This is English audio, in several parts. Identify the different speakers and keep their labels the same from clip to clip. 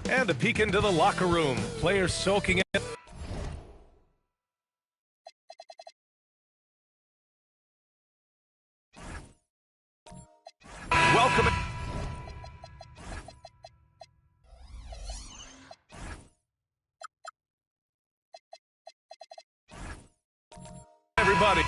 Speaker 1: And a peek into the locker room. Players soaking in. Welcome. Everybody.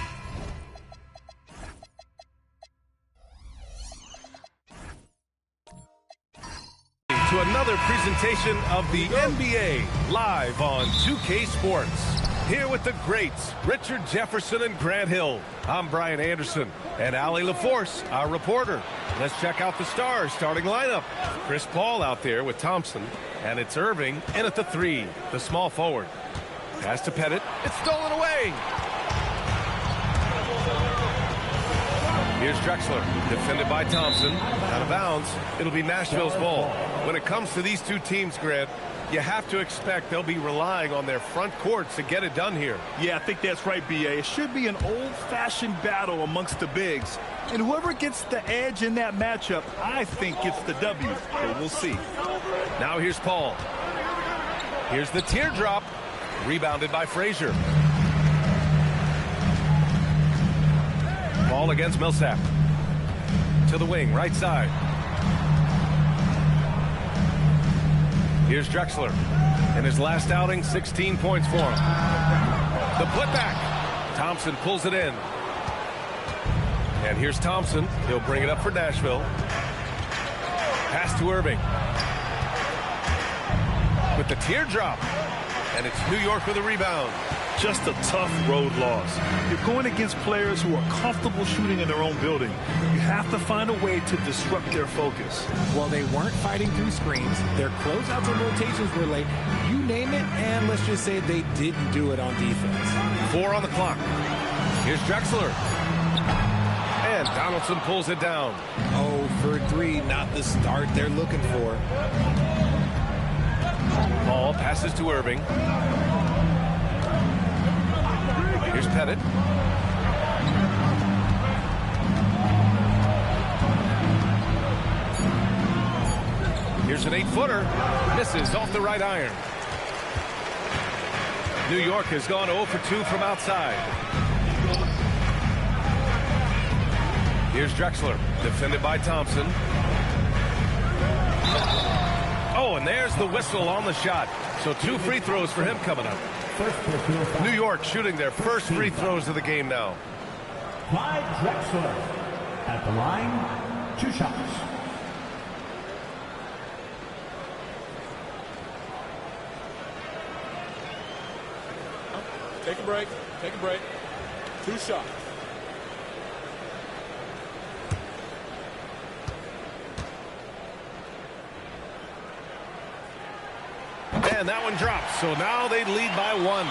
Speaker 1: To another presentation of the NBA live on 2K Sports. Here with the greats, Richard Jefferson and Grant Hill. I'm Brian Anderson and Allie LaForce, our reporter. Let's check out the Stars starting lineup. Chris Paul out there with Thompson, and it's Irving in at the 3, the small forward. Pass to Pettit. It's stolen away. Here's Drexler, defended by Thompson. Out of bounds. It'll be Nashville's ball. When it comes to these two teams, Grant, you have to expect they'll be relying on their front courts to get it done here.
Speaker 2: Yeah, I think that's right, B.A. It should be an old-fashioned battle amongst the bigs. And whoever gets the edge in that matchup, I think gets the W. But we'll see.
Speaker 1: Now here's Paul. Here's the teardrop. Rebounded by Frazier. Ball against Millsap. To the wing, right side. Here's Drexler. In his last outing, 16 points for him. The putback. Thompson pulls it in. And here's Thompson. He'll bring it up for Nashville. Pass to Irving. With the teardrop. And it's New York with a rebound.
Speaker 2: Just a tough road loss. You're going against players who are comfortable shooting in their own building. You have to find a way to disrupt their focus.
Speaker 3: Well, they weren't fighting through screens. Their closeouts and rotations were late. You name it, and let's just say they didn't do it on defense.
Speaker 1: 4 on the clock. Here's Drexler. And Donaldson pulls it down.
Speaker 3: 0 for 3, not the start they're looking for.
Speaker 1: Ball passes to Irving. Here's Pettit. Here's an 8-footer. Misses off the right iron. New York has gone 0 for 2 from outside. Here's Drexler, defended by Thompson. Oh, and there's the whistle on the shot. So 2 free throws for him coming up. New York shooting their first free throws of the game now.
Speaker 4: Clyde Drexler at the line, 2 shots.
Speaker 5: Take a break. Take a break. 2 shots.
Speaker 1: And that one drops. So now they lead by 1.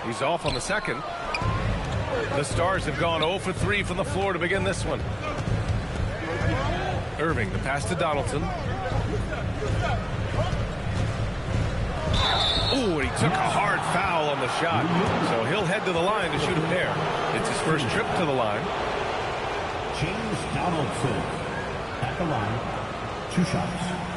Speaker 1: He's off on the second. The Stars have gone 0 for 3 from the floor to begin this one. Irving, the pass to Donaldson. Ooh, and he took a hard foul on the shot. So he'll head to the line to shoot a pair. It's his first trip to the line.
Speaker 4: James Donaldson at the line, 2 shots.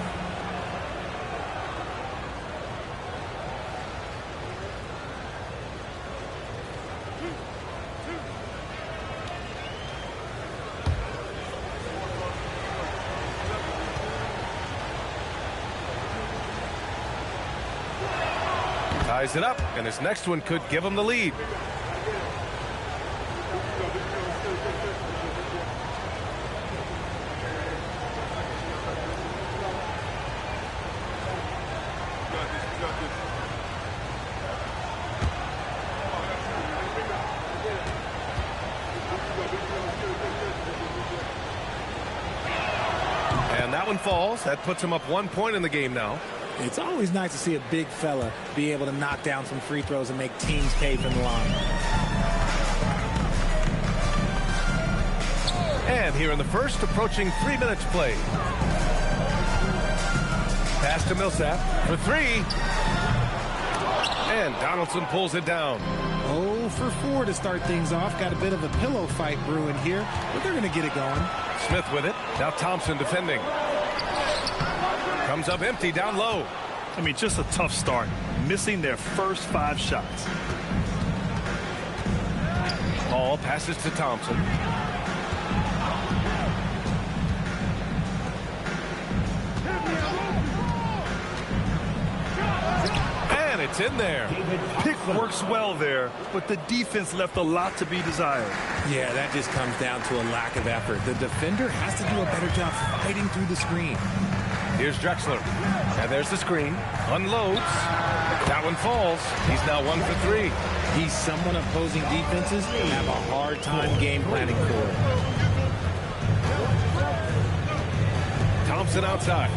Speaker 1: Ties it up, and his next one could give him the lead. And that one falls. That puts him up 1 point in the game now.
Speaker 3: It's always nice to see a big fella be able to knock down some free throws and make teams pay from the line.
Speaker 1: And here in the first, approaching 3 minutes played. Pass to Millsap for 3. And Donaldson pulls it down.
Speaker 3: 0 for 4 to start things off. Got a bit of a pillow fight brewing here, but they're going to get it going.
Speaker 1: Smith with it. Now Thompson defending. Comes up empty down low.
Speaker 2: I mean, just a tough start. Missing their first 5 shots.
Speaker 1: Ball passes to Thompson. And it's in there.
Speaker 2: Pick works well there, but the defense left a lot to be desired.
Speaker 3: Yeah, that just comes down to a lack of effort. The defender has to do a better job fighting through the screen.
Speaker 1: Here's Drexler. And there's the screen. Unloads. That one falls. He's now 1 for 3.
Speaker 3: He's someone opposing defenses have a hard time game planning for.
Speaker 1: Thompson outside.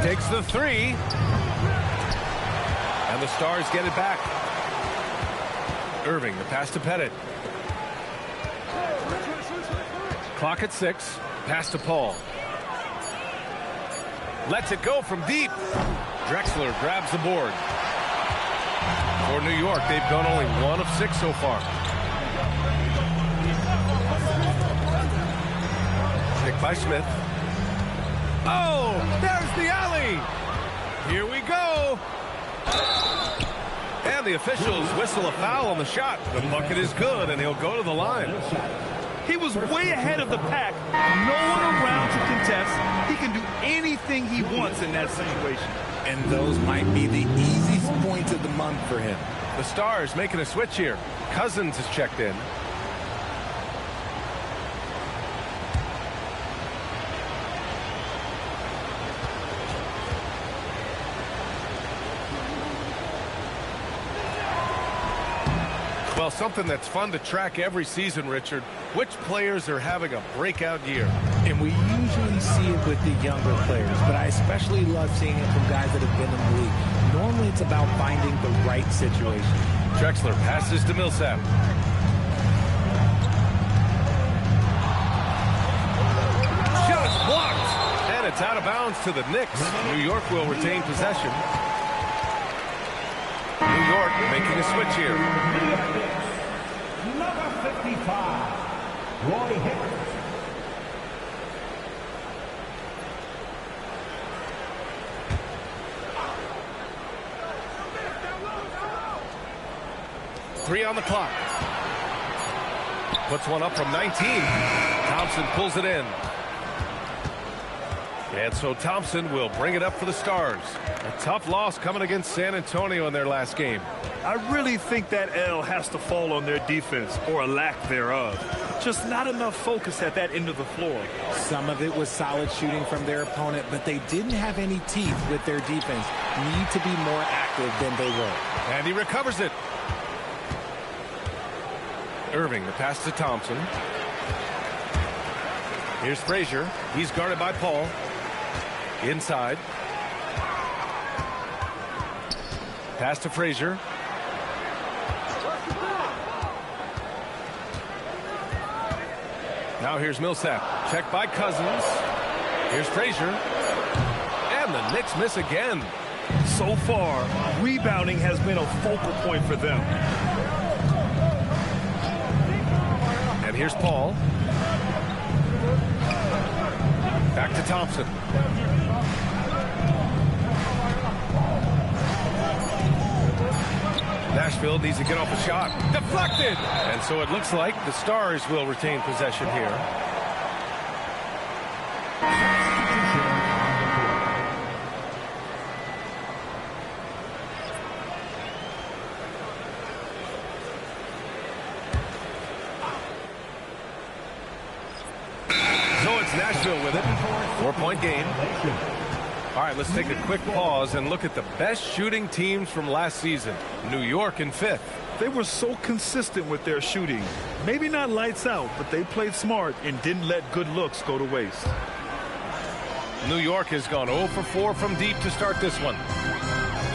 Speaker 1: Takes the 3. And the Stars get it back. Irving, the pass to Pettit. Clock at 6. Pass to Paul. Lets it go from deep. Drexler grabs the board. For New York, they've gone only 1 of 6 so far. Pick by Smith. Oh, there's the alley. Here we go. And the officials whistle a foul on the shot. The bucket is good, and he'll go to the line.
Speaker 2: He was way ahead of the pack. No one around to contest. He can do anything he wants in that situation.
Speaker 3: And those might be the easiest points of the month for him.
Speaker 1: The Stars making a switch here. Cousins is checked in. Well, something that's fun to track every season, Richard. Which players are having a breakout year?
Speaker 3: And we usually see it with the younger players, but I especially love seeing it from guys that have been in the league. Normally it's about finding the right situation.
Speaker 1: Drexler passes to Millsap. Shot blocked. And it's out of bounds to the Knicks. New York will retain possession. New York making a switch here.
Speaker 4: Number 55, Roy Hibbert.
Speaker 1: Three on the clock. Puts one up from 19. Thompson pulls it in. And so Thompson will bring it up for the Stars. A tough loss coming against San Antonio in their last game.
Speaker 2: I really think that L has to fall on their defense, or a lack thereof. Just not enough focus at that end of the floor.
Speaker 3: Some of it was solid shooting from their opponent, but they didn't have any teeth with their defense. Need to be more active than they were.
Speaker 1: And he recovers it. Irving, the pass to Thompson. Here's Frazier. He's guarded by Paul. Inside. Pass to Frazier. Now here's Millsap. Checked by Cousins. Here's Frazier. And the Knicks miss again.
Speaker 2: So far, rebounding has been a focal point for them.
Speaker 1: And here's Paul. Back to Thompson. Nashville needs to get off a shot. Deflected! And so it looks like the Stars will retain possession here. So it's Nashville with it. 4-point game. All right, let's take a quick pause and look at the best shooting teams from last season. New York in 5th.
Speaker 2: They were so consistent with their shooting. Maybe not lights out, but they played smart and didn't let good looks go to waste.
Speaker 1: New York has gone 0 for 4 from deep to start this one.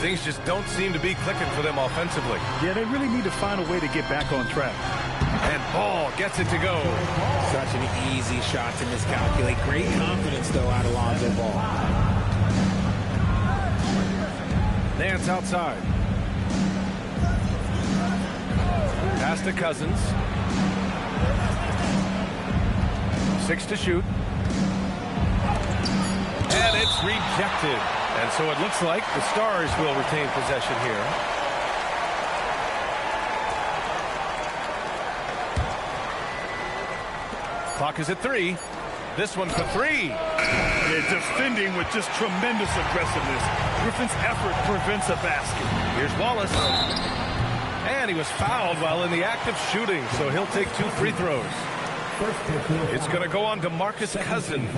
Speaker 1: Things just don't seem to be clicking for them offensively.
Speaker 2: Yeah, they really need to find a way to get back on track.
Speaker 1: And Ball gets it to go.
Speaker 3: Such an easy shot to miscalculate. Great confidence, though, out of Lonzo Ball.
Speaker 1: Nance outside. Pass to Cousins. 6 to shoot. And it's rejected. And so it looks like the Stars will retain possession here. Clock is at 3. This one for 3.
Speaker 2: Yeah, defending with just tremendous aggressiveness. Griffin's effort prevents a basket.
Speaker 1: Here's Wallace. And he was fouled while in the act of shooting, so he'll take 2 free throws. It's going to go on to Marcus Cousins.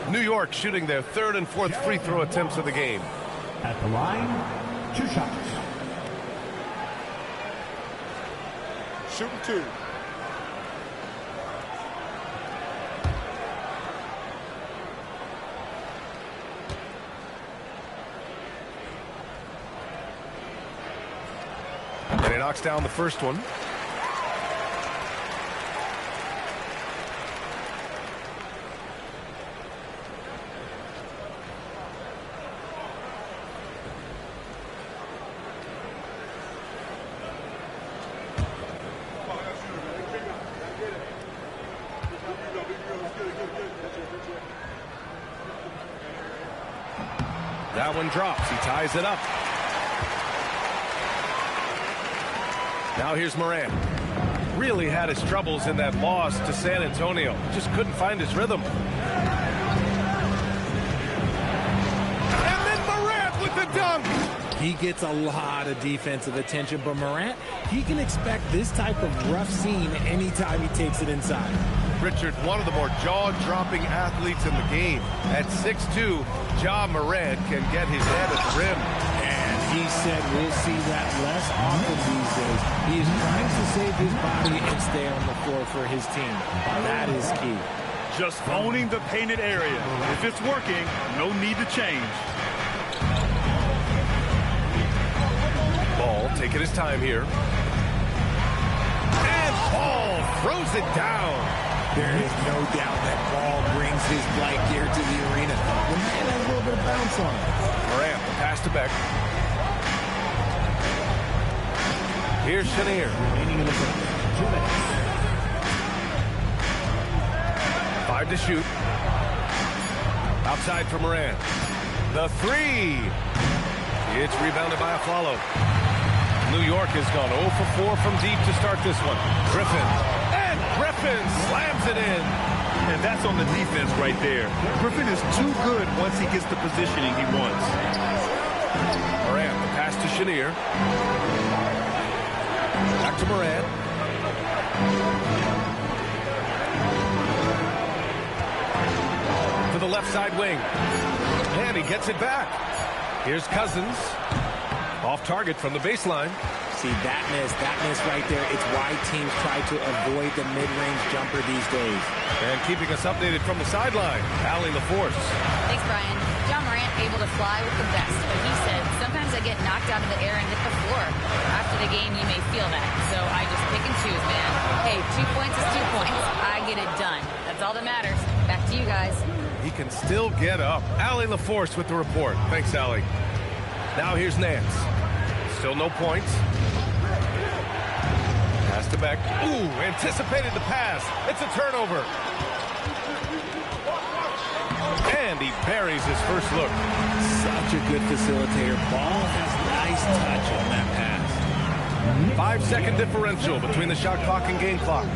Speaker 1: New York shooting their 3rd and 4th free throw attempts of the game.
Speaker 4: At the line, 2 shots.
Speaker 5: Shooting 2.
Speaker 1: And he knocks down the first one. That one drops. He ties it up. Now here's Morant. Really had his troubles in that loss to San Antonio. Just couldn't find his rhythm. And then Morant with the dunk.
Speaker 3: He gets a lot of defensive attention, but Morant, he can expect this type of rough scene anytime he takes it inside.
Speaker 1: Richard, one of the more jaw-dropping athletes in the game. At 6'2", Ja Morant can get his head at the rim.
Speaker 3: And he said we'll see that less often these days. He is trying to save his body and stay on the floor for his team. That is key.
Speaker 2: Just owning the painted area. If it's working, no need to change.
Speaker 1: Ball taking his time here. And Ball throws it down.
Speaker 3: There is no doubt that Ball brings his flight gear to the arena. The man has a little bit of bounce on it.
Speaker 1: Morant, the pass to Beck. Here's Chenier.
Speaker 4: Remaining in the front. 2 minutes.
Speaker 1: 5 to shoot. Outside for Morant. The 3. It's rebounded by Aflalo. New York has gone 0 for 4 from deep to start this one. Griffin. And Griffin slams it in.
Speaker 2: And that's on the defense right there. Griffin is too good once he gets the positioning he wants.
Speaker 1: Morant, the pass to Chenier. Back to Morant. To the left side wing. And he gets it back. Here's Cousins. Off target from the baseline.
Speaker 3: See, that miss right there. It's why teams try to avoid the mid-range jumper these days.
Speaker 1: And keeping us updated from the sideline, Allie LaForce.
Speaker 6: Thanks, Brian. Ja Morant able to fly with the best, but he said, sometimes I get knocked out of the air and hit the floor. After the game, you may feel that. So I just pick and choose, man. Hey, 2 points is 2 points. I get it done. That's all that matters. Back to you guys.
Speaker 1: He can still get up. Allie LaForce with the report. Thanks, Allie. Now here's Nance. Still no points. Pass to Beck. Ooh, anticipated the pass. It's a turnover. And he buries his first look.
Speaker 3: Such a good facilitator. Ball has nice touch on that pass.
Speaker 1: 5-second differential between the shot clock and game clock.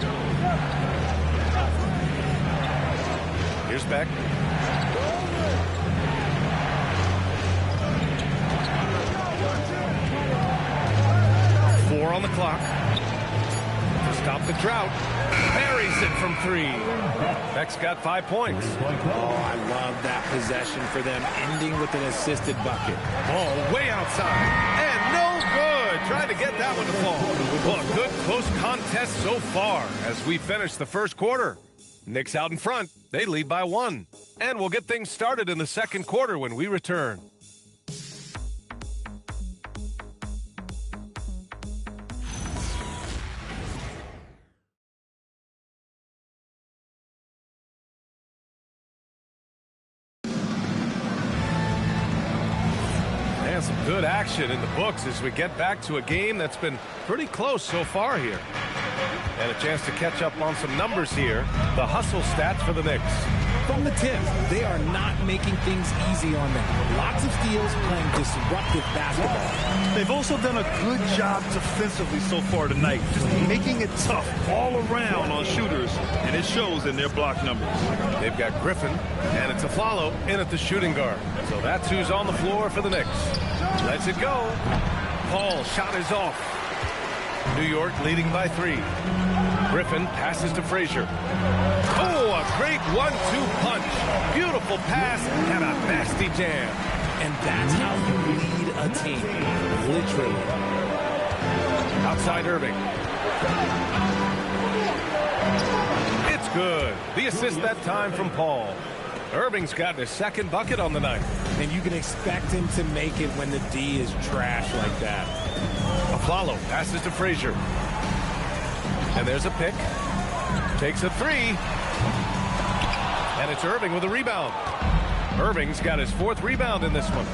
Speaker 1: Here's Beck. On the clock to stop the drought. Buries it from 3. Beck's got 5 points.
Speaker 3: Oh, I love that possession for them, ending with an assisted bucket.
Speaker 1: Ball way outside and no good. Trying to get that one to fall. Well, a good close contest so far as we finish the first quarter. Knicks out in front. They lead by 1. And we'll get things started in the second quarter when we return. Good action in the books as we get back to a game that's been pretty close so far here. And a chance to catch up on some numbers here. The hustle stats for the Knicks.
Speaker 3: From the tip, they are not making things easy on them. Lots of steals, playing disruptive basketball.
Speaker 2: They've also done a good job defensively so far tonight, just making it tough all around on shooters, and it shows in their block numbers.
Speaker 1: They've got Griffin, and it's a follow in at the shooting guard. So that's who's on the floor for the Knicks. Let's it go. Paul shot is off. New York leading by 3. Griffin passes to Frazier. Oh, a great 1-2 punch. Beautiful pass and a nasty jam.
Speaker 3: And that's how you lead a team. Literally.
Speaker 1: Outside Irving. It's good. The assist that time from Paul. Irving's got his second bucket on the night.
Speaker 3: And you can expect him to make it when the D is trash like that.
Speaker 1: Aflalo passes to Frazier. And there's a pick. Takes a 3. And it's Irving with a rebound. Irving's got his 4th rebound in this one.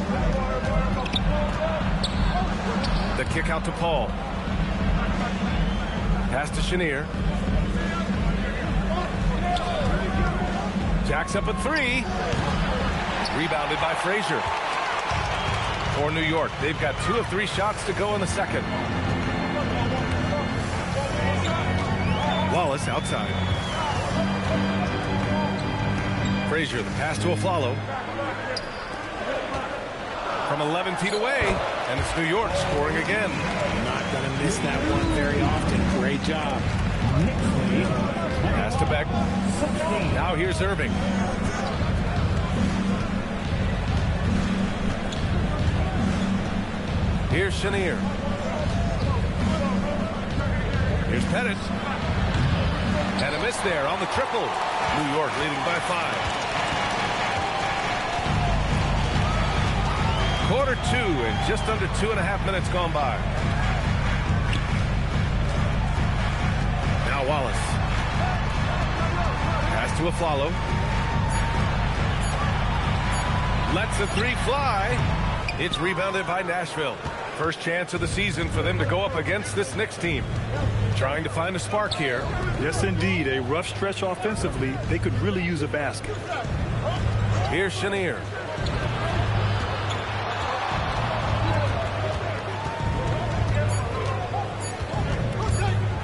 Speaker 1: The kick out to Paul. Pass to Chenier. Jacks up a 3. Rebounded by Frazier. For New York, they've got 2 of 3 shots to go in the second. Wallace outside. Frazier, the pass to Aflalo. From 11 feet away, and it's New York scoring again.
Speaker 3: Not going to miss that one very often. Great job.
Speaker 1: Pass to Beck. Now here's Irving. Here's Chenier. Here's Pettit. And a miss there on the triple. New York leading by 5. Quarter 2 and just under 2.5 minutes gone by. Now Wallace. Pass to Aflalo. Lets the 3 fly. It's rebounded by Nashville. First chance of the season for them to go up against this Knicks team. Trying to find a spark here.
Speaker 2: Yes, indeed. A rough stretch offensively. They could really use a basket.
Speaker 1: Here's Chenier.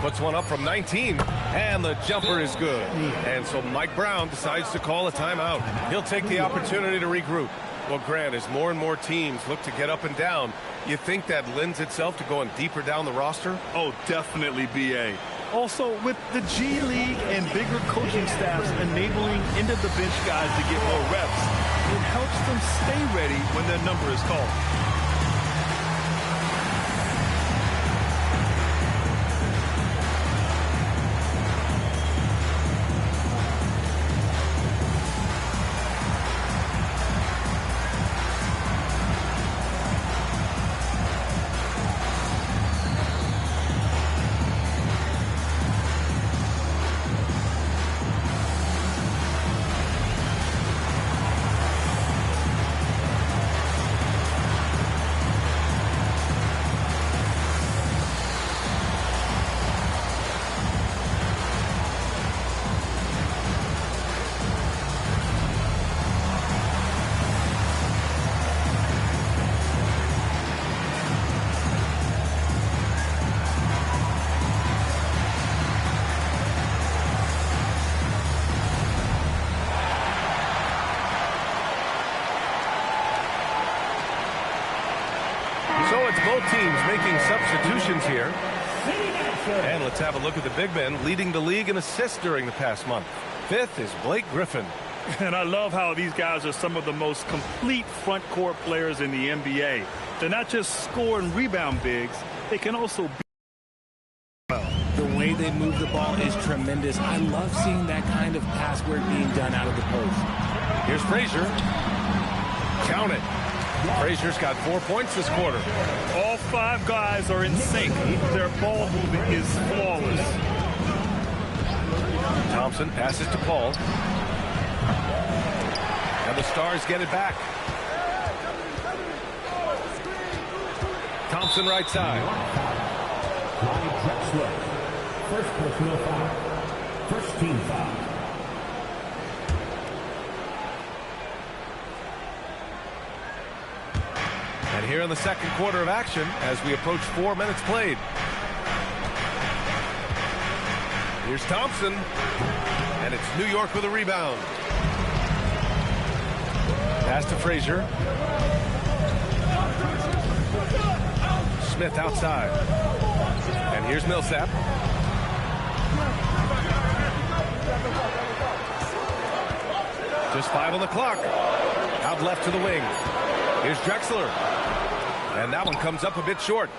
Speaker 1: Puts one up from 19, and the jumper is good. And so Mike Brown decides to call a timeout. He'll take the opportunity to regroup. Well, Grant, as more and more teams look to get up and down, you think that lends itself to going deeper down the roster?
Speaker 2: Oh, definitely, B.A. Also, with the G League and bigger coaching staffs enabling end-of-the-bench guys to get more reps, it helps them stay ready when their number is called.
Speaker 1: So it's both teams making substitutions here. And let's have a look at the big men leading the league in assists during the past month. 5th is Blake Griffin.
Speaker 2: And I love how these guys are some of the most complete front court players in the NBA. They're not just score and rebound bigs, they can also be.
Speaker 3: The way they move the ball is tremendous. I love seeing that kind of pass work being done out of the post.
Speaker 1: Here's Frazier. Count it. Frazier's got 4 points this quarter.
Speaker 2: All 5 guys are in sync. Their ball movement is flawless.
Speaker 1: Thompson passes to Paul. And the Stars get it back. Thompson right side.
Speaker 4: First personal foul. First team foul.
Speaker 1: And here in the second quarter of action as we approach 4 minutes played. Here's Thompson. And it's New York with a rebound. Pass to Frazier. Smith outside. And here's Millsap. Just 5 on the clock. Out left to the wing. Here's Drexler. And that one comes up a bit short.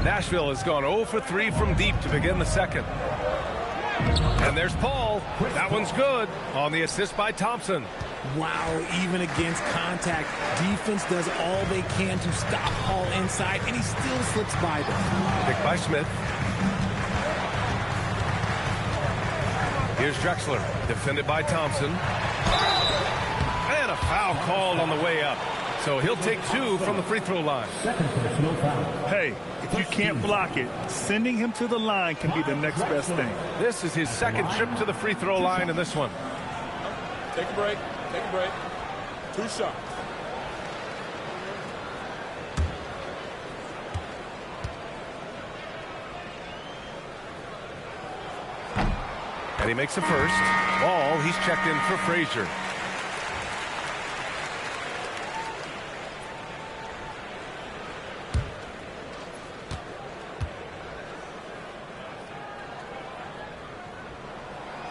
Speaker 1: Nashville has gone 0 for 3 from deep to begin the second. And there's Paul. That one's good on the assist by Thompson.
Speaker 3: Wow, even against contact, defense does all they can to stop Paul inside, and he still slips by them.
Speaker 1: Picked by Smith. Here's Drexler, defended by Thompson. And a foul called on the way up. So he'll take 2 from the free throw line.
Speaker 2: Hey, if you can't block it, sending him to the line can be the next best thing.
Speaker 1: This is his second trip to the free throw line in this one.
Speaker 5: Take a break. Take a break. 2 shots.
Speaker 1: And he makes the first. Ball, he's checked in for Frazier.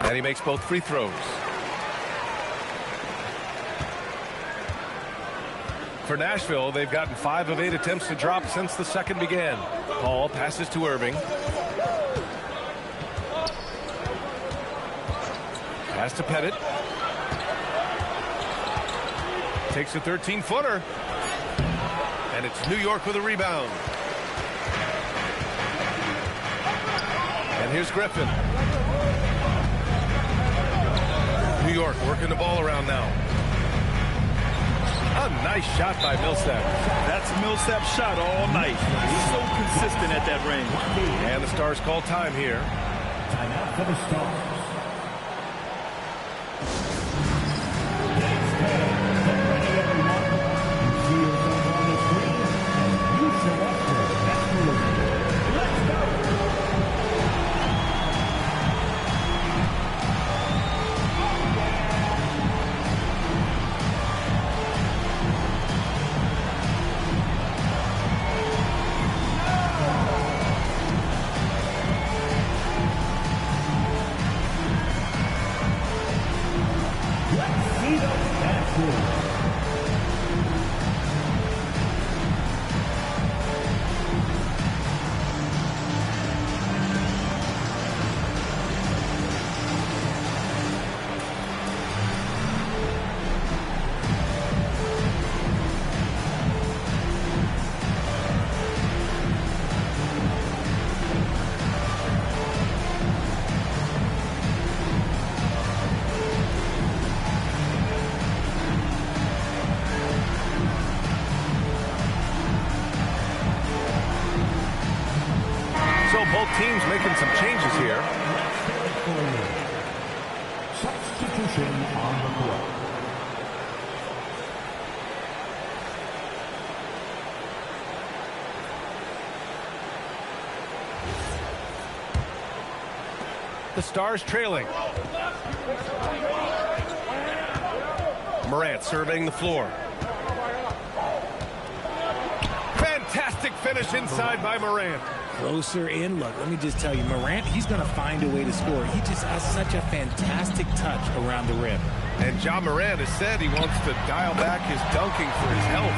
Speaker 1: And he makes both free throws. For Nashville, they've gotten 5 of 8 attempts to drop since the second began. Paul passes to Irving. Pass to Pettit. Takes a 13-footer. And it's New York with a rebound. And here's Griffin. New York working the ball around now. A nice shot by Millsap.
Speaker 2: That's Millsap's shot all night. He's so consistent at that range.
Speaker 1: And the Stars call time here.
Speaker 4: Timeout for the Stars.
Speaker 1: Both teams making some changes here.
Speaker 4: Substitution on the court.
Speaker 1: The Stars trailing. Morant surveying the floor. Fantastic finish inside by Morant.
Speaker 3: Closer in. Look, let me just tell you, Morant, he's going to find a way to score. He just has such a fantastic touch around the rim.
Speaker 1: And John Morant has said he wants to dial back his dunking for his health.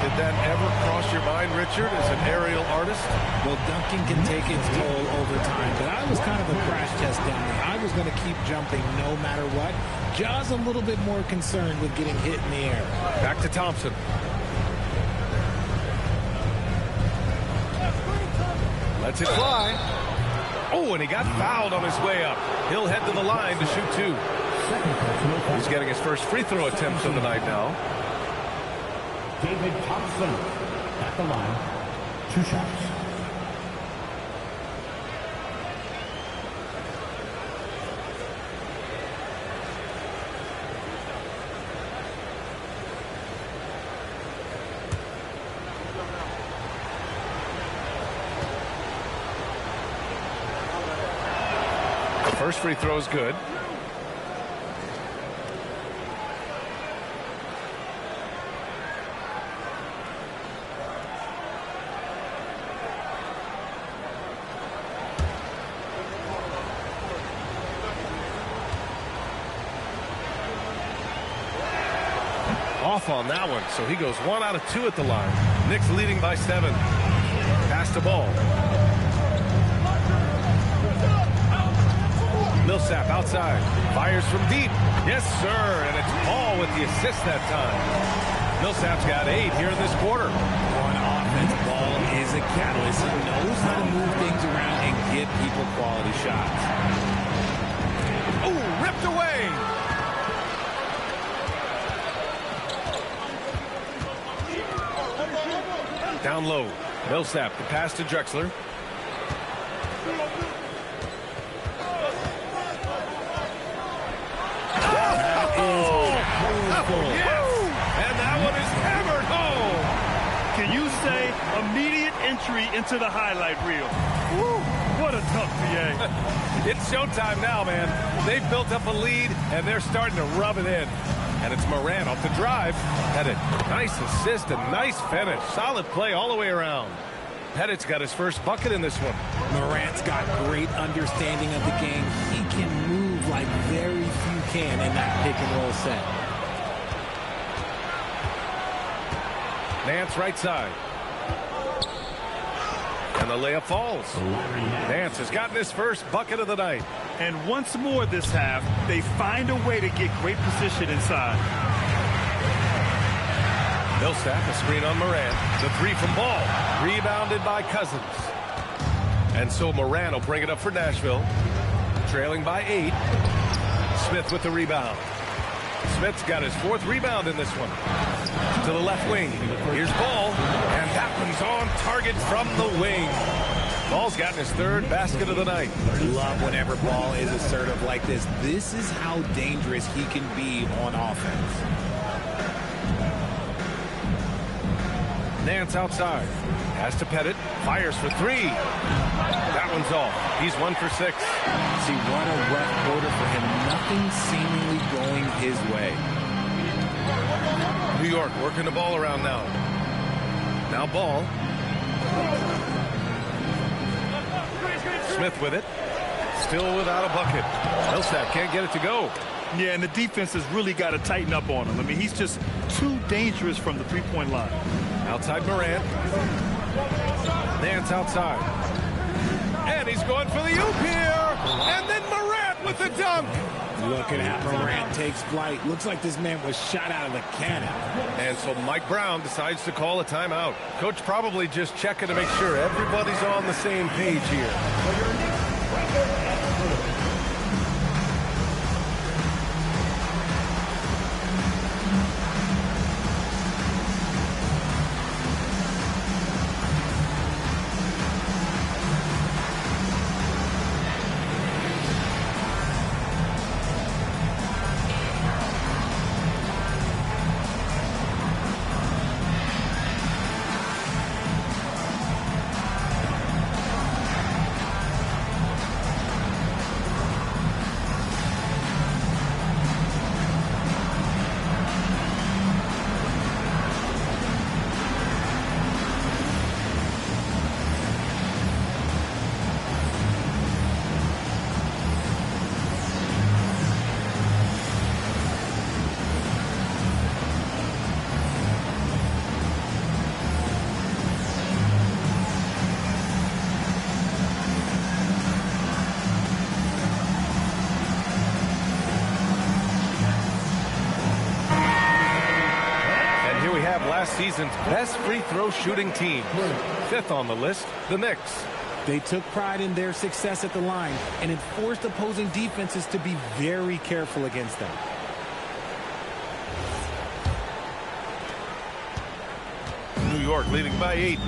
Speaker 1: Did that ever cross your mind, Richard, as an aerial artist?
Speaker 3: Well, dunking can take its toll over time, but I was kind of a crash test dummy. I was going to keep jumping no matter what. Ja's a little bit more concerned with getting hit in the air.
Speaker 1: Back to Thompson. Lets it fly. Oh, and he got fouled on his way up. He'll head to the line to shoot 2. He's getting his first free throw attempt of the night now.
Speaker 4: David Thompson at the line. 2 shots.
Speaker 1: First free throw is good. Off on that one, so he goes 1 out of 2 at the line. Knicks leading by 7. Pass the ball. Millsap outside, fires from deep. Yes, sir, and it's Ball with the assist that time. Millsap's got 8 here in this quarter.
Speaker 3: On offense, Ball is a catalyst. He knows how to move things around and get people quality shots.
Speaker 1: Oh, ripped away. Down low, Millsap, the pass to Drexler. And that one is hammered home.
Speaker 2: Can you say immediate entry into the highlight reel? Woo, what a tough PA.
Speaker 1: It's showtime now, man. They've built up a lead, and they're starting to rub it in. And it's Morant off the drive. Had a nice assist, a nice finish. Solid play all the way around. Pettit's got his first bucket in this one.
Speaker 3: Morant's got great understanding of the game. He can move like very few can in that pick-and-roll set.
Speaker 1: Nance right side. And the layup falls. Nance has gotten his first bucket of the night.
Speaker 2: And once more this half, they find a way to get great position inside.
Speaker 1: Millsap, a screen on Morant. The 3 from Ball. Rebounded by Cousins. And so Morant will bring it up for Nashville. Trailing by 8. Smith with the rebound. Smith's got his 4th rebound in this one. To the left wing. Here's Ball. And that one's on target from the wing. Ball's gotten his 3rd basket of the night.
Speaker 3: Love whenever Ball is assertive like this. This is how dangerous he can be on offense.
Speaker 1: Nance outside. Pass to Pettit. Fires for 3. That one's off. He's 1 for 6.
Speaker 3: See, what a rough quarter for him. Nothing seemingly going his way.
Speaker 1: New York working the ball around now. Now Ball. Smith with it. Still without a bucket. Millsap can't get it to go.
Speaker 2: Yeah, and the defense has really got to tighten up on him. I mean, he's just too dangerous from the three-point line.
Speaker 1: Outside Morant. Nance outside. And he's going for the oop here. And then Morant with the dunk.
Speaker 3: Looking at Morant takes flight. Looks like this man was shot out of the cannon.
Speaker 1: And so Mike Brown decides to call a timeout. Coach probably just checking to make sure everybody's on the same page here. Last season's best free throw shooting team. 5th on the list, the Knicks.
Speaker 3: They took pride in their success at the line, and it forced opposing defenses to be very careful against them.
Speaker 1: York leading by 8.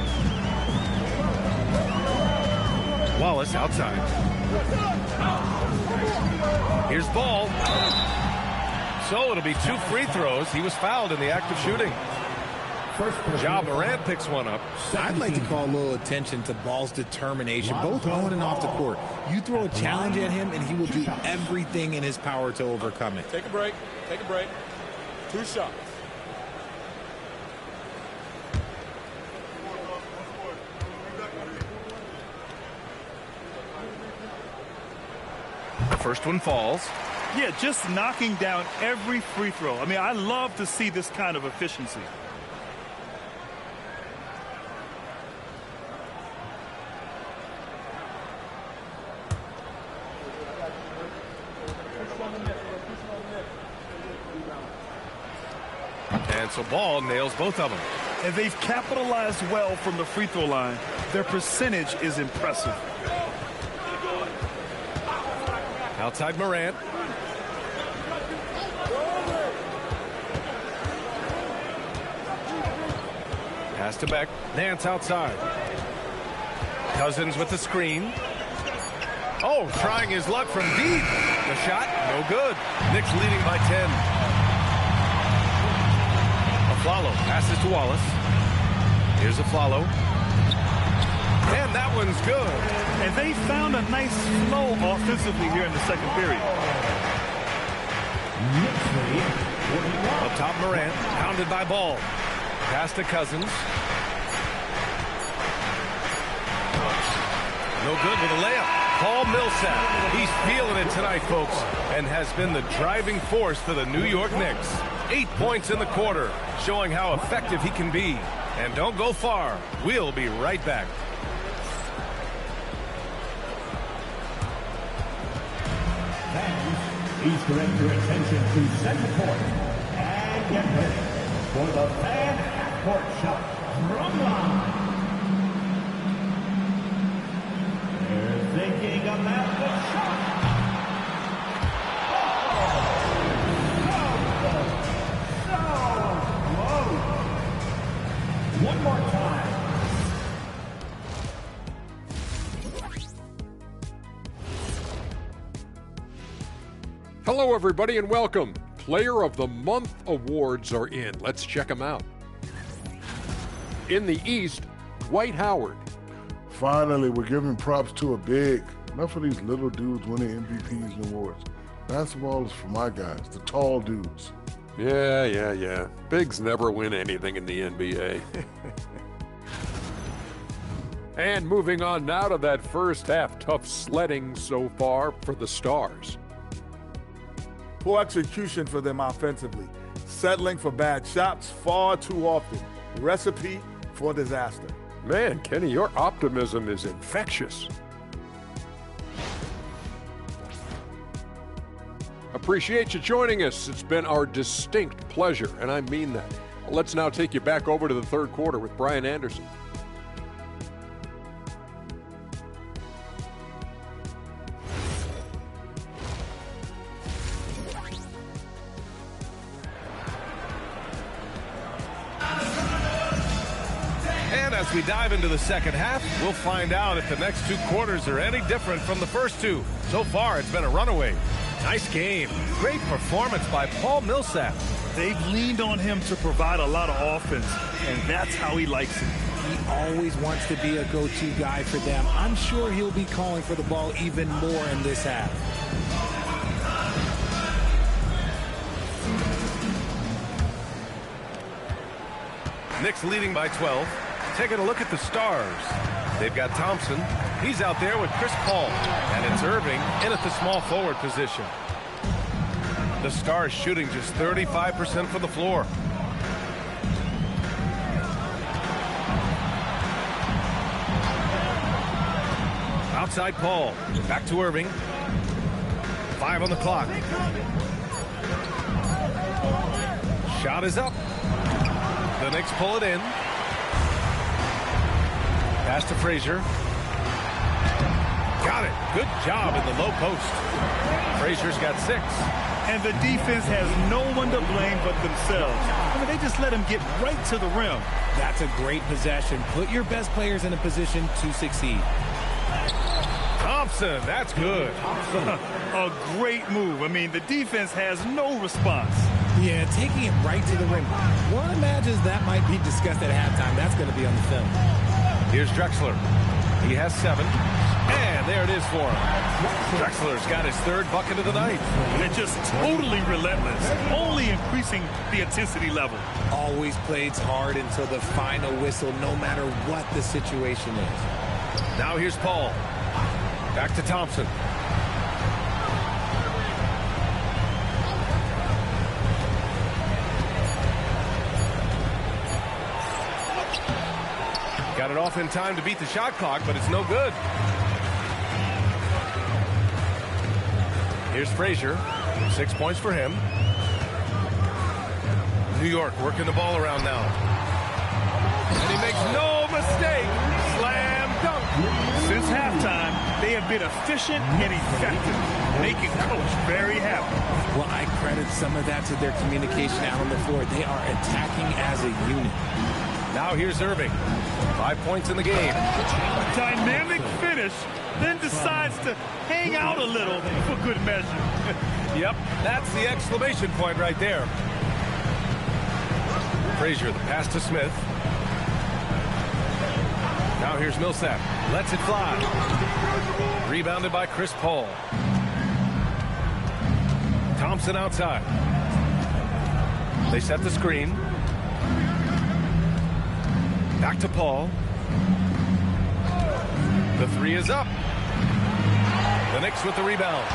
Speaker 1: Wallace outside. Here's Ball. So it'll be 2 free throws. He was fouled in the act of shooting. Ja Morant picks one up.
Speaker 3: I'd like to call a little attention to Ball's determination, both on and off the court. You throw a challenge at him, and he will do everything in his power to overcome it.
Speaker 5: Take a break. Take a break. 2 shots.
Speaker 1: The first one falls.
Speaker 2: Yeah, just knocking down every free throw. I mean, I love to see this kind of efficiency.
Speaker 1: And so Ball nails both of them.
Speaker 2: And they've capitalized well from the free throw line. Their percentage is impressive.
Speaker 1: Outside Morant. Pass to Beck. Nance outside. Cousins with the screen. Oh, trying his luck from deep. The shot, no good. Knicks leading by 10. Aflalo passes to Wallace. Here's Aflalo. And that one's good.
Speaker 2: And they found a nice flow offensively here in the second period.
Speaker 1: Up top, Morant, pounded by Ball. Pass to Cousins. No good with a layup. Paul Millsap, he's feeling it tonight, folks, and has been the driving force for the New York Knicks. 8 points in the quarter, showing how effective he can be. And don't go far. We'll be right back.
Speaker 4: Please direct your attention to center court and get ready for the fan half-court shot from line. They're thinking about the shot. So close. One more time.
Speaker 7: Hello, everybody, and welcome. Player of the Month awards are in. Let's check them out. In the East, Dwight Howard.
Speaker 8: Finally, we're giving props to a big. Enough of these little dudes winning MVPs and awards. Basketball is for my guys, the tall dudes.
Speaker 7: Yeah. Bigs never win anything in the NBA. And moving on now to that first half. Tough sledding so far for the Stars.
Speaker 9: Poor execution for them offensively. Settling for bad shots far too often. Recipe for disaster.
Speaker 7: Man, Kenny, your optimism is infectious. Appreciate you joining us. It's been our distinct pleasure, and I mean that. Let's now take you back over to the third quarter with Brian Anderson.
Speaker 1: As we dive into the second half, we'll find out if the next 2 quarters are any different from the first 2. So far, it's been a runaway. Nice game. Great performance by Paul Millsap.
Speaker 2: They've leaned on him to provide a lot of offense, and that's how he likes it.
Speaker 3: He always wants to be a go-to guy for them. I'm sure he'll be calling for the ball even more in this half.
Speaker 1: Knicks leading by 12. Taking a look at the Stars. They've got Thompson. He's out there with Chris Paul. And it's Irving in at the small forward position. The Stars shooting just 35% from the floor. Outside Paul. Back to Irving. 5 on the clock. Shot is up. The Knicks pull it in. Pass to Frazier. Got it. Good job in the low post. Frazier's got 6.
Speaker 2: and the defense has no one to blame but themselves. I mean, they just let him get right to the rim.
Speaker 3: That's a great possession. Put your best players in a position to succeed.
Speaker 1: Thompson, that's good.
Speaker 2: A great move. I mean, the defense has no response.
Speaker 3: Yeah, taking it right to the rim. One imagines that might be discussed at halftime. That's going to be on the film.
Speaker 1: Here's Drexler. He has 7. And there it is for him. Drexler's got his 3rd bucket of the night.
Speaker 2: They're just totally relentless, only increasing the intensity level.
Speaker 3: Always plays hard until the final whistle, no matter what the situation is.
Speaker 1: Now here's Paul. Back to Thompson. Got it off in time to beat the shot clock, but it's no good. Here's Frazier. 6 points for him. New York working the ball around now. And he makes no mistake. Slam dunk.
Speaker 2: Since halftime, they have been efficient and effective, making Coach very happy.
Speaker 3: Well, I credit some of that to their communication out on the floor. They are attacking as a unit.
Speaker 1: Now here's Irving. 5 points in the game.
Speaker 2: A dynamic finish, then decides to hang out a little for good measure.
Speaker 1: Yep, that's the exclamation point right there. Frazier, the pass to Smith. Now here's Millsap. Lets it fly. Rebounded by Chris Paul. Thompson outside. They set the screen. Back to Paul. The 3 is up. The Knicks with the rebound.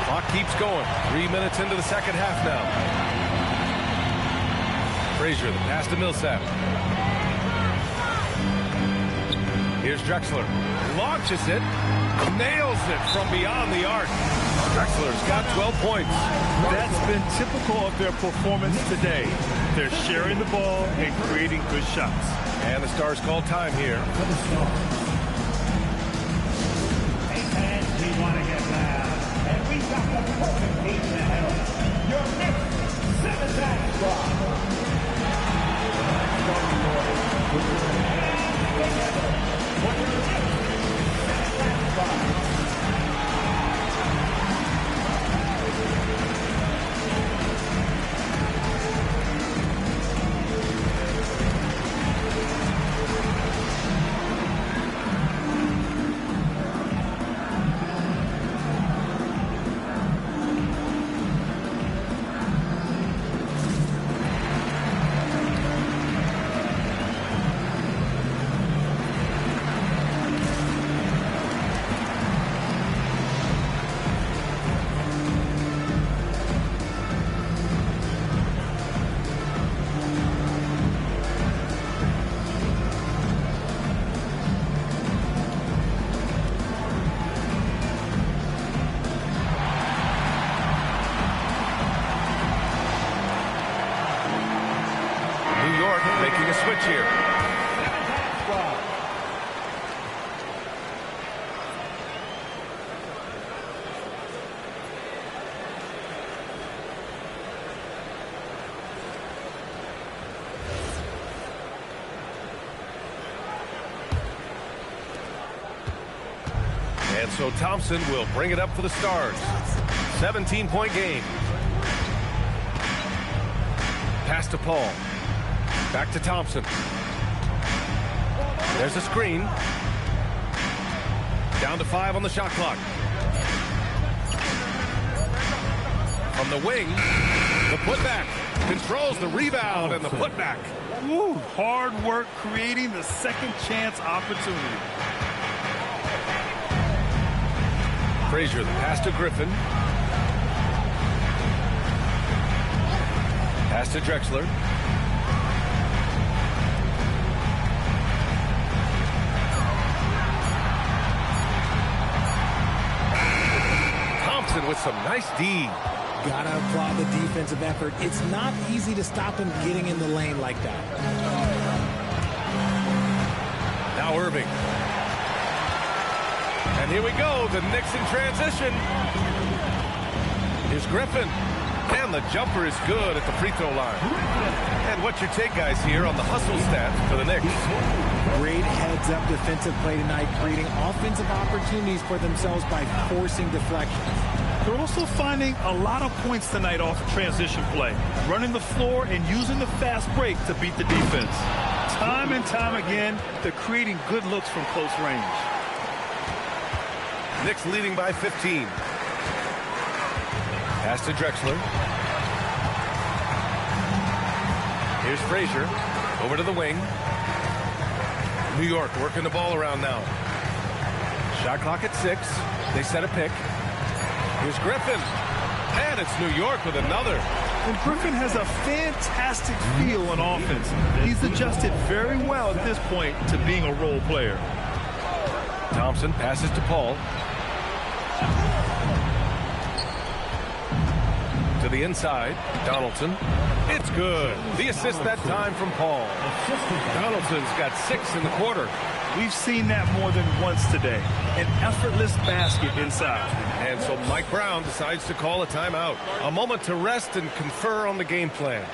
Speaker 1: Clock keeps going. 3 minutes into the second half now. Frazier, the pass to Millsap. Here's Drexler. Launches it. Nails it from beyond the arc. Drexler's got 12 points.
Speaker 2: That's been typical of their performance today. They're sharing the ball and creating good shots.
Speaker 1: And the Stars call time here.
Speaker 4: Hey fans, we want to get loud. And we got the perfect team to help. Your next 7-back squad.
Speaker 1: Making a switch here. And so Thompson will bring it up for the Stars. 17-point game. Pass to Paul. Back to Thompson. There's a screen. Down to 5 on the shot clock. From the wing, the putback. Controls the rebound and the putback.
Speaker 2: Woo, hard work creating the second chance opportunity.
Speaker 1: Frazier, the pass to Griffin. Pass to Drexler. Thompson with some nice D.
Speaker 3: Gotta applaud the defensive effort. It's not easy to stop him getting in the lane like that.
Speaker 1: Now Irving. And here we go, the Knicks in transition. Here's Griffin. And the jumper is good at the free throw line. And what's your take, guys, here on the hustle stats for the Knicks?
Speaker 3: Great heads-up defensive play tonight, creating offensive opportunities for themselves by forcing deflections.
Speaker 2: They're also finding a lot of points tonight off of transition play, running the floor and using the fast break to beat the defense. Time and time again, they're creating good looks from close range.
Speaker 1: Knicks leading by 15. Pass to Drexler. Here's Frazier. Over to the wing. New York working the ball around now. Shot clock at 6. They set a pick. Here's Griffin. And it's New York with another.
Speaker 2: And Griffin has a fantastic feel on offense. He's adjusted very well at this point to being a role player.
Speaker 1: Thompson passes to Paul. To the inside, Donaldson. It's good. The assist that time from Paul. Donaldson's got 6 in the quarter.
Speaker 2: We've seen that more than once today. An effortless basket inside.
Speaker 1: And so Mike Brown decides to call a timeout. A moment to rest and confer on the game plan.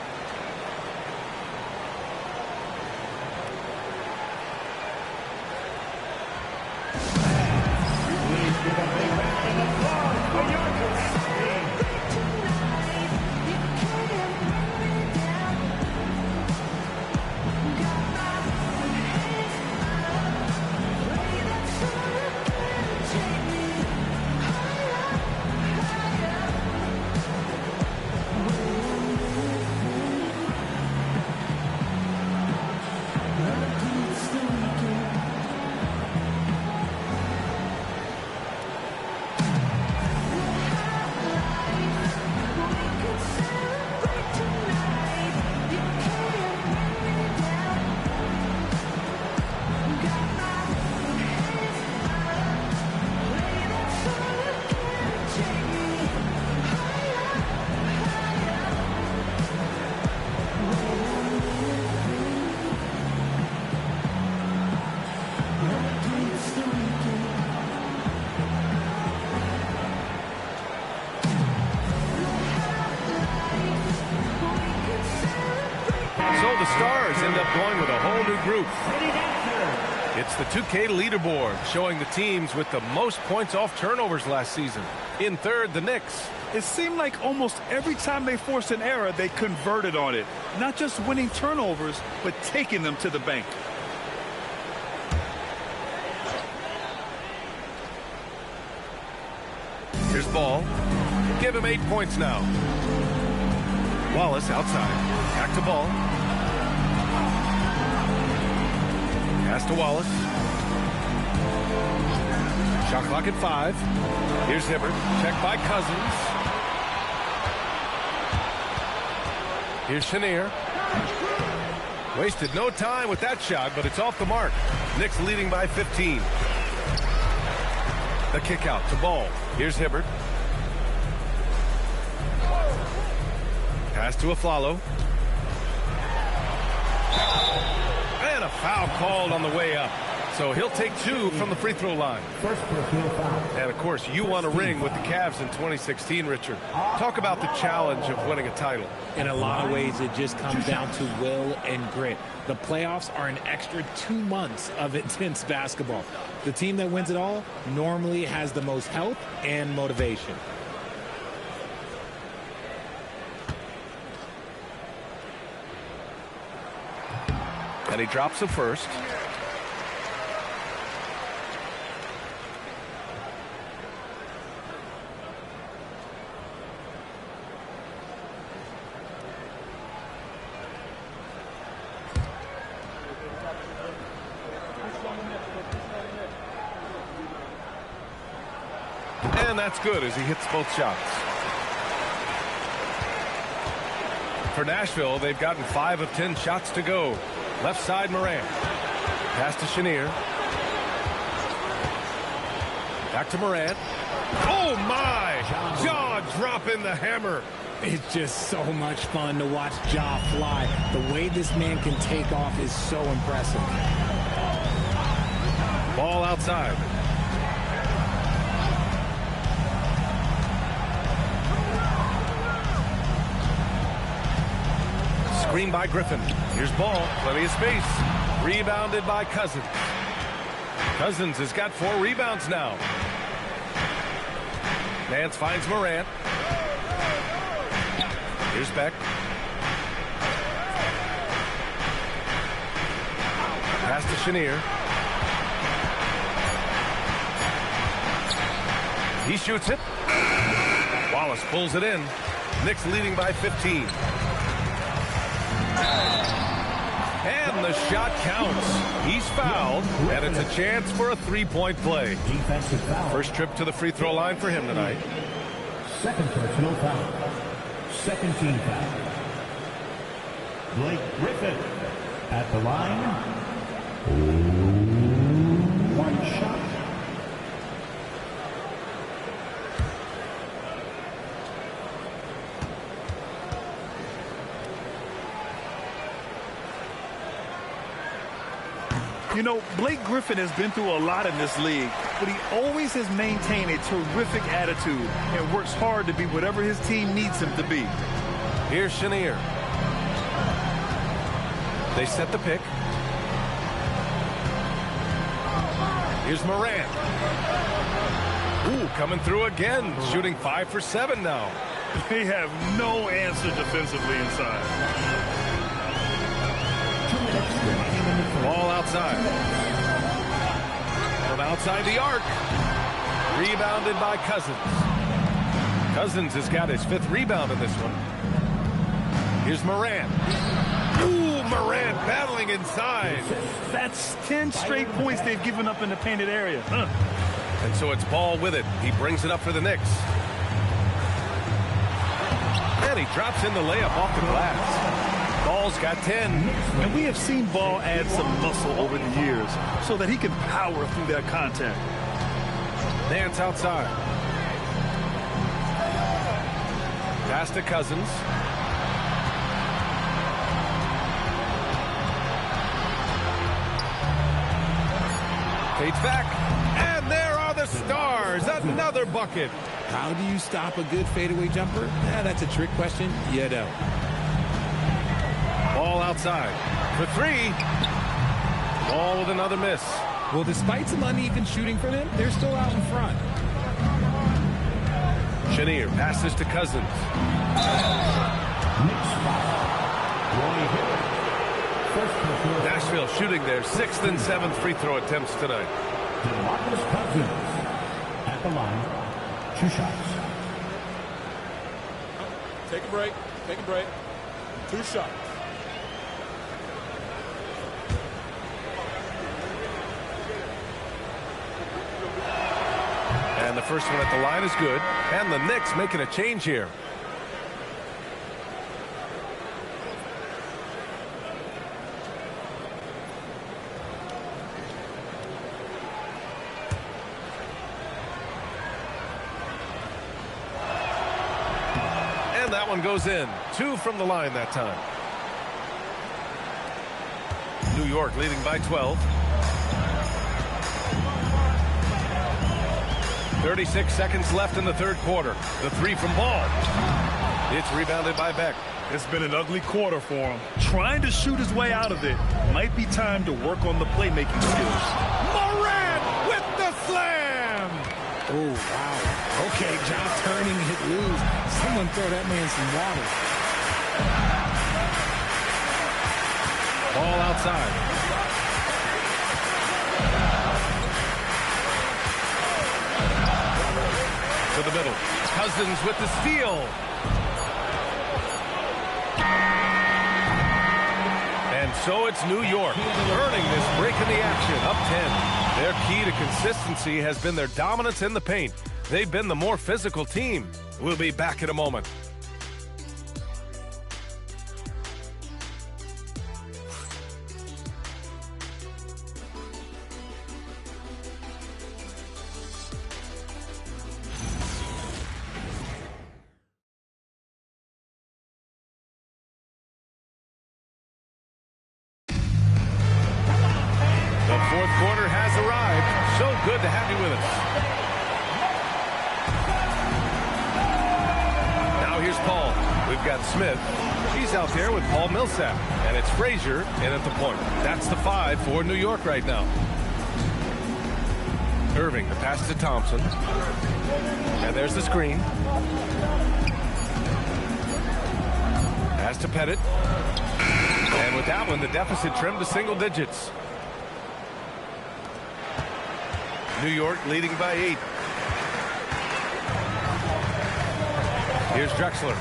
Speaker 1: The Stars end up going with a whole new group. It's the 2K leaderboard showing the teams with the most points off turnovers last season. In third, the Knicks.
Speaker 2: It seemed like almost every time they forced an error, they converted on it. Not just winning turnovers, but taking them to the bank.
Speaker 1: Here's Ball. Give him 8 points now. Wallace outside. Back to Ball. Pass to Wallace. Shot clock at 5. Here's Hibbert. Checked by Cousins. Here's Chenier. Wasted no time with that shot, but it's off the mark. Knicks leading by 15. The kick out to Ball. Here's Hibbert. Pass to Aflalo. And a foul called on the way up. So he'll take 2 from the free throw line.
Speaker 4: First personal foul.
Speaker 1: And, of course, you won a ring with the Cavs in 2016, Richard. Talk about the challenge of winning a title.
Speaker 3: In a lot of ways, it just comes down to will and grit. The playoffs are an extra 2 months of intense basketball. The team that wins it all normally has the most health and motivation.
Speaker 1: And he drops the first. And that's good as he hits both shots. For Nashville, they've gotten 5 of 10 shots to go. Left side, Morant. Pass to Chenier. Back to Morant. Oh, my! Ja dropping the hammer.
Speaker 3: It's just so much fun to watch Ja fly. The way this man can take off is so impressive.
Speaker 1: Ball outside. screen by Griffin. Here's ball. Plenty of space. Rebounded by Cousins. Cousins has got 4 rebounds now. Nance finds Morant. Here's Beck. Pass to Chenier. He shoots it. Wallace pulls it in. Knicks leading by 15. And the shot counts. He's fouled, and it's a chance for a 3-point play.
Speaker 4: Defensive foul.
Speaker 1: First trip to the free throw line for him tonight.
Speaker 4: Second personal foul. Second team foul. Blake Griffin at the line. 1 shot.
Speaker 2: You know, Blake Griffin has been through a lot in this league, but he always has maintained a terrific attitude and works hard to be whatever his team needs him to be.
Speaker 1: Here's Chenier. They set the pick. Here's Morant. Ooh, coming through again, shooting 5 for 7 now.
Speaker 2: They have no answer defensively inside.
Speaker 1: Ball outside. From outside the arc. Rebounded by Cousins. Cousins has got his 5th rebound in this one. Here's Morant. Ooh, Morant battling inside.
Speaker 2: That's 10 straight points they've given up in the painted area.
Speaker 1: And so it's Ball with it. He brings it up for the Knicks. And he drops in the layup off the glass. Ball's got 10.
Speaker 2: And we have seen Ball add some muscle over the years so that he can power through that contact.
Speaker 1: Nance outside. Pass to Cousins. Fades back. And there are the stars. Another bucket.
Speaker 3: How do you stop a good fadeaway jumper? That's a trick question. You don't.
Speaker 1: Ball outside for 3. Ball with another miss.
Speaker 3: Well, despite some uneven shooting for them, they're still out in front.
Speaker 1: Chenier passes to Cousins. Nashville shooting their 6th and 7th free throw attempts tonight.
Speaker 4: DeMarcus Cousins at the line. 2 shots.
Speaker 5: Take a break. Take a break. 2 shots.
Speaker 1: And the first one at the line is good. And the Knicks making a change here. And that one goes in. 2 from the line that time. New York leading by 12. 36 seconds left in the 3rd quarter. The 3 from Ball. It's rebounded by Beck.
Speaker 2: It's been an ugly quarter for him. Trying to shoot his way out of it. Might be time to work on the playmaking skills.
Speaker 1: Morant with the slam.
Speaker 3: Oh, wow. Okay, job turning, hit loose. Someone throw that man some water.
Speaker 1: Ball outside. To the middle. Cousins with the steal. And so it's New York earning this break in the action, up 10. Their key to consistency has been their dominance in the paint. They've been the more physical team. We'll be back in a moment. The 4th quarter has arrived. So good to have you with us. Now here's Paul. We've got Smith. He's out there with Paul Millsap. And it's Frazier in at the point. That's the 5 for New York right now. Irving, the pass to Thompson. And there's the screen. Pass to Pettit. And with that one, the deficit trimmed to single digits. New York leading by 8. Here's Drexler.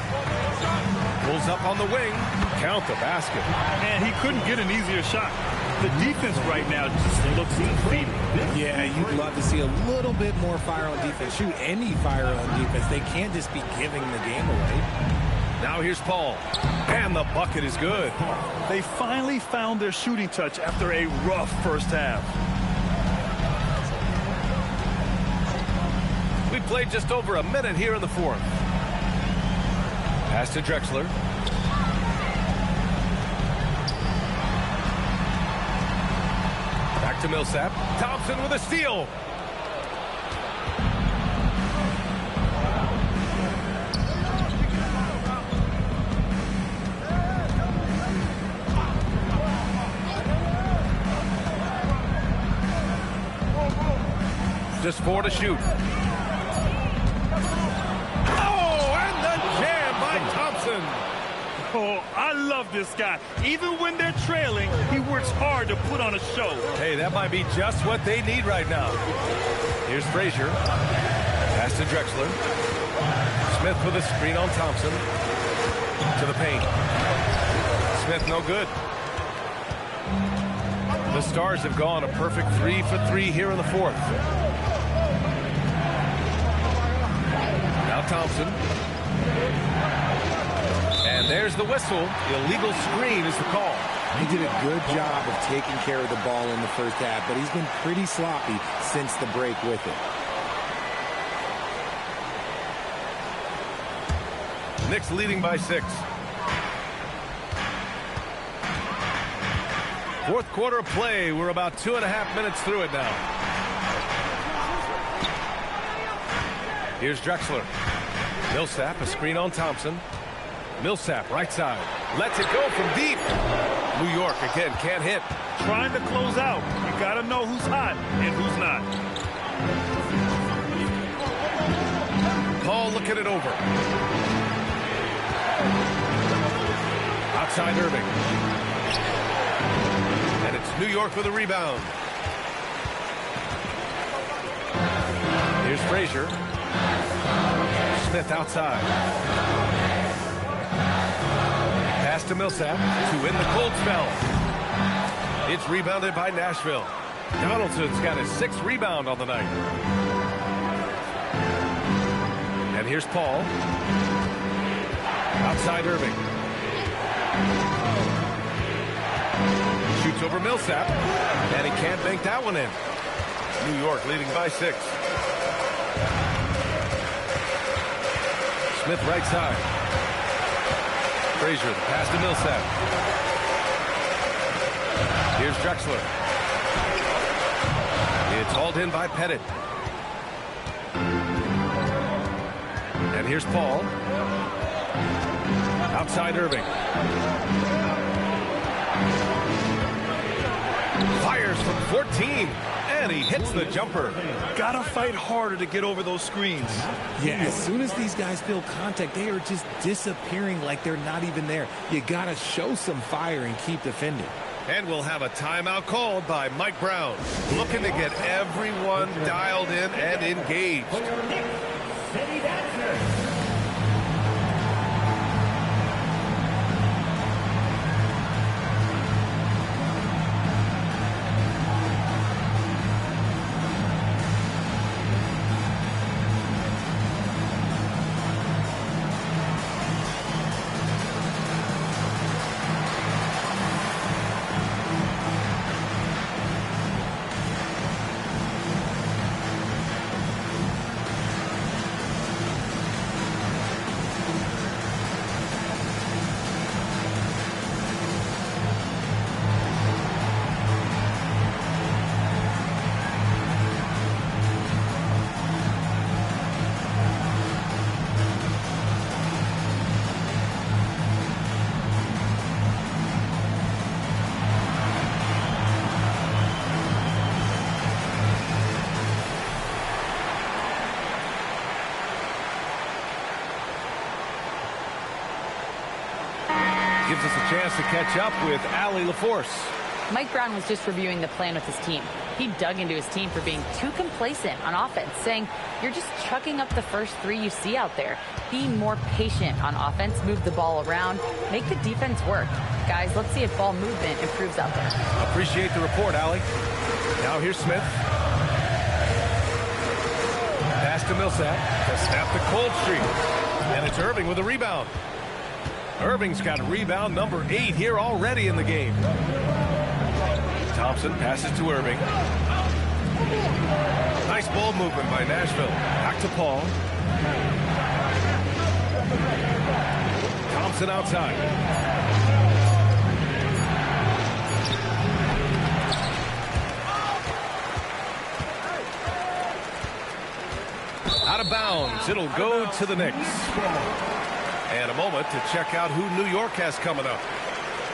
Speaker 1: Pulls up on the wing. Count the basket.
Speaker 2: And he couldn't get an easier shot. The defense right now just looks defeated.
Speaker 3: Yeah, you'd love to see a little bit more fire on defense. Shoot, any fire on defense. They can't just be giving the game away.
Speaker 1: Now here's Paul. And the bucket is good.
Speaker 2: They finally found their shooting touch after a rough first half.
Speaker 1: We played just over a minute here in the fourth. Pass to Drexler. Back to Millsap. Thompson with a steal. Just 4 to shoot.
Speaker 2: Oh, I love this guy. Even when they're trailing, he works hard to put on a show.
Speaker 1: Hey, that might be just what they need right now. Here's Frazier. Pass to Drexler. Smith with a screen on Thompson. To the paint. Smith no good. The Stars have gone a perfect 3 for 3 here in the fourth. Now Thompson. And there's the whistle. Illegal screen is the call.
Speaker 3: He did a good job of taking care of the ball in the first half, but he's been pretty sloppy since the break with it.
Speaker 1: Knicks leading by 6. Fourth quarter of play. We're about 2.5 minutes through it now. Here's Drexler. Millsap, a screen on Thompson. Millsap, right side. Lets it go from deep. New York, again, can't hit.
Speaker 2: Trying to close out. You got to know who's hot and who's not.
Speaker 1: Paul looking it over. Outside Irving. And it's New York with a rebound. Here's Frazier. Smith outside. Pass to Millsap to win the cold spell. It's rebounded by Nashville. Donaldson's got his 6th rebound on the night. And here's Paul. Outside Irving. Shoots over Millsap. And he can't bank that one in. New York leading by 6. Smith right side. Frazier, the pass to Millsap. Here's Drexler. It's hauled in by Pettit. And here's Paul. Outside Irving. Fires from 14. And he hits the jumper.
Speaker 2: Gotta fight harder to get over those screens.
Speaker 3: Yeah, as soon as these guys feel contact, they are just disappearing like they're not even there. You gotta show some fire and keep defending.
Speaker 1: And we'll have a timeout called by Mike Brown, looking to get everyone dialed in and engaged.
Speaker 4: City Dancers.
Speaker 1: Gives us a chance to catch up with Allie LaForce.
Speaker 6: Mike Brown was just reviewing the plan with his team. He dug into his team for being too complacent on offense, saying, you're just chucking up the first 3 you see out there. Be more patient on offense, move the ball around, make the defense work. Guys, let's see if ball movement improves out there.
Speaker 1: Appreciate the report, Allie. Now here's Smith. Pass to Millsap to snap the cold streak. And it's Irving with a rebound. Irving's got rebound number 8 here already in the game. Thompson passes to Irving. Nice ball movement by Nashville. Back to Paul. Thompson outside. Out of bounds. It'll go to the Knicks. And a moment to check out who New York has coming up.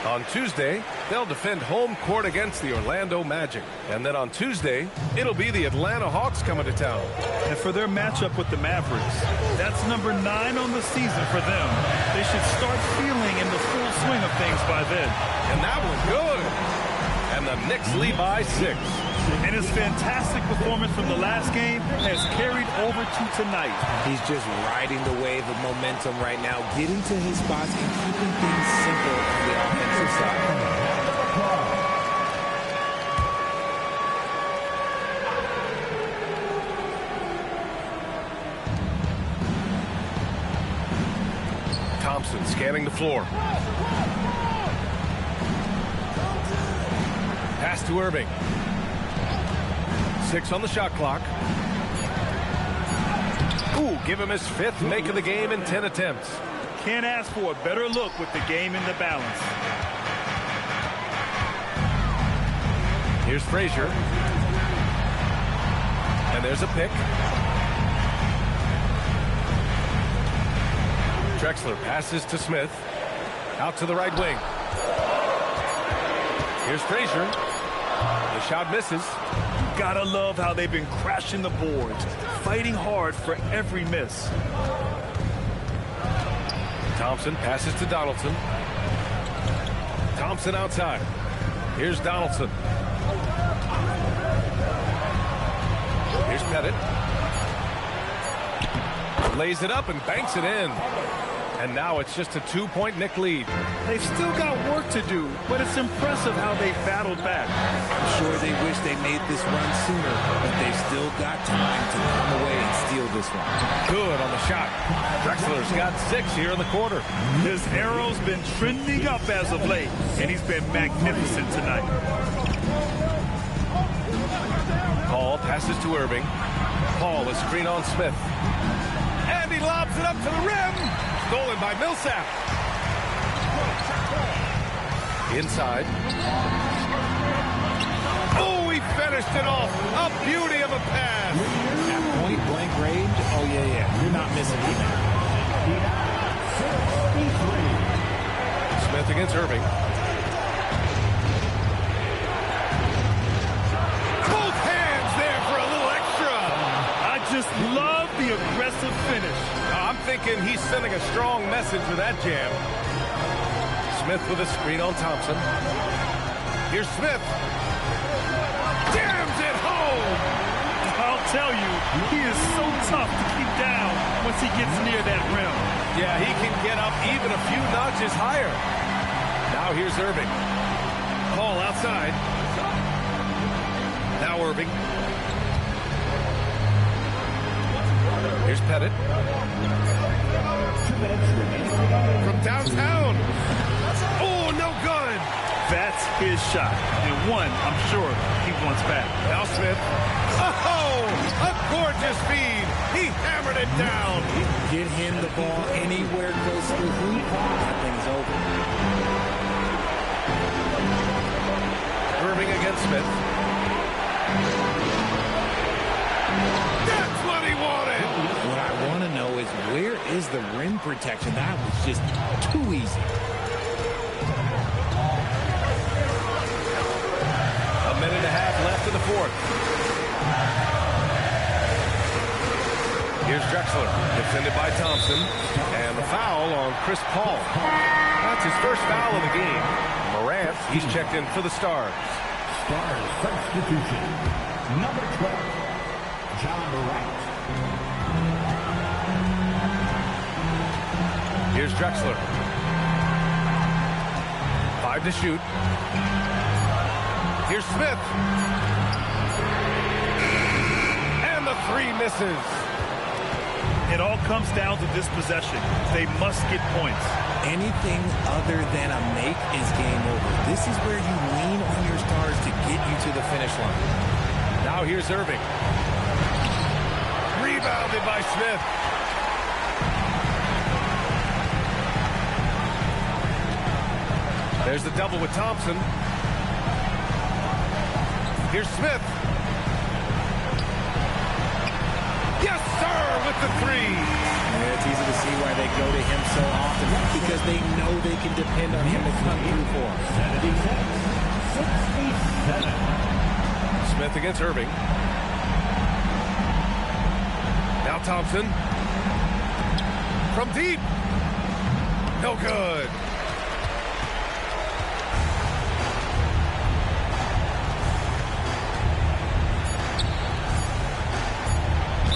Speaker 1: On Tuesday, they'll defend home court against the Orlando Magic. And then on Tuesday, it'll be the Atlanta Hawks coming to town.
Speaker 2: And for their matchup with the Mavericks, that's number 9 on the season for them. They should start feeling in the full swing of things by then.
Speaker 1: And that was good. And the Knicks lead by 6.
Speaker 2: And his fantastic performance from the last game has carried over to tonight.
Speaker 3: He's just riding the wave of momentum right now, getting to his spots and keeping things simple on the offensive side.
Speaker 1: Thompson scanning the floor. Pass to Irving. 6 on the shot clock. Ooh, give him his 5th make of the game in 10 attempts.
Speaker 2: Can't ask for a better look with the game in the balance.
Speaker 1: Here's Frazier. And there's a pick. Drexler passes to Smith. Out to the right wing. Here's Frazier. The shot misses.
Speaker 2: Gotta love how they've been crashing the boards, fighting hard for every miss.
Speaker 1: Thompson passes to Donaldson. Thompson outside. Here's Donaldson. Here's Pettit. Lays it up and banks it in. And now it's just a 2-point Knick lead.
Speaker 2: They've still got work to do, but it's impressive how they battled back.
Speaker 3: I'm sure they wish they made this run sooner, but they've still got time to come away and steal this one.
Speaker 1: Good on the shot. Drexler's got 6 here in the quarter.
Speaker 2: His arrow's been trending up as of late, and he's been magnificent tonight.
Speaker 1: Paul passes to Irving. Paul is screen on Smith. And he lobs it up to the rim. Stolen by Millsap. Inside. Oh, he finished it off. A beauty of a pass.
Speaker 3: At point-blank range, oh, yeah. You're not missing anything.
Speaker 1: Smith against Irving. Both hands there for a little extra.
Speaker 2: I just love the aggressive finish.
Speaker 1: I'm thinking he's sending a strong message with that jam. Smith with a screen on Thompson. Here's Smith. Jams it home.
Speaker 2: I'll tell you, he is so tough to keep down once he gets near that rim.
Speaker 1: Yeah, he can get up even a few notches higher. Now here's Irving. Paul outside. Now Irving. Here's Pettit. From downtown. Oh, no good.
Speaker 2: That's his shot. And one, I'm sure, he wants back.
Speaker 1: Now Smith. Oh, a gorgeous feed. He hammered it down.
Speaker 3: Get him the ball anywhere close to the hoop. That thing's over.
Speaker 1: Irving against Smith. That's what he wanted.
Speaker 3: What I want to know is where is the rim protection? That was just too easy.
Speaker 1: A minute and a half left in the fourth. Here's Drexler, defended by Thompson, and the foul on Chris Paul. That's It's his first foul of the game. Morant, he's checked in for the Stars.
Speaker 4: Stars substitution. Number 12, John Morant.
Speaker 1: Here's Drexler. 5 to shoot. Here's Smith. And the 3 misses.
Speaker 2: It all comes down to this possession. They must get points.
Speaker 3: Anything other than a make is game over. This is where you lean on your stars to get you to the finish line.
Speaker 1: Now here's Irving. Rebounded by Smith. There's the double with Thompson. Here's Smith. Yes, sir, with the 3.
Speaker 3: Yeah, it's easy to see why they go to him so often, because they know they can depend on him to come through for them.
Speaker 4: 67.
Speaker 1: Smith against Irving. Now Thompson. From deep. No good.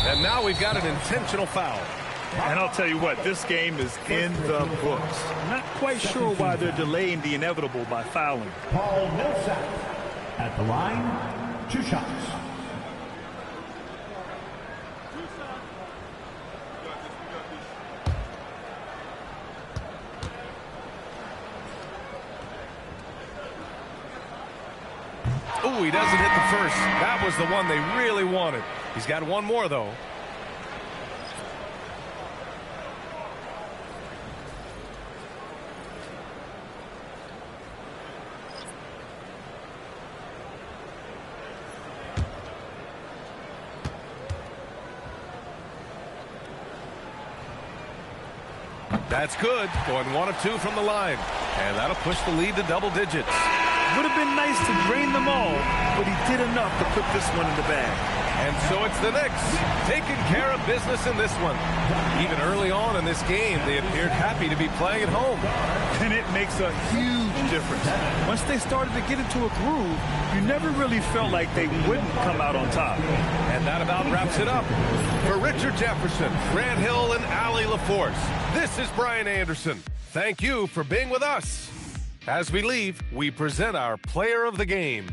Speaker 1: And now we've got an intentional foul.
Speaker 2: And I'll tell you what, this game is in the books. Not quite sure why they're delaying the inevitable by fouling.
Speaker 4: Paul Millsap at the line, 2 shots.
Speaker 1: Oh, he doesn't hit the first. That was the one they really wanted. He's got one more, though. That's good. Going 1 of 2 from the line. And that'll push the lead to double digits.
Speaker 2: Would have been nice to drain them all, but he did enough to put this one in the bag.
Speaker 1: And so it's the Knicks taking care of business in this one. Even early on in this game, they appeared happy to be playing at home.
Speaker 2: And it makes a huge difference. Once they started to get into a groove, you never really felt like they wouldn't come out on top.
Speaker 1: And that about wraps it up. For Richard Jefferson, Grant Hill, and Allie LaForce, this is Brian Anderson. Thank you for being with us. As we leave, we present our player of the game.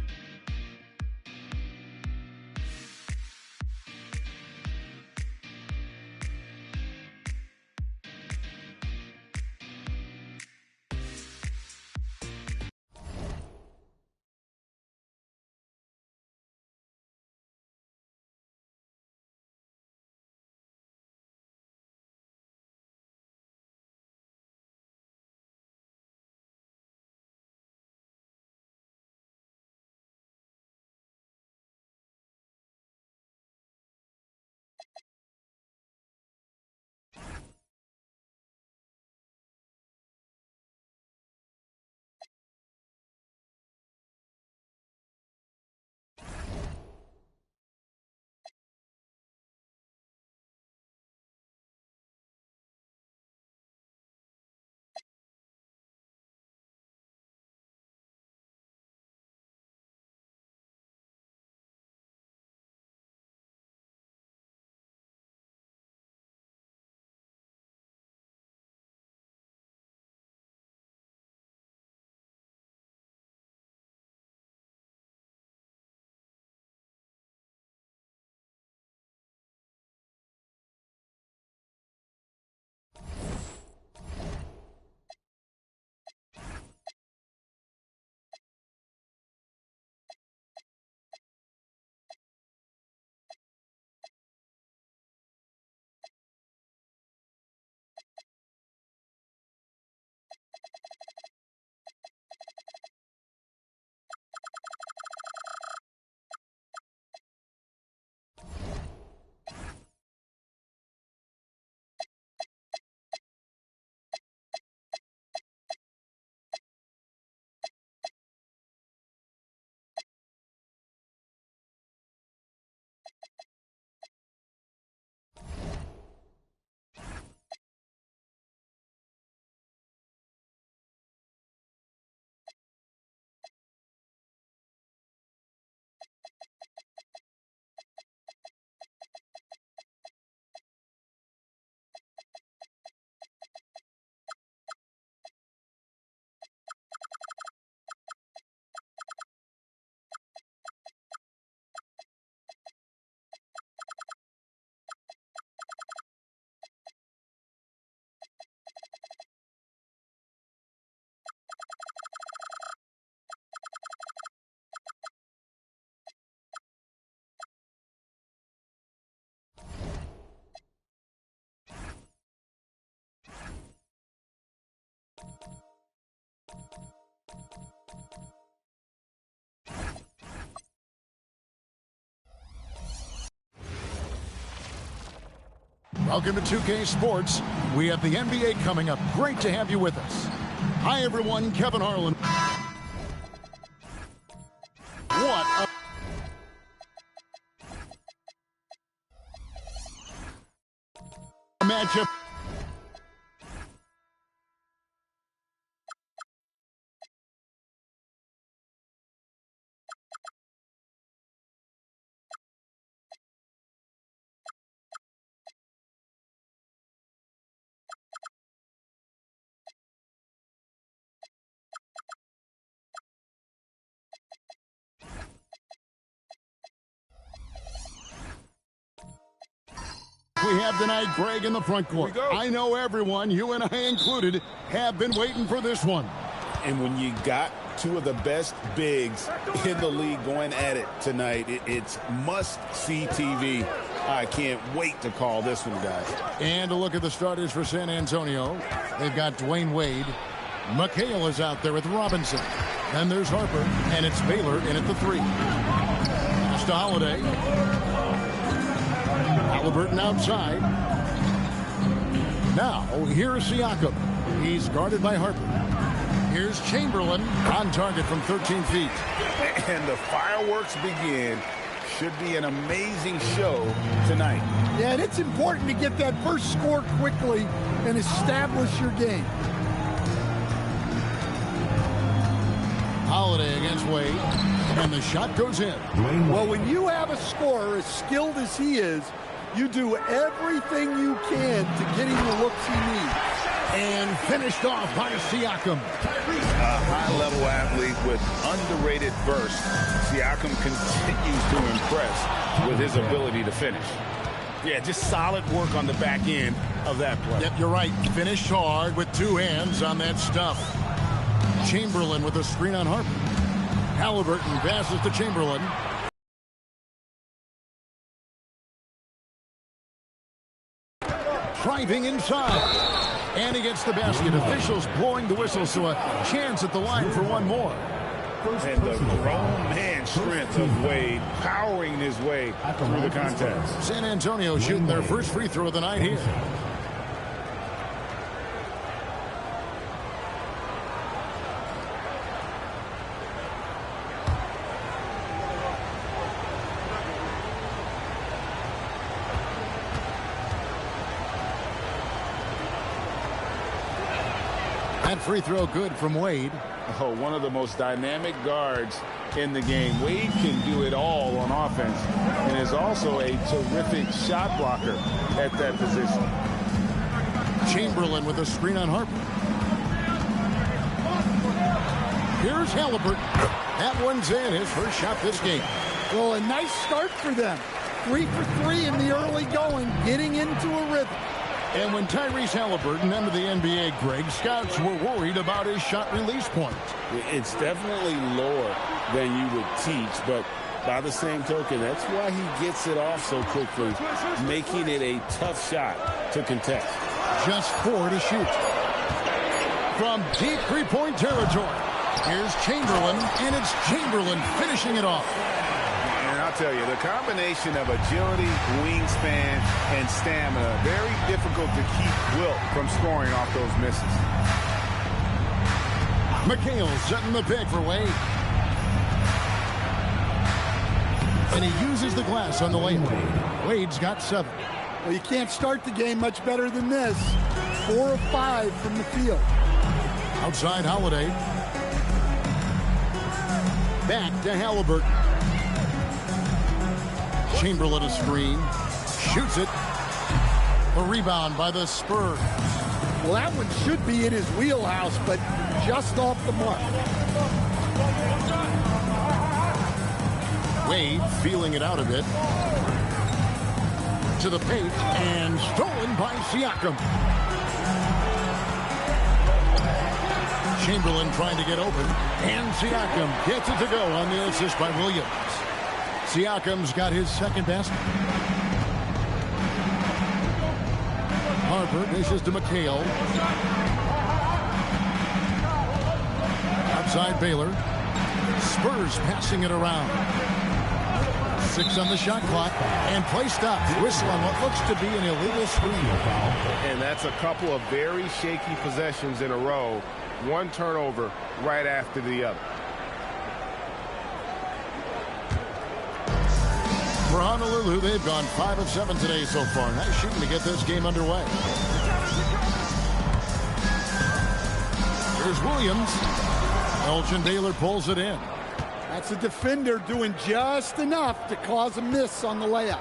Speaker 10: Welcome to 2K Sports. We have the NBA coming up. Great to have you with us. Hi, everyone. Kevin Harlan. What a matchup. We have tonight Greg in the front court. I know everyone, you and I included, have been waiting for this one.
Speaker 11: And when you got two of the best bigs in the league going at it tonight, it's must-see TV. I can't wait to call this one, guys.
Speaker 10: And a look at the starters for San Antonio. They've got Dwayne Wade. McHale is out there with Robinson. Then there's Harper, and it's Baylor in at the 3. Pass to Holiday. Halliburton outside. Now, here's Siakam. He's guarded by Harper. Here's Chamberlain on target from 13 feet.
Speaker 11: And the fireworks begin. Should be an amazing show tonight.
Speaker 12: Yeah, and it's important to get that first score quickly and establish your game.
Speaker 10: Holiday against Wade. And the shot goes in.
Speaker 12: Well, when you have a scorer as skilled as he is, you do everything you can to get him the looks he needs.
Speaker 10: And finished off by Siakam.
Speaker 11: A high-level athlete with underrated burst. Siakam continues to impress with his ability to finish. Yeah, just solid work on the back end of that play.
Speaker 10: Yep, you're right. Finished hard with 2 hands on that stuff. Chamberlain with a screen on Harper. Halliburton passes to Chamberlain. Driving inside. And he gets the basket. Officials blowing the whistle, so a chance at the line for one more.
Speaker 11: And the grown man strength of Wade powering his way through the contest.
Speaker 10: San Antonio shooting their first free throw of the night here. That free throw good from Wade.
Speaker 11: Oh, one of the most dynamic guards in the game. Wade can do it all on offense and is also a terrific shot blocker at that position.
Speaker 10: Chamberlain with a screen on Harper. Here's Halliburton. That one's in, his first shot this game.
Speaker 12: Well, a nice start for them. 3 for 3 in the early going, getting into a rhythm.
Speaker 10: And when Tyrese Halliburton entered the NBA, Greg, scouts were worried about his shot release point.
Speaker 11: It's definitely lower than you would teach, but by the same token, that's why he gets it off so quickly, making it a tough shot to contest.
Speaker 10: Just 4 to shoot. From deep three-point territory, here's Chamberlain, and it's Chamberlain finishing it off.
Speaker 11: And I'll tell you, the combination of agility, wingspan, and stamina, very difficult to keep Wilt from scoring off those misses.
Speaker 10: McHale setting the pick for Wade. And he uses the glass on the layup. Wade's got 7.
Speaker 12: Well, you can't start the game much better than this. 4 of 5 from the field.
Speaker 10: Outside Holiday. Back to Halliburton. Chamberlain a screen. Shoots it. A rebound by the Spurs.
Speaker 12: Well, that one should be in his wheelhouse, but just off the mark.
Speaker 10: Wade feeling it out a bit. To the paint and stolen by Siakam. Chamberlain trying to get open, and Siakam gets it to go on the assist by Williams. Siakam's got his second basket. Harper dishes to McHale. Outside Baylor. Spurs passing it around. 6 on the shot clock, and play stops. Whistle on what looks to be an illegal screen.
Speaker 11: And that's a couple of very shaky possessions in a row. One turnover right after the other.
Speaker 10: For Honolulu, they've gone 5 of 7 today so far. Nice shooting to get this game underway. Here's Williams. Elgin Baylor pulls it in.
Speaker 12: That's a defender doing just enough to cause a miss on the layup.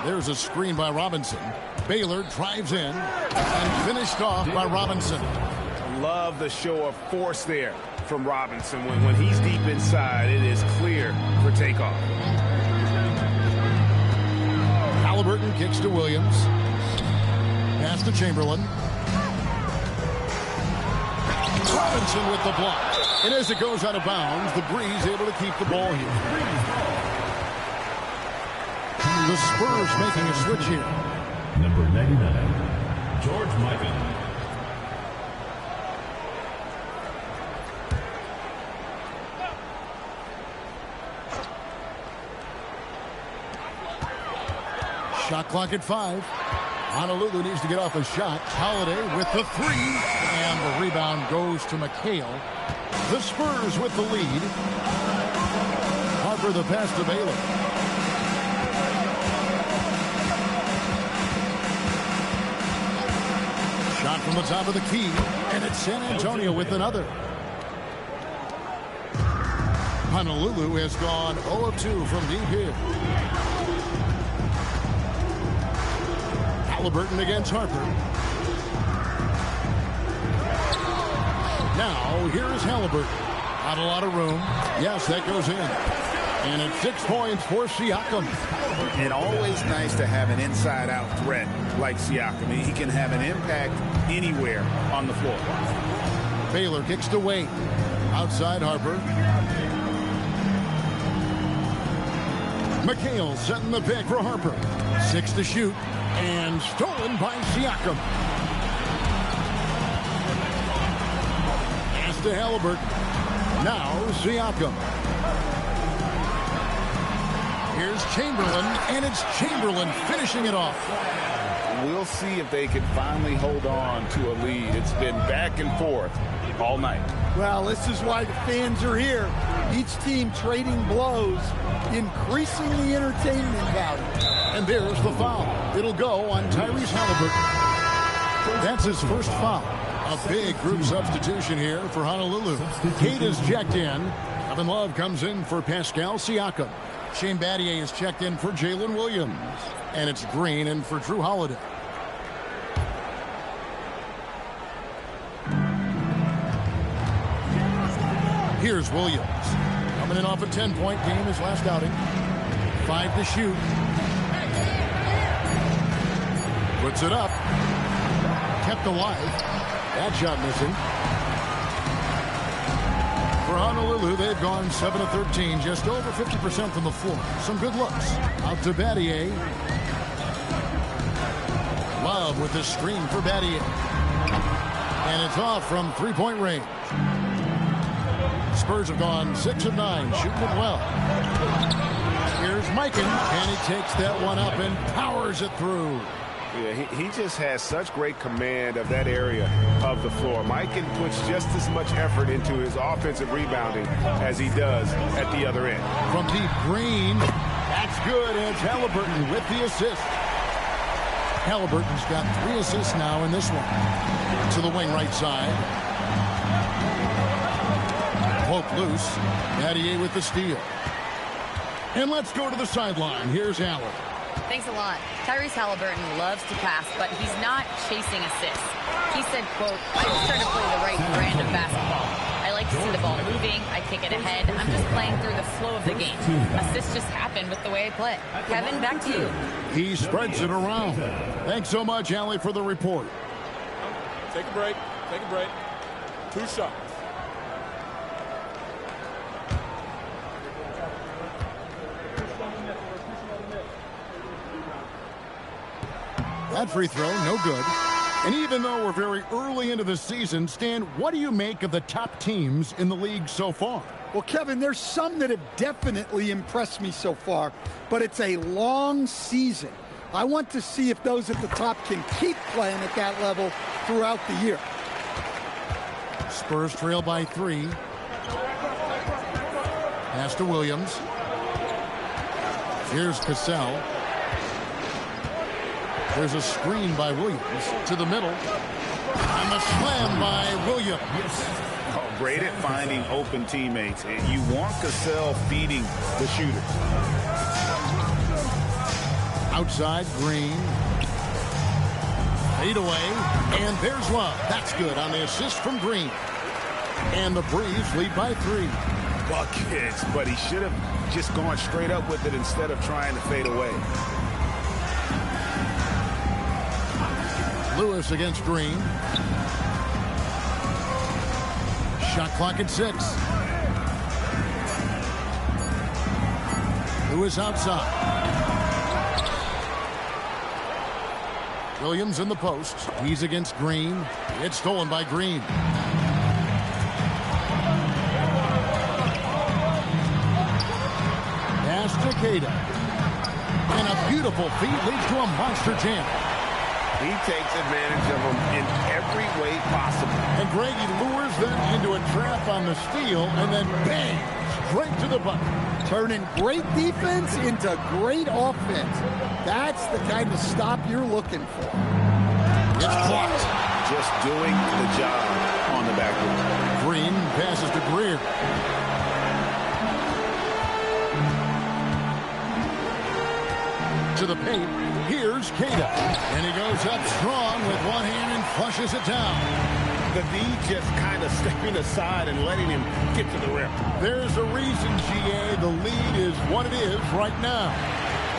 Speaker 10: There's a screen by Robinson. Baylor drives in and finished off by Robinson.
Speaker 11: Love the show of force there from Robinson. When he's deep inside, it is clear for takeoff.
Speaker 10: Halliburton kicks to Williams. Pass to Chamberlain. Robinson with the block. And as it goes out of bounds, the Breeze able to keep the ball here. The Spurs making a switch here.
Speaker 4: Number 99, George Mikan.
Speaker 10: Shot clock at 5. Honolulu needs to get off a shot. Holiday with the 3. And the rebound goes to McHale. The Spurs with the lead. Harper the pass to Baylor. Shot from the top of the key. And it's San Antonio with another. Honolulu has gone 0 of 2 from deep here. Halliburton against Harper. Now, here is Halliburton. Not a lot of room. Yes, that goes in. And it's 6 points for Siakam.
Speaker 11: And always nice to have an inside-out threat like Siakam. He can have an impact anywhere on the floor.
Speaker 10: Baylor kicks to Wade. Outside Harper. McHale setting the pick for Harper. 6 to shoot. And stolen by Siakam. Pass to Halliburton. Now Siakam. Here's Chamberlain, and it's Chamberlain finishing it off.
Speaker 11: We'll see if they can finally hold on to a lead. It's been back and forth all night.
Speaker 12: Well, this is why the fans are here. Each team trading blows, increasing the entertainment value.
Speaker 10: And there's the foul. It'll go on Tyrese Halliburton. That's his first foul. A big group substitution here for Honolulu. Kate is checked in. Kevin Love comes in for Pascal Siakam. Shane Battier is checked in for Jalen Williams. And it's Green in for Drew Holiday. Here's Williams. Coming in off a 10-point game his last outing. 5 to shoot. Puts it up. Kept alive. That shot missing. For Honolulu, they've gone 7 of 13, just over 50% from the floor. Some good looks. Out to Battier. Love with the screen for Battier. And it's off from 3-point range. Spurs have gone 6 of 9, shooting it well. Here's Mikan, and he takes that one up and powers it through.
Speaker 11: Yeah, he just has such great command of that area of the floor. Mikan puts just as much effort into his offensive rebounding as he does at the other end.
Speaker 10: From deep, Green. That's good, and it's Halliburton with the assist. Halliburton's got 3 assists now in this one. To the wing right side. Poke loose. Battier with the steal. And let's go to the sideline. Here's Allen.
Speaker 6: Thanks a lot. Tyrese Halliburton loves to pass, but he's not chasing assists. He said, quote, I just try to play the right brand of basketball. I like to see the ball moving. I kick it ahead. I'm just playing through the flow of the game. Assists just happen with the way I play. Kevin, back to you.
Speaker 10: He spreads it around. Thanks so much, Allie, for the report.
Speaker 5: Take a break. Take a break. 2 shots.
Speaker 10: That free throw, no good. And even though we're very early into the season, Stan, what do you make of the top teams in the league so far?
Speaker 12: Well, Kevin, there's some that have definitely impressed me so far, but it's a long season. I want to see if those at the top can keep playing at that level throughout the year.
Speaker 10: Spurs trail by 3. Pass to Williams. Here's Cassell. There's a screen by Williams to the middle. And a slam by Williams.
Speaker 11: Oh, great at finding open teammates. And you want Cassell feeding the shooter. Outside, Green.
Speaker 10: Fade away. And there's Love. That's good on the assist from Green. And the Braves lead by 3.
Speaker 11: Buckets, but he should have just gone straight up with it instead of trying to fade away.
Speaker 10: Lewis against Green. Shot clock at 6. Lewis outside. Williams in the post. He's against Green. It's stolen by Green. Pass to Queta. And a beautiful feed leads to a monster jam.
Speaker 11: He takes advantage of them in every way possible.
Speaker 10: And Greg, he lures them into a trap on the steal, and then bang, straight to the bucket.
Speaker 12: Turning great defense into great offense. That's the kind of stop you're looking for.
Speaker 10: It's blocked.
Speaker 11: Just doing the job on the backboard.
Speaker 10: Green passes to Greer. To the paint. Here's Queta. And he goes up strong with one hand and flushes it down.
Speaker 11: The D just kind of stepping aside and letting him get to the rim.
Speaker 10: There's a reason, GA, the lead is what it is right now.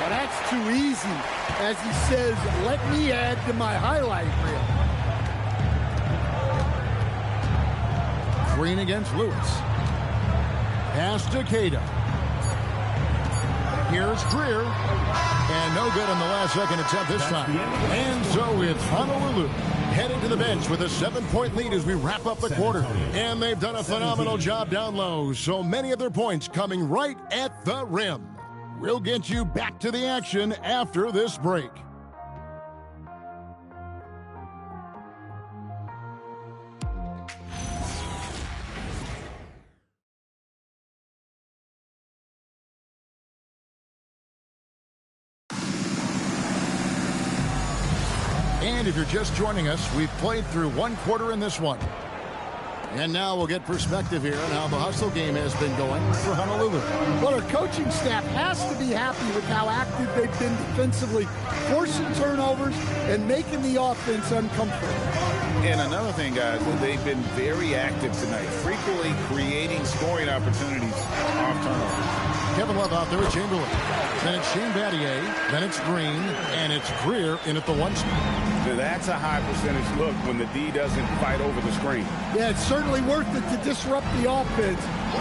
Speaker 12: Well, that's too easy. As he says, let me add to my highlight reel.
Speaker 10: Green against Lewis. Pass to Queta. Here's Greer. And no good on the last second attempt this time. And so it's Honolulu heading to the bench with a 7-point lead as we wrap up the quarter. And they've done a phenomenal job down low. So many of their points coming right at the rim. We'll get you back to the action after this break. And if you're just joining us, we've played through one quarter in this one. And now we'll get perspective here on how the hustle game has been going for Honolulu.
Speaker 12: Well, our coaching staff has to be happy with how active they've been defensively, forcing turnovers and making the offense uncomfortable.
Speaker 11: And another thing, guys, they've been very active tonight, frequently creating scoring opportunities off turnovers.
Speaker 10: Kevin Love out there with Chamberlain. Then it's Shane Battier. Then it's Green. And it's Greer in at the 1 spot.
Speaker 11: That's a high percentage look when the D doesn't fight over the screen.
Speaker 12: Yeah, it's certainly worth it to disrupt the offense.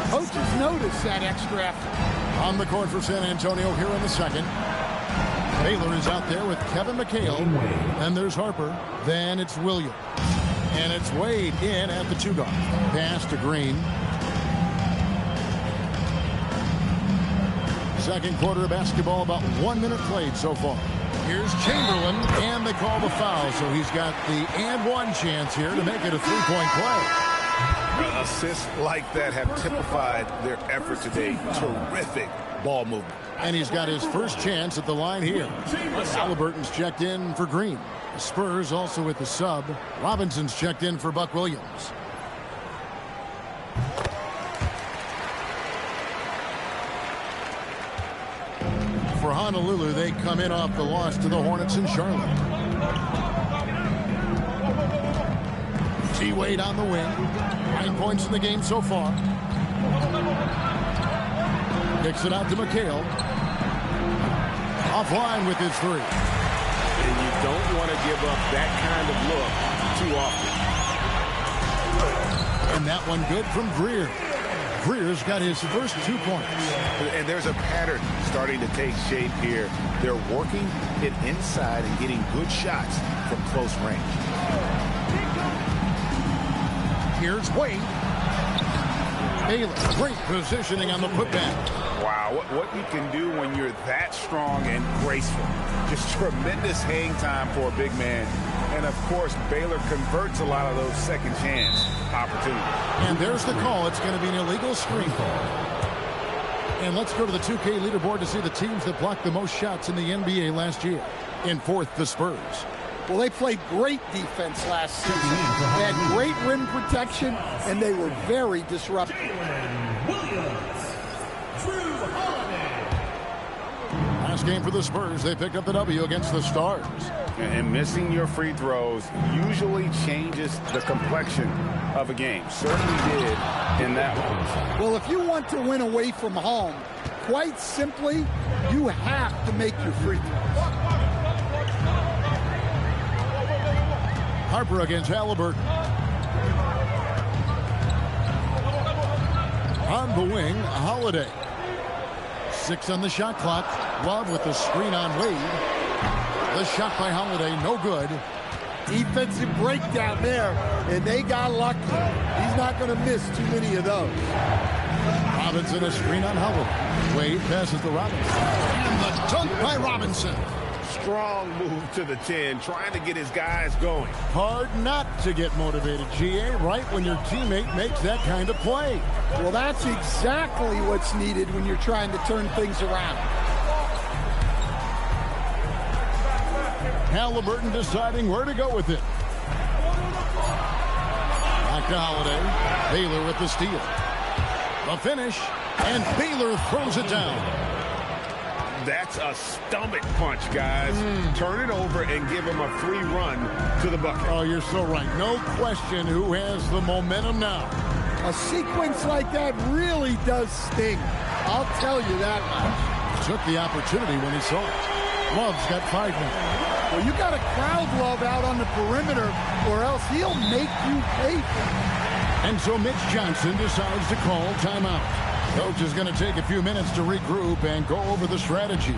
Speaker 12: Coaches notice that extra effort.
Speaker 10: On the court for San Antonio here in the second. Baylor is out there with Kevin McHale. Then there's Harper. Then it's Williams. And it's Wade in at the 2-guard. Pass to Green. Second quarter of basketball, about 1 minute played so far. Here's Chamberlain, and they call the foul, so he's got the and one chance here to make it a 3-point play.
Speaker 11: Assists like that have typified their effort today. Terrific ball movement.
Speaker 10: And he's got his first chance at the line here. Halliburton's checked in for Green. The Spurs also with the sub. Robinson's checked in for Buck Williams. For Honolulu, they come in off the loss to the Hornets in Charlotte. T-Wade on the wing. 9 points in the game so far. Kicks it out to McHale. Offline with his 3.
Speaker 11: And you don't want to give up that kind of look too often.
Speaker 10: And that one good from Greer. Greer's got his first 2 points.
Speaker 11: And there's a pattern starting to take shape here. They're working it inside and getting good shots from close range.
Speaker 10: Here's Wade. Baylor, great positioning on the putback.
Speaker 11: Wow, what you can do when you're that strong and graceful. Just tremendous hang time for a big man. And, of course, Baylor converts a lot of those second chance opportunities.
Speaker 10: And there's the call. It's going to be an illegal screen call. And let's go to the 2K leaderboard to see the teams that blocked the most shots in the NBA last year. In fourth, the Spurs.
Speaker 12: Well, they played great defense last season. They had great rim protection, and they were very disruptive.
Speaker 10: Last game for the Spurs, they picked up the W against the Stars.
Speaker 11: And missing your free throws usually changes the complexion of a game. Certainly did in that one.
Speaker 12: Well, if you want to win away from home, quite simply, you have to make your free throws.
Speaker 10: Harper against Halliburton. On the wing, Holiday. 6 on the shot clock. Love with the screen on Wade. The shot by Holiday, no good.
Speaker 12: Defensive breakdown there, and they got lucky. He's not going to miss too many of those.
Speaker 10: Robinson, a screen on Holiday. Wade passes to Robinson. And the dunk by Robinson.
Speaker 11: Strong move to the 10, trying to get his guys going.
Speaker 10: Hard not to get motivated, GA, right when your teammate makes that kind of play.
Speaker 12: Well, that's exactly what's needed when you're trying to turn things around.
Speaker 10: Halliburton deciding where to go with it. Back to Holiday. Baylor with the steal. The finish, and Baylor throws it down.
Speaker 11: That's a stomach punch, guys. Turn it over and give him a free run to the bucket.
Speaker 10: Oh, you're so right. No question who has the momentum now.
Speaker 12: A sequence like that really does sting. I'll tell you that much.
Speaker 10: Took the opportunity when he saw it. Love's got 5 minutes.
Speaker 12: Well, you got to crowd Love out on the perimeter, or else he'll make you pay for it.
Speaker 10: And so Mitch Johnson decides to call timeout. Coach is going to take a few minutes to regroup and go over the strategy.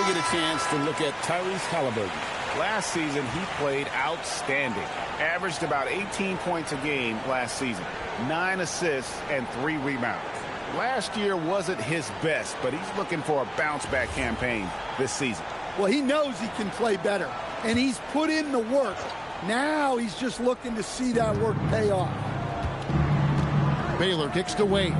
Speaker 11: Get a chance to look at Tyrese Halliburton. Last season, he played outstanding. Averaged about 18 points a game last season. 9 assists and 3 rebounds. Last year wasn't his best, but he's looking for a bounce-back campaign this season.
Speaker 12: Well, he knows he can play better, and he's put in the work. Now he's just looking to see that work pay off.
Speaker 10: Baylor kicks to Wade.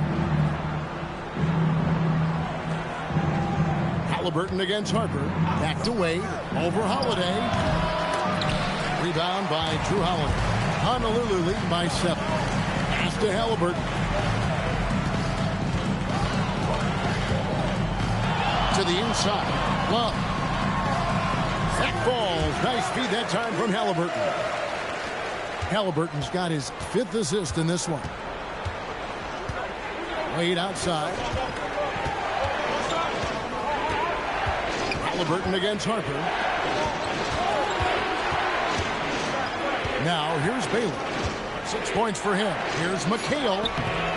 Speaker 10: Halliburton against Harper. Back to Wade. Over Holiday. Rebound by Drew Holiday. Honolulu lead by 7. Pass to Halliburton. To the inside. Love. That falls. Nice feed that time from Halliburton. Halliburton's got his 5th assist in this one. Wade outside. Halliburton against Harper. Now here's Baylor. 6 points for him. Here's McHale.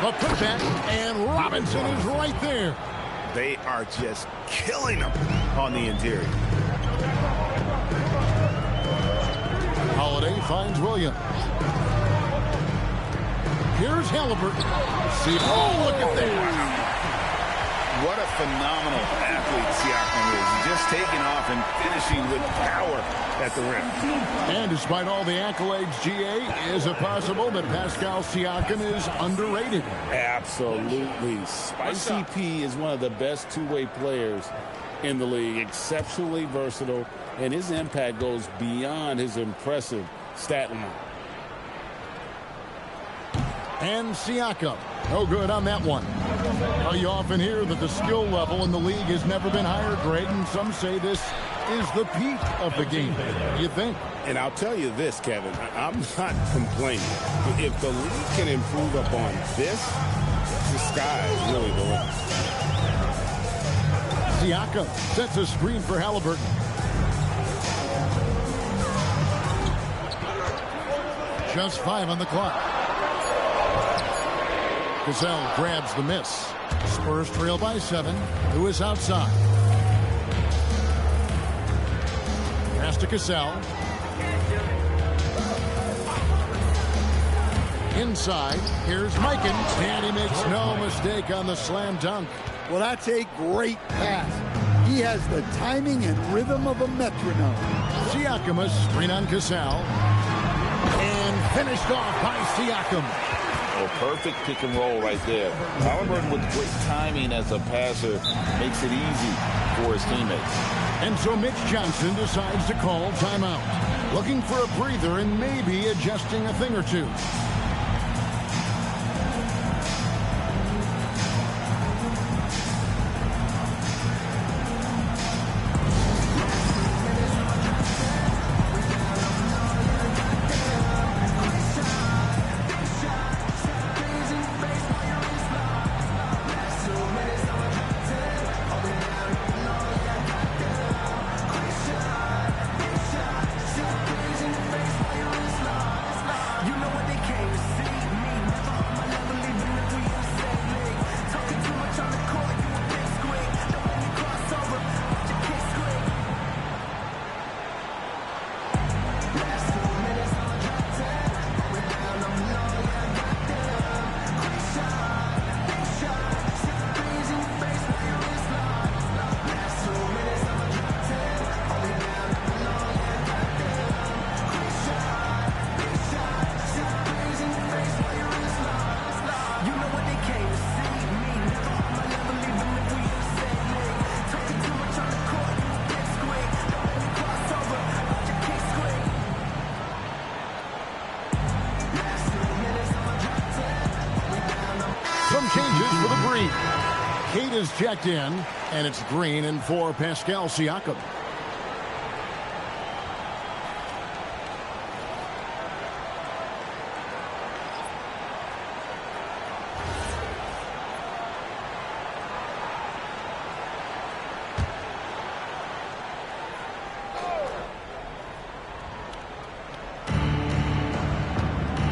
Speaker 10: The putback, and Robinson is right there.
Speaker 11: They are just killing them on the interior.
Speaker 10: Holiday finds Williams. Here's Halliburton. See, oh, look at that.
Speaker 11: What a phenomenal athlete Siakam is. Just taking off and finishing with power at the rim.
Speaker 10: And despite all the accolades, GA, is it possible that Pascal Siakam is underrated?
Speaker 11: Absolutely. Spicy P is one of the best two-way players in the league. Exceptionally versatile, and his impact goes beyond his impressive stat line.
Speaker 10: And Siakam, no good on that one. Well, you often hear that the skill level in the league has never been higher, Greg, and some say this is the peak of the game. What do you think?
Speaker 11: And I'll tell you this, Kevin, I'm not complaining. If the league can improve upon this, the sky is really the limit.
Speaker 10: Siakam sets a screen for Halliburton. Just 5 on the clock. Cassell grabs the miss. Spurs trail by 7. Who is outside? Pass to Cassell. Inside, here's Mikan, and he makes no mistake on the slam dunk.
Speaker 12: Well, that's a great pass. He has the timing and rhythm of a metronome.
Speaker 10: Siakam, a screen on Cassell. And finished off by Siakam.
Speaker 11: Oh, perfect pick and roll right there. Halliburton with great timing as a passer makes it easy for his teammates.
Speaker 10: And so Mitch Johnson decides to call timeout. Looking for a breather and maybe adjusting a thing or two. Is checked in, and it's Green and for Pascal Siakam.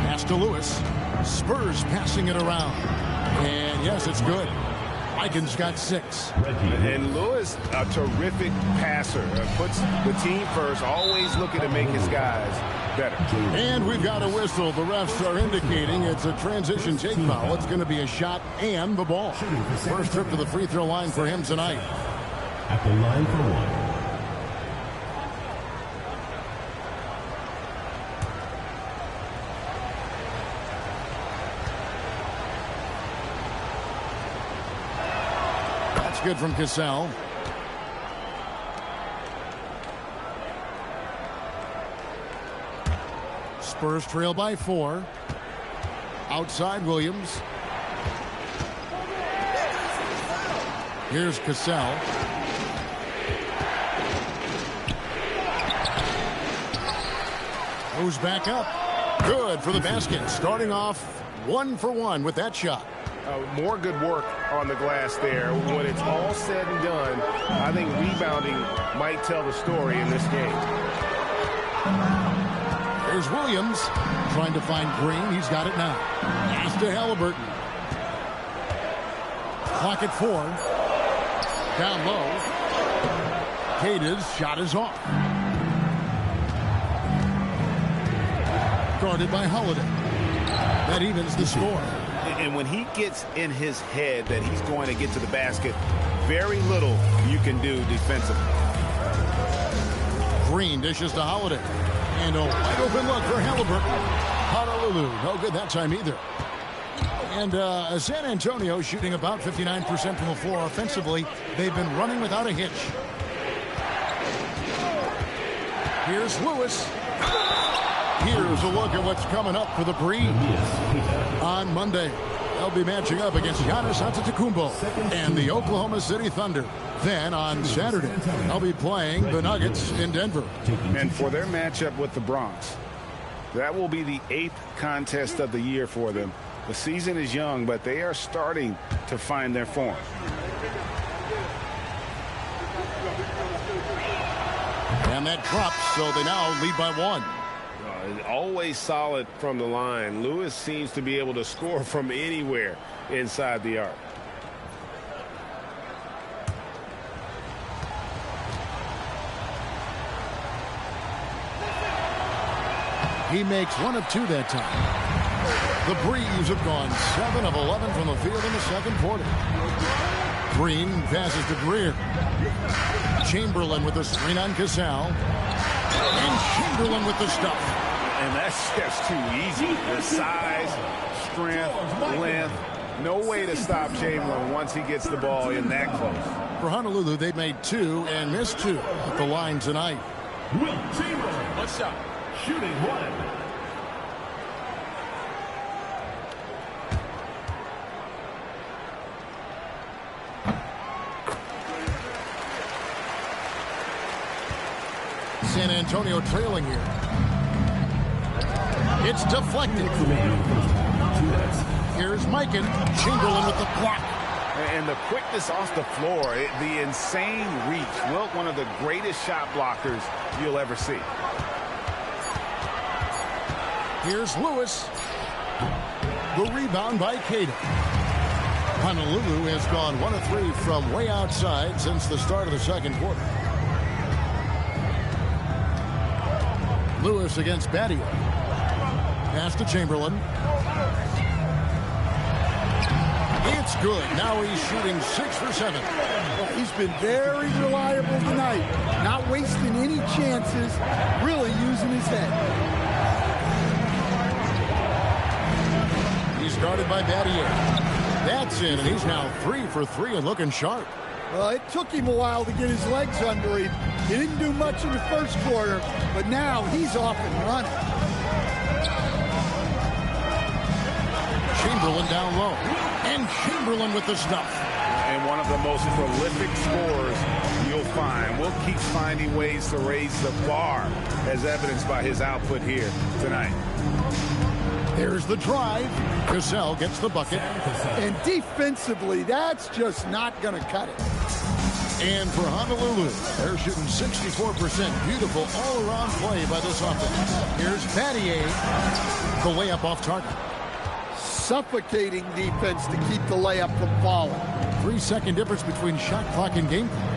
Speaker 10: Pass to Lewis. Spurs passing it around. And yes, it's good. Mikan's got 6.
Speaker 11: And Lewis, a terrific passer. Puts the team first, always looking to make his guys better.
Speaker 10: And we've got a whistle. The refs are indicating it's a transition take foul. It's going to be a shot and the ball. First trip to the free throw line for him tonight.
Speaker 4: At the line for 1.
Speaker 10: Good from Cassell. Spurs trail by 4. Outside Williams. Here's Cassell. Goes back up. Good for the basket. Starting off 1 for 1 with that shot.
Speaker 13: More good work on the glass there. When it's all said and done, I think rebounding might tell the story in this game.
Speaker 10: There's Williams trying to find Green. He's got it now. Pass to Halliburton. Clock at 4. Down low. Cade's shot is off. Guarded by Holiday. That evens the score.
Speaker 11: And when he gets in his head that he's going to get to the basket, very little you can do defensively.
Speaker 10: Green dishes to Holiday. And a wide open look for Halliburton. Honolulu, no good that time either. And San Antonio shooting about 59% from the floor offensively. They've been running without a hitch. Here's Lewis. Here's a look at what's coming up for the Breeze. On Monday, they'll be matching up against Giannis Antetokounmpo and the Oklahoma City Thunder. Then on Saturday, they'll be playing the Nuggets in Denver.
Speaker 11: And for their matchup with the Bronx, that will be the 8th contest of the year for them. The season is young, but they are starting to find their form.
Speaker 10: And that drops, so they now lead by 1.
Speaker 13: Always solid from the line. Lewis seems to be able to score from anywhere inside the arc.
Speaker 10: He makes 1 of 2 that time. The Breeze have gone 7 of 11 from the field in the second quarter. Green passes to Greer. Chamberlain with the screen on Casal. And Chamberlain with the stuff.
Speaker 11: And that's just too easy. The size, strength, length. No way to stop Chamberlain once he gets the ball in that close.
Speaker 10: For Honolulu, they made 2 and missed 2 at the line tonight.
Speaker 4: Will Chamberlain. One shot. Shooting 1.
Speaker 10: San Antonio trailing here. It's deflected. Here's Mikan. Chamberlain with the block.
Speaker 11: And the quickness off the floor, the insane reach. Wilt, one of the greatest shot blockers you'll ever see.
Speaker 10: Here's Lewis. The rebound by Cato. Honolulu has gone 1 of 3 from way outside since the start of the second quarter. Lewis against Battier. Pass to Chamberlain. It's good. Now he's shooting 6 for 7.
Speaker 12: Well, he's been very reliable tonight. Not wasting any chances. Really using his head.
Speaker 10: He's guarded by Battier. That's in, and he's now 3 for 3 and looking sharp.
Speaker 12: Well, it took him a while to get his legs under him. He didn't do much in the first quarter, but now he's off and running.
Speaker 10: Chamberlain down low. And Chamberlain with the stuff.
Speaker 11: And one of the most prolific scorers you'll find. Will keeps finding ways to raise the bar, as evidenced by his output here tonight.
Speaker 10: There's the drive. Cassell gets the bucket.
Speaker 12: And defensively, that's just not going to cut it.
Speaker 10: And for Honolulu, they're shooting 64%. Beautiful all-around play by this offense. Here's Battier. The layup off target.
Speaker 12: Suffocating defense to keep the layup from falling.
Speaker 10: 3-second difference between shot clock and game clock.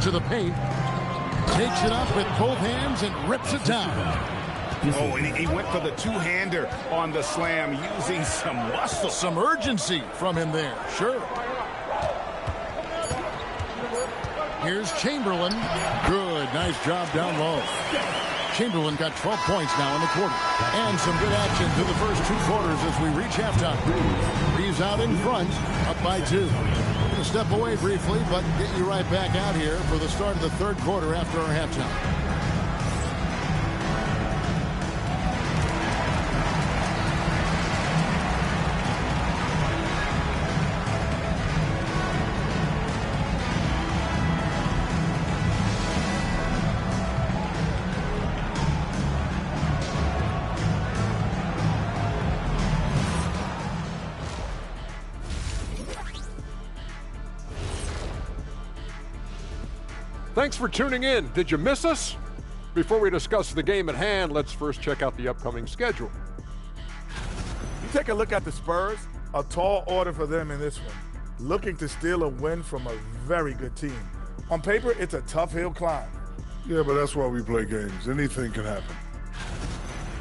Speaker 10: To the paint. Takes it up with both hands and rips it down.
Speaker 11: Oh, and he went for the two-hander on the slam, using some muscle.
Speaker 10: Some urgency from him there, sure. Here's Chamberlain. Good, nice job down low. Chamberlain got 12 points now in the quarter. And some good action through the first 2 quarters as we reach halftime. He's out in front, up by 2. Going to step away briefly, but get you right back out here for the start of the third quarter after our halftime.
Speaker 7: Thanks for tuning in. Did you miss us? Before we discuss the game at hand, let's first check out the upcoming schedule.
Speaker 9: You take a look at the Spurs, a tall order for them in this one. Looking to steal a win from a very good team. On paper, it's a tough hill climb.
Speaker 8: Yeah, but that's why we play games. Anything can happen.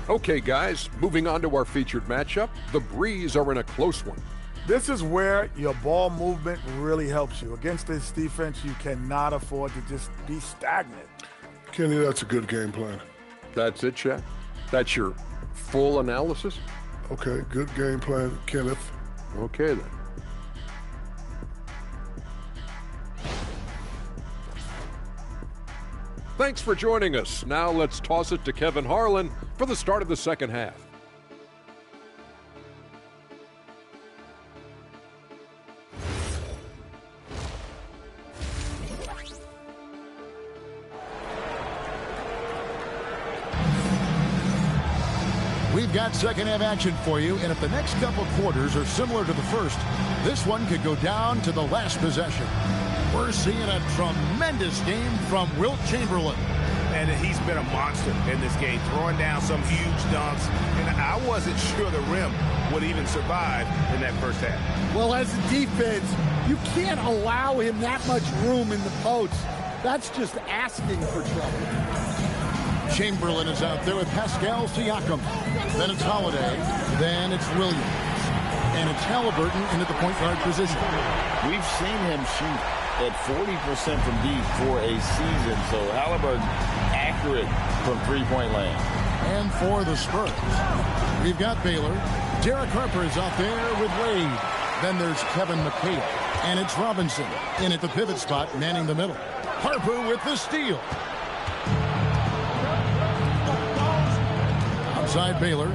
Speaker 7: Okay, guys, moving on to our featured matchup. The Breeze are in a close one.
Speaker 9: This is where your ball movement really helps you. Against this defense, you cannot afford to just be stagnant.
Speaker 8: Kenny, that's a good game plan.
Speaker 7: That's it, Shaq? That's your full analysis?
Speaker 8: Okay, good game plan, Kenneth.
Speaker 7: Okay, then. Thanks for joining us. Now let's toss it to Kevin Harlan for the start of the second half.
Speaker 10: We've got second half action for you, and if the next couple quarters are similar to the first, this one could go down to the last possession. We're seeing a tremendous game from Wilt Chamberlain.
Speaker 11: And he's been a monster in this game, throwing down some huge dunks. And I wasn't sure the rim would even survive in that first half.
Speaker 12: Well, as a defense, you can't allow him that much room in the post. That's just asking for trouble.
Speaker 10: Chamberlain is out there with Pascal Siakam. Then it's Holiday. Then it's Williams. And it's Halliburton into the point guard position.
Speaker 14: We've seen him shoot at 40% from deep for a season. So Halliburton accurate from three-point land.
Speaker 10: And for the Spurs, we've got Baylor. Derek Harper is out there with Wade. Then there's Kevin McHale. And it's Robinson in at the pivot spot, manning the middle. Harper with the steal. Outside Baylor.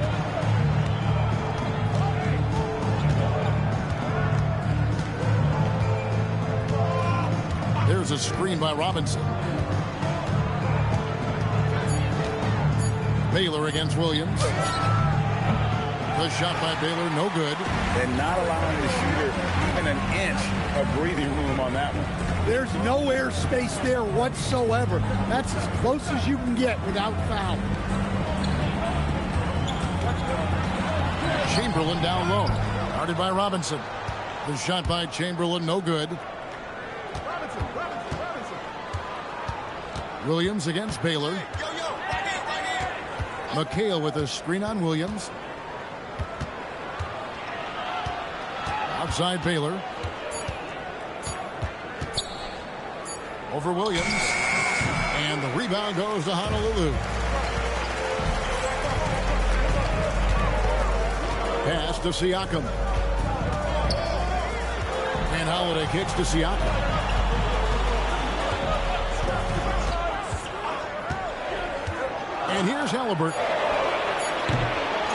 Speaker 10: There's a screen by Robinson. Baylor against Williams. The shot by Baylor, no good.
Speaker 11: And not allowing the shooter even an inch of breathing room on that one.
Speaker 12: There's no air space there whatsoever. That's as close as you can get without foul.
Speaker 10: Chamberlain down low. Guarded by Robinson. The shot by Chamberlain, no good. Williams against Baylor. McHale with a screen on Williams. Outside Baylor. Over Williams. And the rebound goes to Honolulu. Pass to Siakam. And Holiday kicks to Siakam. And here's Halliburton.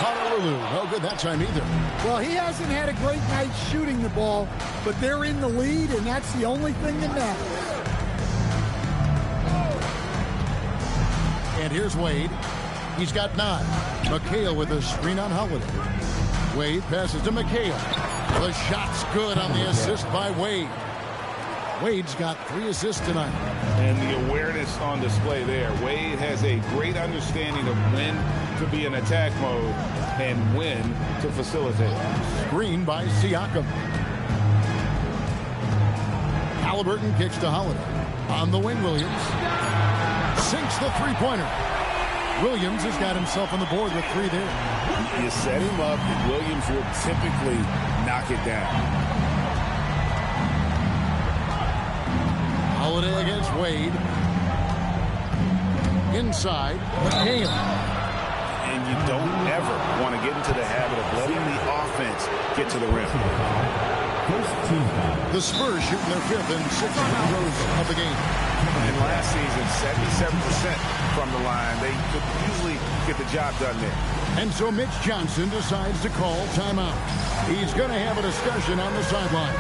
Speaker 10: Honolulu, no good that time either.
Speaker 12: Well, he hasn't had a great night shooting the ball, but they're in the lead, and that's the only thing that matters.
Speaker 10: And here's Wade. He's got 9. McHale with a screen on Holiday. Wade passes to McHale. The shot's good on the assist by Wade. Wade's got 3 assists tonight.
Speaker 11: And the awareness on display there. Wade has a great understanding of when to be in attack mode and when to facilitate.
Speaker 10: Screen by Siakam. Halliburton kicks to Holiday. On the wing, Williams. Sinks the three-pointer. Williams has got himself on the board with 3 there.
Speaker 11: You set him up, and Williams will typically knock it down.
Speaker 10: Holiday against Wade. Inside, McHale.
Speaker 11: And you don't ever want to get into the habit of letting the offense get to the rim.
Speaker 10: The Spurs shooting their 5th and 6th free throws of the game.
Speaker 11: And last season, 77% from the line. They could usually get the job done there.
Speaker 10: And so Mitch Johnson decides to call timeout. He's going to have a discussion on the sideline.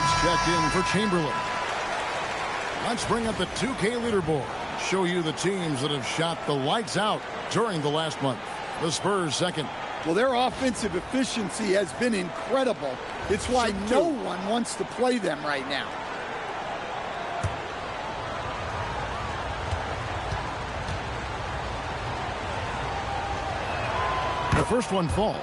Speaker 10: Love's checked in for Chamberlain. Let's bring up the 2K leaderboard. Show you the teams that have shot the lights out during the last month. The Spurs second.
Speaker 12: Well, their offensive efficiency has been incredible. It's why no one wants to play them right now.
Speaker 10: The first one falls.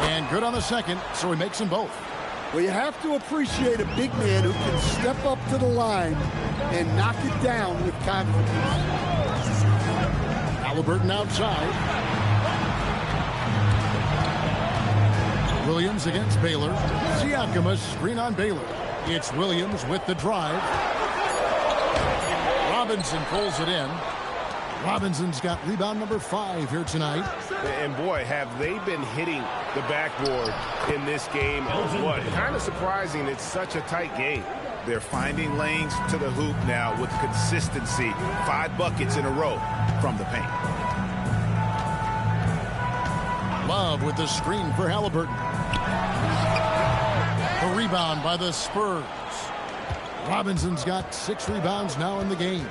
Speaker 10: And good on the second, so he makes them both.
Speaker 12: Well, you have to appreciate a big man who can step up to the line and knock it down with confidence.
Speaker 10: Halliburton outside. Williams against Baylor. Siakam a screen on Baylor. It's Williams with the drive. Robinson pulls it in. Robinson's got rebound number 5 here tonight.
Speaker 13: And boy, have they been hitting the backboard in this game. What? Kind of surprising. It's such a tight game.
Speaker 11: They're finding lanes to the hoop now with consistency. 5 buckets in a row from the paint.
Speaker 10: Love with the screen for Halliburton. The rebound by the Spurs. Robinson's got 6 rebounds now in the game.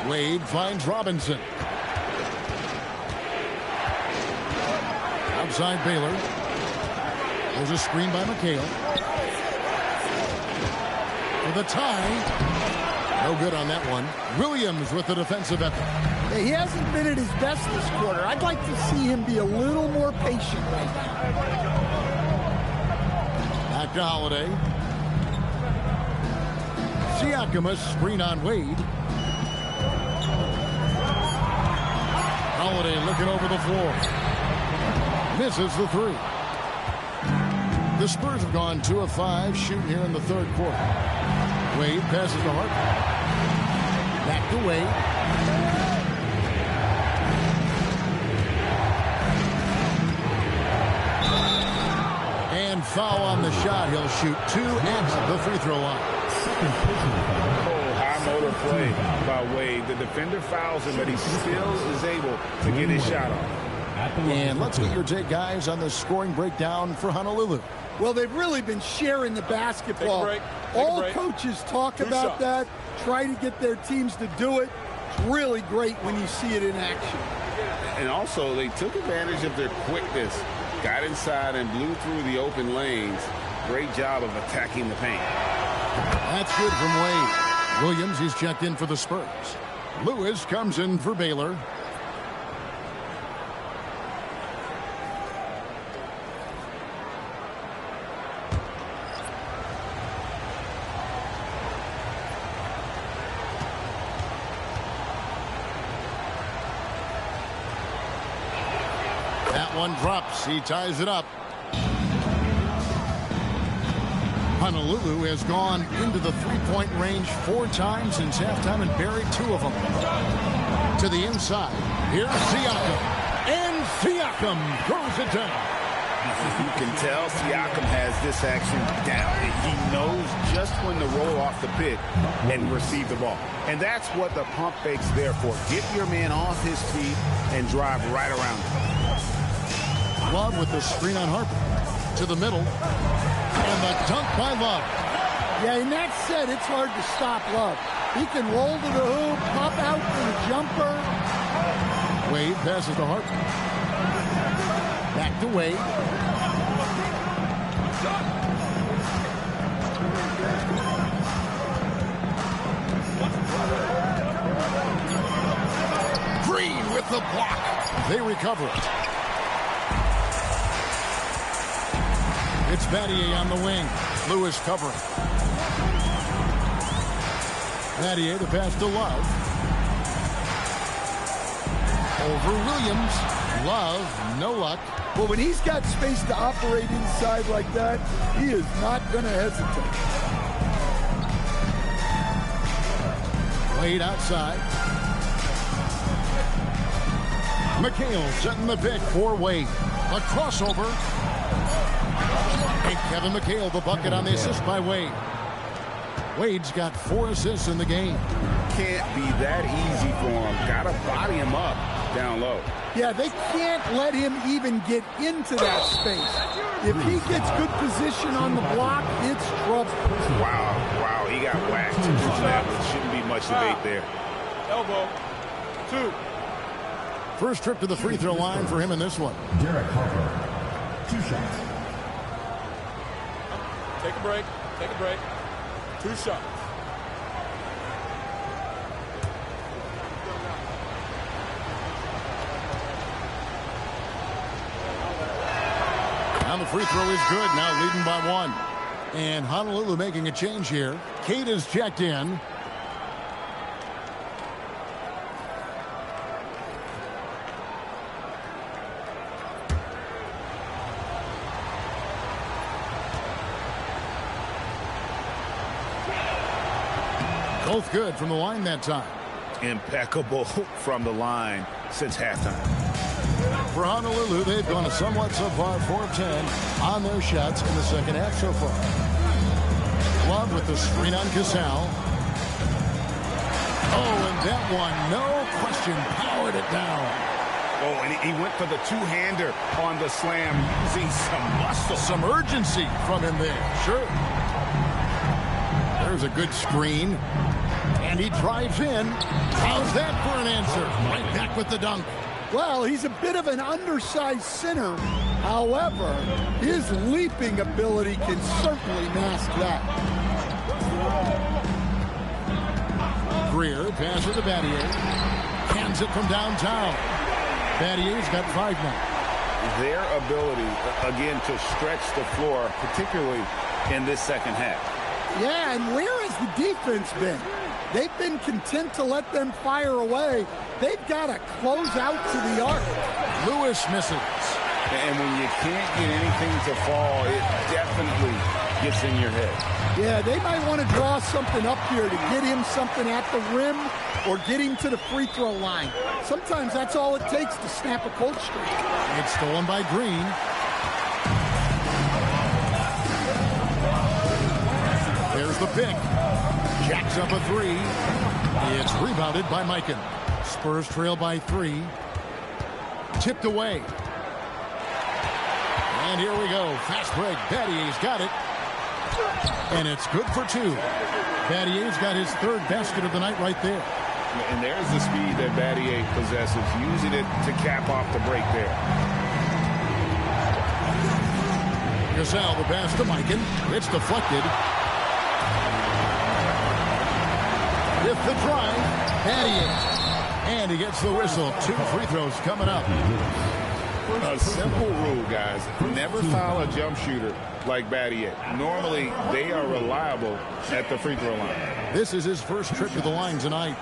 Speaker 10: Wade finds Robinson. Outside Baylor. There's a screen by McHale. For the tie. No good on that one. Williams with the defensive effort.
Speaker 12: He hasn't been at his best this quarter. I'd like to see him be a little more patient right now.
Speaker 10: Back to Holiday. Siakam a screen on Wade. Holiday looking over the floor. Misses the 3. The Spurs have gone 2 of 5 shooting here in the third quarter. Wade passes to Harper. Back to Wade. And foul on the shot. He'll shoot 2 at the free throw line.
Speaker 11: High motor play by Wade. The defender fouls him, but he still is able to get his shot off.
Speaker 10: And let's get your take, guys, on the scoring breakdown for Honolulu.
Speaker 12: Well, they've really been sharing the basketball. All coaches talk about that, try to get their teams to do it. It's really great when you see it in action.
Speaker 11: And also, they took advantage of their quickness, got inside and blew through the open lanes. Great job of attacking the paint.
Speaker 10: That's good from Wade. Williams, he's checked in for the Spurs. Lewis comes in for Baylor. That one drops. He ties it up. Honolulu has gone into the three-point range 4 times since halftime and buried 2 of them. To the inside. Here's Siakam. And Siakam throws it down.
Speaker 11: You can tell Siakam has this action down. He knows just when to roll off the pick and receive the ball. And that's what the pump fake's there for. Get your man off his feet and drive right around him.
Speaker 10: Love with the screen on Harper. To the middle. And the dunk by Love.
Speaker 12: Yeah, and that said, it's hard to stop Love. He can roll to the hoop, pop out for the jumper.
Speaker 10: Wade passes to Harper. Back to Wade. Green with the block. They recover it. It's Battier on the wing. Lewis covering. Battier the pass to Love. Over Williams. Love, no luck.
Speaker 12: Well, when he's got space to operate inside like that, he is not going to hesitate.
Speaker 10: Wade outside. McHale setting the pick for Wade. A crossover. And Kevin McHale the bucket on the assist by Wade. Wade's got 4 assists in the game.
Speaker 11: Can't be that easy for him. Got to body him up down low.
Speaker 12: Yeah, they can't let him even get into that space. If he gets good position on the block, it's trouble.
Speaker 11: Wow, he got whacked on that. There shouldn't be much debate there.
Speaker 5: Elbow. 2.
Speaker 10: First trip to the free throw line for him in this one.
Speaker 4: Derek Harper. 2 shots.
Speaker 5: Take a break. Take a break. 2 shots.
Speaker 10: Now the free throw is good. Now leading by 1. And Honolulu making a change here. Cade is checked in. Both good from the line that time.
Speaker 11: Impeccable from the line since halftime.
Speaker 10: For Honolulu, they've gone a somewhat subpar 4 of 10 on their shots in the second half so far. Love with the screen on Cassell. Oh, and that one, no question, powered it down.
Speaker 11: Oh, and he went for the two-hander on the slam using some muscle.
Speaker 10: Some urgency from him there, sure. There's a good screen. And he drives in. How's that for an answer? Right back with the dunk.
Speaker 12: Well, he's a bit of an undersized center. However, his leaping ability can certainly mask that.
Speaker 10: Greer passes to Battier. Hands it from downtown. Battier's got 5 now.
Speaker 11: Their ability, again, to stretch the floor, particularly in this second half.
Speaker 12: Yeah, and where has the defense been? They've been content to let them fire away. They've got to close out to the arc.
Speaker 10: Lewis misses.
Speaker 11: And when you can't get anything to fall, it definitely gets in your head.
Speaker 12: Yeah, they might want to draw something up here to get him something at the rim or get him to the free throw line. Sometimes that's all it takes to snap a cold streak.
Speaker 10: It's stolen by Green. There's the pick. Jacks up a 3. It's rebounded by Mikan. Spurs trail by 3. Tipped away. And here we go. Fast break. Battier's got it. And it's good for 2. Battier's got his 3rd basket of the night right there.
Speaker 11: And there's the speed that Battier possesses, using it to cap off the break there.
Speaker 10: Gasol, the pass to Mikan. It's deflected. With the drive, Battier. And he gets the whistle. 2 free throws coming up.
Speaker 11: A simple rule, guys. Never foul a jump shooter like Battier. Normally, they are reliable at the free throw line.
Speaker 10: This is his first trip to the line tonight.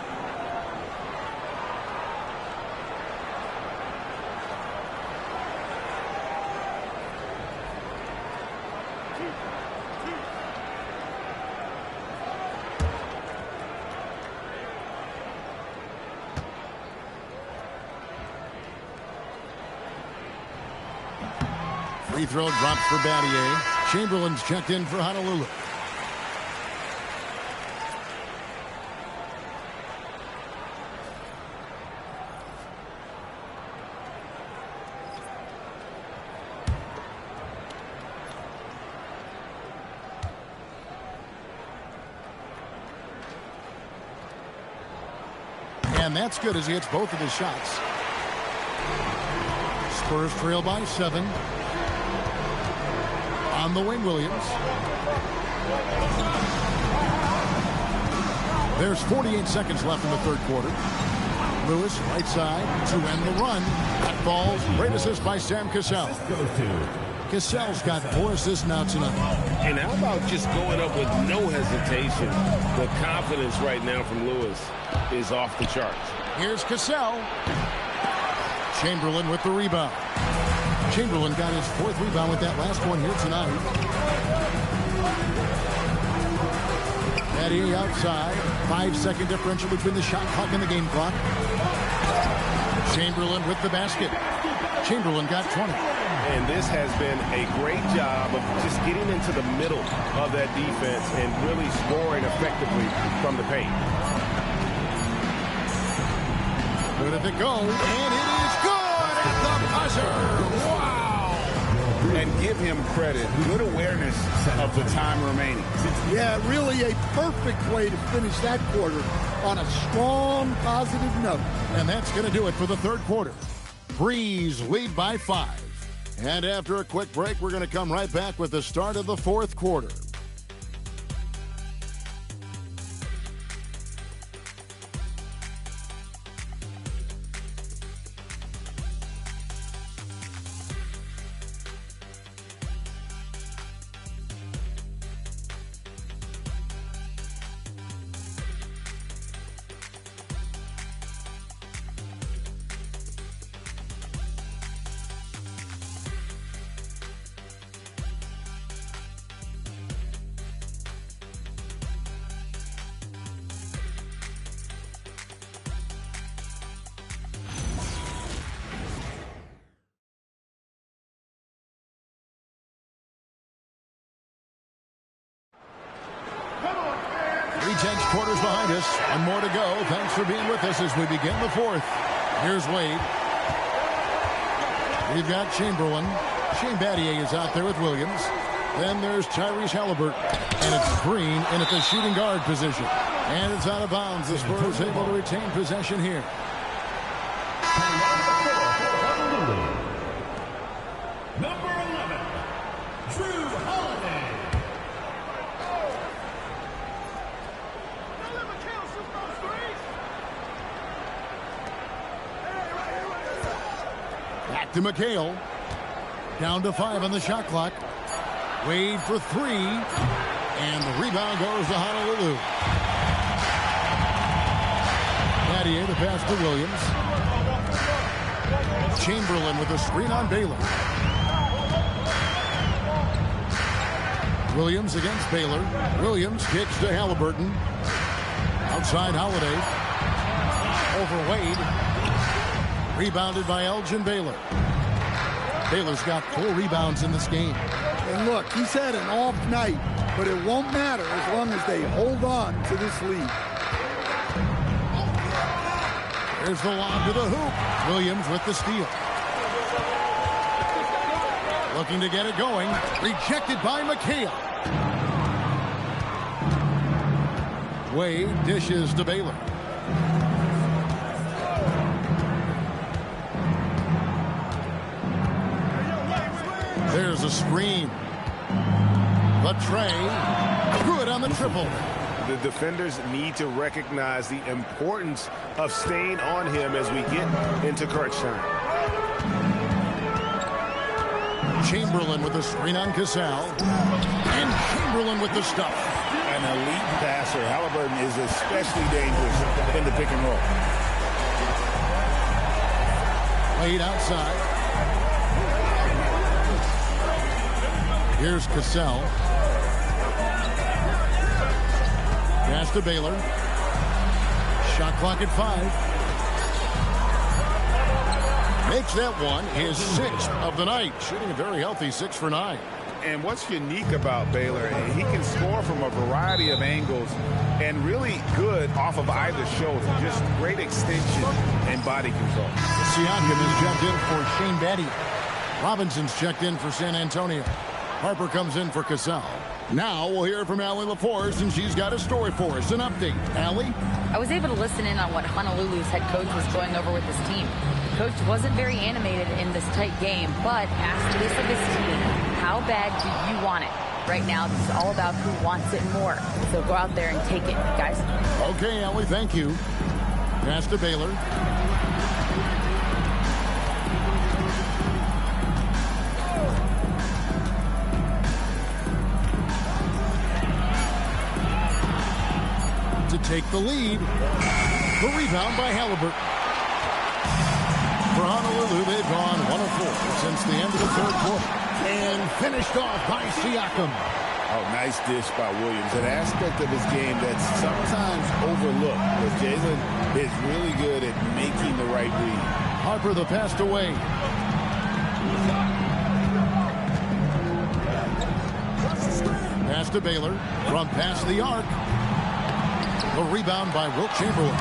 Speaker 10: Free throw dropped for Battier. Chamberlain's checked in for Honolulu. And that's good as he hits both of his shots. Spurs trail by 7. On the wing, Williams. There's 48 seconds left in the 3rd quarter. Lewis, right side, to end the run. That falls. Great assist by Sam Cassell. Cassell's got 4 assists now tonight.
Speaker 13: And how about just going up with no hesitation? The confidence right now from Lewis is off the charts.
Speaker 10: Here's Cassell. Chamberlain with the rebound. Chamberlain got his 4th rebound with that last one here tonight. Battier outside. 5-second differential between the shot clock and the game clock. Chamberlain with the basket. Chamberlain got 20.
Speaker 13: And this has been a great job of just getting into the middle of that defense and really scoring effectively from the paint.
Speaker 10: Good at the go, and it is good at the buzzer. Wow!
Speaker 11: And give him credit. Good awareness of the time remaining.
Speaker 12: Yeah, really a perfect way to finish that quarter on a strong, positive note.
Speaker 10: And that's going to do it for the third quarter. Breeze lead by 5. And after a quick break, we're going to come right back with the start of the fourth quarter. Tense quarters behind us. One more to go. Thanks for being with us as we begin the fourth. Here's Wade. We've got Chamberlain. Shane Battier is out there with Williams. Then there's Tyrese Halliburton. And it's Green in at the shooting guard position. And it's out of bounds. The Spurs able to retain possession here.
Speaker 4: Number 11, Drew Holiday.
Speaker 10: Back to McHale. Down to 5 on the shot clock. Wade for 3. And the rebound goes to Honolulu. Battier the pass to Williams. Chamberlain with a screen on Baylor. Williams against Baylor. Williams kicks to Halliburton. Outside Holiday. Over Wade. Rebounded by Elgin Baylor. Baylor's got 4 rebounds in this game.
Speaker 12: And look, he's had an off night, but it won't matter as long as they hold on to this lead.
Speaker 10: There's the lob to the hoop. Williams with the steal. Looking to get it going. Rejected by McHale. Wade dishes to Baylor. There's a screen. The tray. Good on the triple.
Speaker 13: The defenders need to recognize the importance of staying on him as we get into crunch time.
Speaker 10: Chamberlain with the screen on Cassell. And Chamberlain with the stuff.
Speaker 11: An elite passer. Halliburton is especially dangerous in the pick and roll.
Speaker 10: Wade outside. Here's Cassell. Pass to Baylor. Shot clock at 5. Makes that one his 6th of the night. Shooting a very healthy 6 for 9.
Speaker 11: And what's unique about Baylor, he can score from a variety of angles and really good off of either shoulder. Just great extension and body control.
Speaker 10: Siakam is checked in for Shane Battier. Robinson's checked in for San Antonio. Harper comes in for Cassell. Now we'll hear from Allie LaForce, and she's got a story for us. An update. Allie?
Speaker 6: I was able to listen in on what Honolulu's head coach was going over with his team. The coach wasn't very animated in this tight game, but asked this of his team, how bad do you want it? Right now, this is all about who wants it more. So go out there and take it, guys.
Speaker 10: Okay, Allie, thank you. Pass to Baylor. To take the lead. The rebound by Halliburton. For Honolulu, they've gone 1 of 4 since the end of the third quarter. And finished off by Siakam.
Speaker 11: Oh, nice dish by Williams. An aspect of his game that's sometimes overlooked, but Jalen is really good at making the right read.
Speaker 10: Harper the pass away. Pass to Baylor from past the arc. The rebound by Wilt Chamberlain.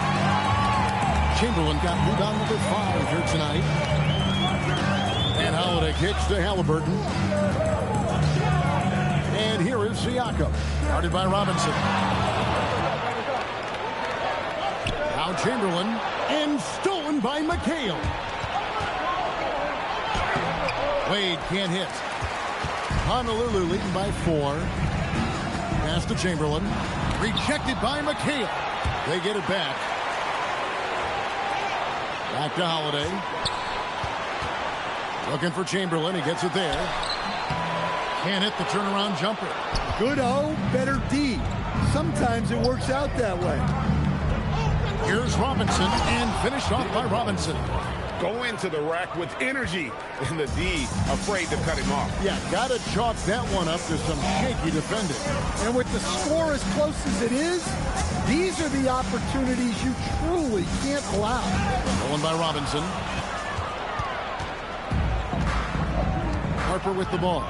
Speaker 10: Chamberlain got rebound number 5 here tonight. And Holiday kicks to Halliburton. And here is Siakam, guarded by Robinson. Now Chamberlain, and stolen by McHale. Wade can't hit. Honolulu leading by 4. Pass to Chamberlain. Rejected by McHale. They get it back. Back to Holiday. Looking for Chamberlain. He gets it there. Can't hit the turnaround jumper.
Speaker 12: Good O, better D. Sometimes it works out that way.
Speaker 10: Here's Robinson, and finished off by Robinson.
Speaker 11: Go into the rack with energy, and the D afraid to cut him off.
Speaker 10: Yeah, got to chalk that one up to some shaky defending.
Speaker 12: And with the score as close as it is, these are the opportunities you truly can't allow.
Speaker 10: Going by Robinson. Harper with the ball.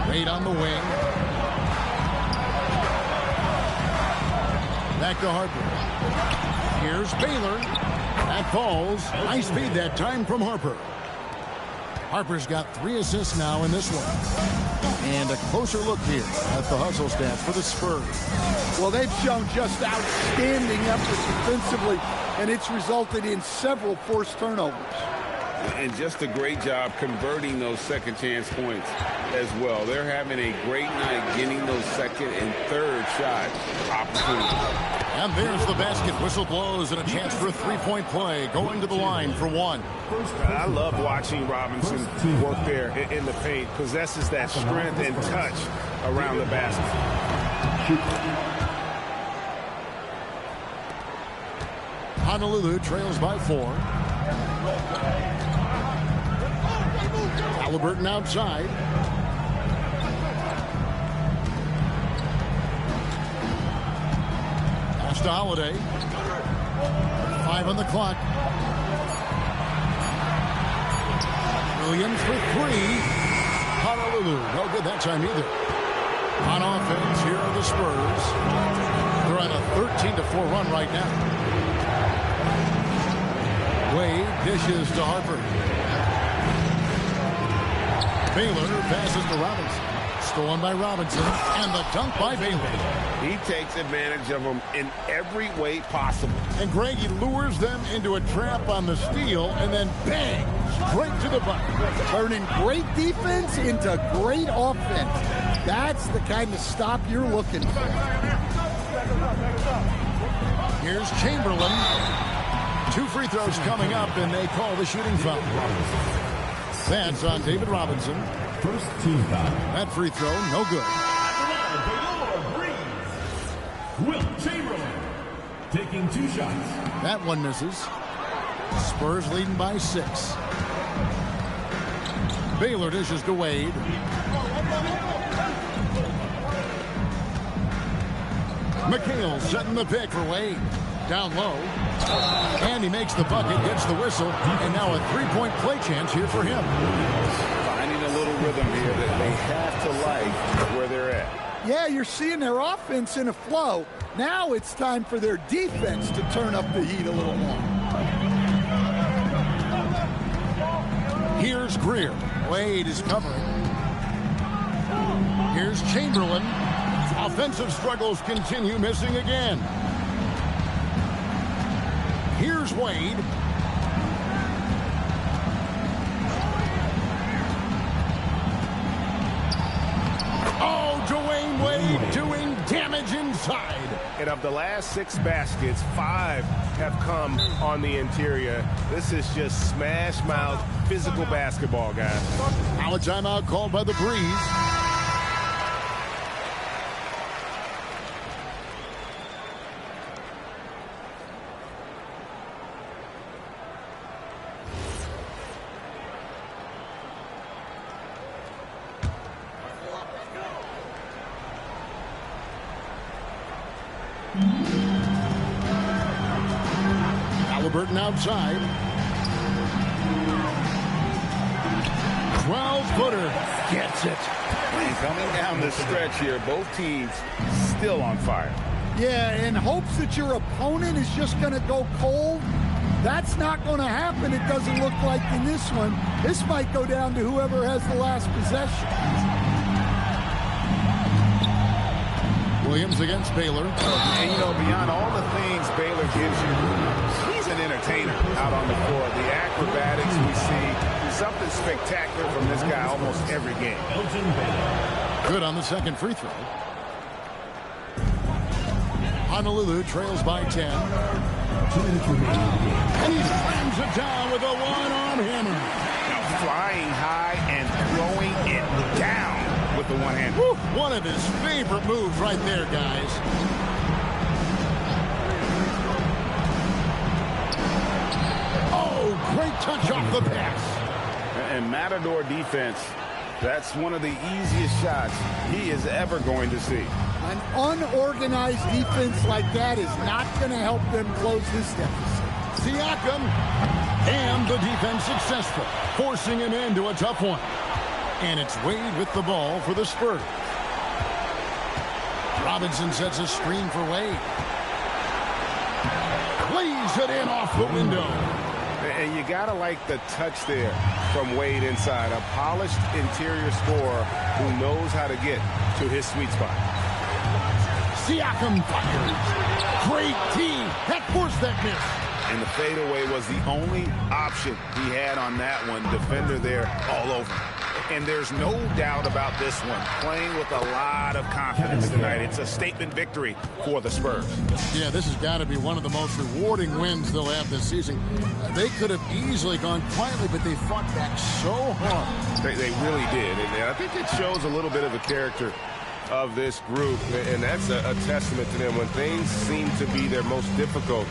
Speaker 10: Wade on the wing. Back to Harper. Here's Baylor. That falls. Nice feed that time from Harper. Harper's got 3 assists now in this one. And a closer look here at the hustle stats for the Spurs.
Speaker 12: Well, they've shown just outstanding effort defensively, and it's resulted in several forced turnovers.
Speaker 11: And just a great job converting those second chance points as well. They're having a great night getting those second and third shot opportunities.
Speaker 10: And there's the basket. Whistle blows and a chance for a 3-point play. Going to the line for 1.
Speaker 13: I love watching Robinson work there in the paint. Possesses that strength and touch around the basket.
Speaker 10: Honolulu trails by 4. Halliburton outside. Pass to Holiday. 5 on the clock. Williams for 3. Honolulu, no good that time either. On offense, here are the Spurs. They're on a 13-4 run right now. Wade dishes to Harper. Baylor passes to Robinson. Stolen by Robinson. And the dunk by Baylor.
Speaker 11: He takes advantage of them in every way possible.
Speaker 10: And Greg, he lures them into a trap on the steal, and then bang, straight to the bucket.
Speaker 12: Turning great defense into great offense. That's the kind of stop you're looking for.
Speaker 10: Here's Chamberlain. 2 free throws coming up, and they call the shooting foul. That's on David Robinson.
Speaker 4: First team foul.
Speaker 10: That free throw, no good.
Speaker 4: Wilt Chamberlain taking 2 shots.
Speaker 10: That one misses. Spurs leading by 6. Baylor dishes to Wade. McHale setting the pick for Wade. Down low. And he makes the bucket, gets the whistle, and now a 3-point play chance here for him.
Speaker 11: Finding a little rhythm here that they have to like where they're at.
Speaker 12: Yeah, you're seeing their offense in a flow. Now it's time for their defense to turn up the heat a little more.
Speaker 10: Here's Greer. Wade is covering. Here's Chamberlain. Offensive struggles continue, missing again. Here's Wade. Oh, Dwayne Wade doing damage inside.
Speaker 13: And of the last 6 baskets, 5 have come on the interior. This is just smash mouth physical basketball, guys.
Speaker 10: Now a timeout called by the Breeze. Halliburton outside. 12-footer. Gets it.
Speaker 11: And coming down the stretch here, both teams still on fire.
Speaker 12: Yeah, in hopes that your opponent is just going to go cold. That's not going to happen, it doesn't look like in this one. This might go down to whoever has the last possession.
Speaker 10: Williams against Baylor.
Speaker 11: And, you know, beyond all the things Baylor gives you, he's an entertainer out on the floor. The acrobatics we see, something spectacular from this guy almost every game.
Speaker 10: Good on the second free throw. Honolulu trails by 10. And he slams it down with a one-arm hammer.
Speaker 11: Now flying high and throwing it down with the one hand.
Speaker 10: Woo, one of his favorite moves right there, guys. Oh, great touch off the pass.
Speaker 11: And Matador defense, that's one of the easiest shots he is ever going to see.
Speaker 12: An unorganized defense like that is not going to help them close this deficit.
Speaker 10: Siakam, and the defense successful, forcing him into a tough one. And it's Wade with the ball for the Spurs. Robinson sets a screen for Wade. Lays it in off the window.
Speaker 11: And you got to like the touch there from Wade inside. A polished interior scorer who knows how to get to his sweet spot.
Speaker 10: Siakam fires. Great team. That forced that miss.
Speaker 11: And the fadeaway was the only option he had on that one. Defender there all over. And there's no doubt about this one. Playing with a lot of confidence tonight. It's a statement victory for the Spurs.
Speaker 10: Yeah, this has got to be one of the most rewarding wins they'll have this season. They could have easily gone quietly, but they fought back so hard.
Speaker 11: They really did. And I think it shows a little bit of the character of this group. And that's a testament to them. When things seem to be their most difficult,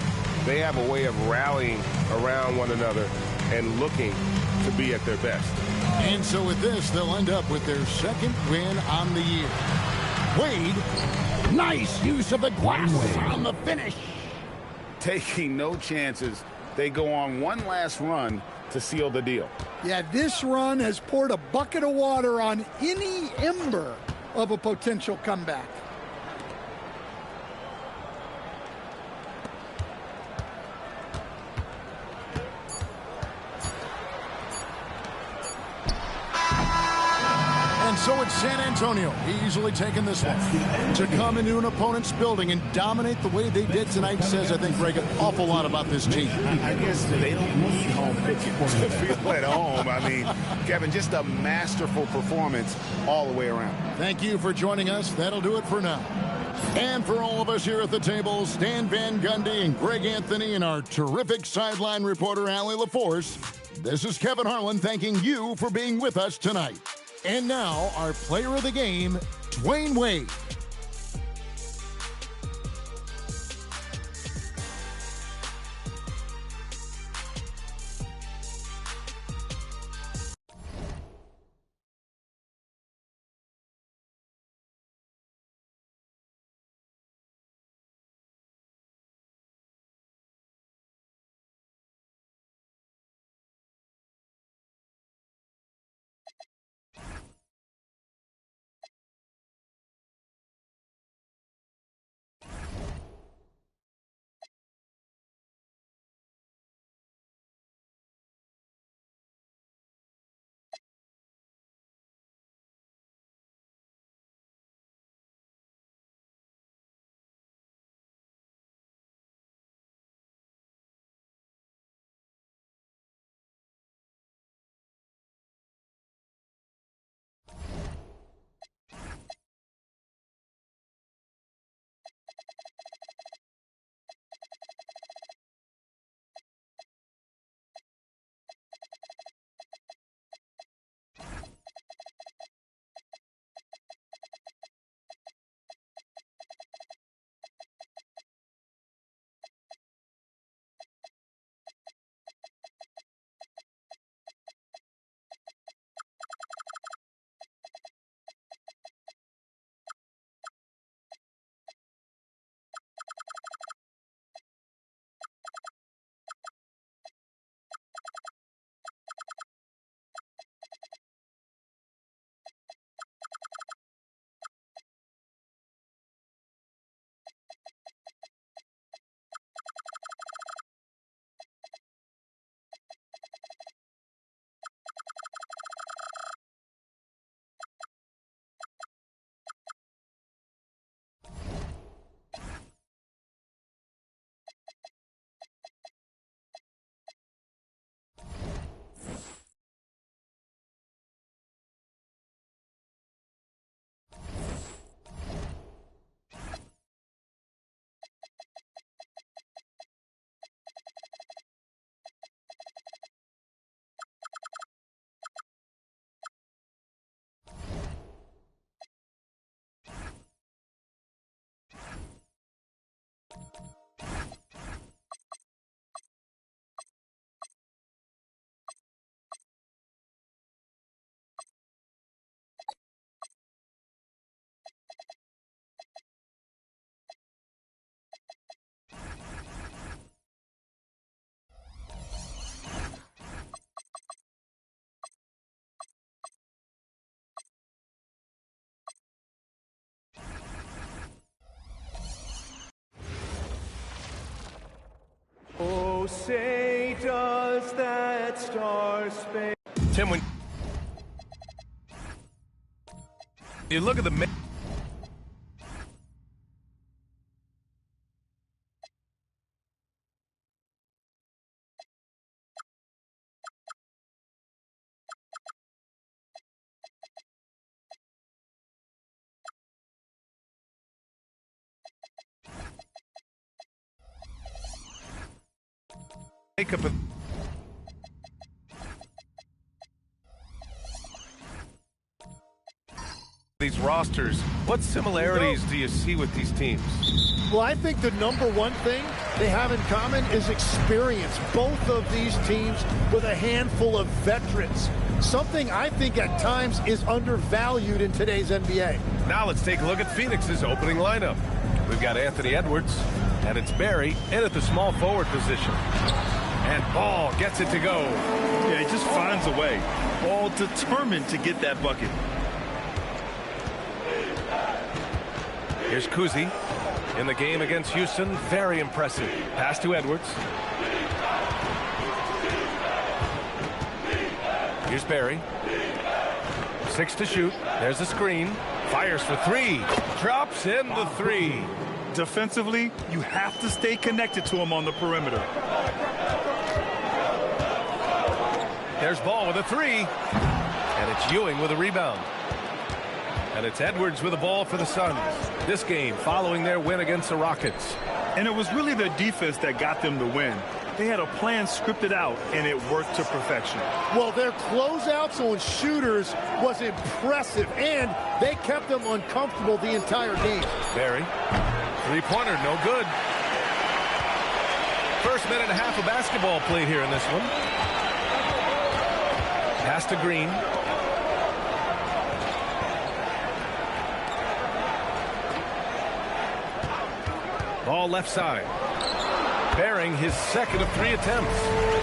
Speaker 11: they have a way of rallying around one another and looking to be at their best.
Speaker 10: And so with this, they'll end up with their second win on the year. Wade, nice use of the glass on the finish.
Speaker 11: Taking no chances, they go on one last run to seal the deal.
Speaker 12: Yeah, this run has poured a bucket of water on any ember of a potential comeback.
Speaker 10: And so it's San Antonio, easily taking this one. To come into an opponent's building and dominate the way they did tonight says, I think, Greg, an awful lot about this team.
Speaker 11: I guess they don't need home pitching to feel at home. I mean, Kevin, just a masterful performance all the way around.
Speaker 10: Thank you for joining us. That'll do it for now. And for all of us here at the table, Stan Van Gundy and Greg Anthony and our terrific sideline reporter, Allie LaForce, this is Kevin Harlan thanking you for being with us tonight. And now, our player of the game, Dwayne Wade.
Speaker 4: say does that star-spangled...
Speaker 1: Tim, when you look at the makeup of these rosters, what similarities do you see with these teams?
Speaker 15: Well, I think the number one thing they have in common is experience. Both of these teams with a handful of veterans. Something I think at times is undervalued in today's NBA.
Speaker 1: Now let's take a look at Phoenix's opening lineup. We've got Anthony Edwards, and it's Barry in at the small forward position. And Ball gets it to go.
Speaker 2: Yeah, he just finds a way. Ball determined to get that bucket.
Speaker 1: Here's Kuzi in the game against Houston. Very impressive. Pass to Edwards. Here's Barry. 6 to shoot. There's a screen. Fires for 3. Drops in the 3.
Speaker 2: Defensively, you have to stay connected to him on the perimeter.
Speaker 1: There's Ball with a 3. And it's Ewing with a rebound. And it's Edwards with the ball for the Suns. This game following their win against the Rockets.
Speaker 2: And it was really their defense that got them the win. They had a plan scripted out, and it worked to perfection.
Speaker 15: Well, their closeouts on shooters was impressive, and they kept them uncomfortable the entire game.
Speaker 1: Barry, three-pointer, no good. First minute and a half of basketball played here in this one. Pass to Green. Ball left side. Bearing his second of 3 attempts.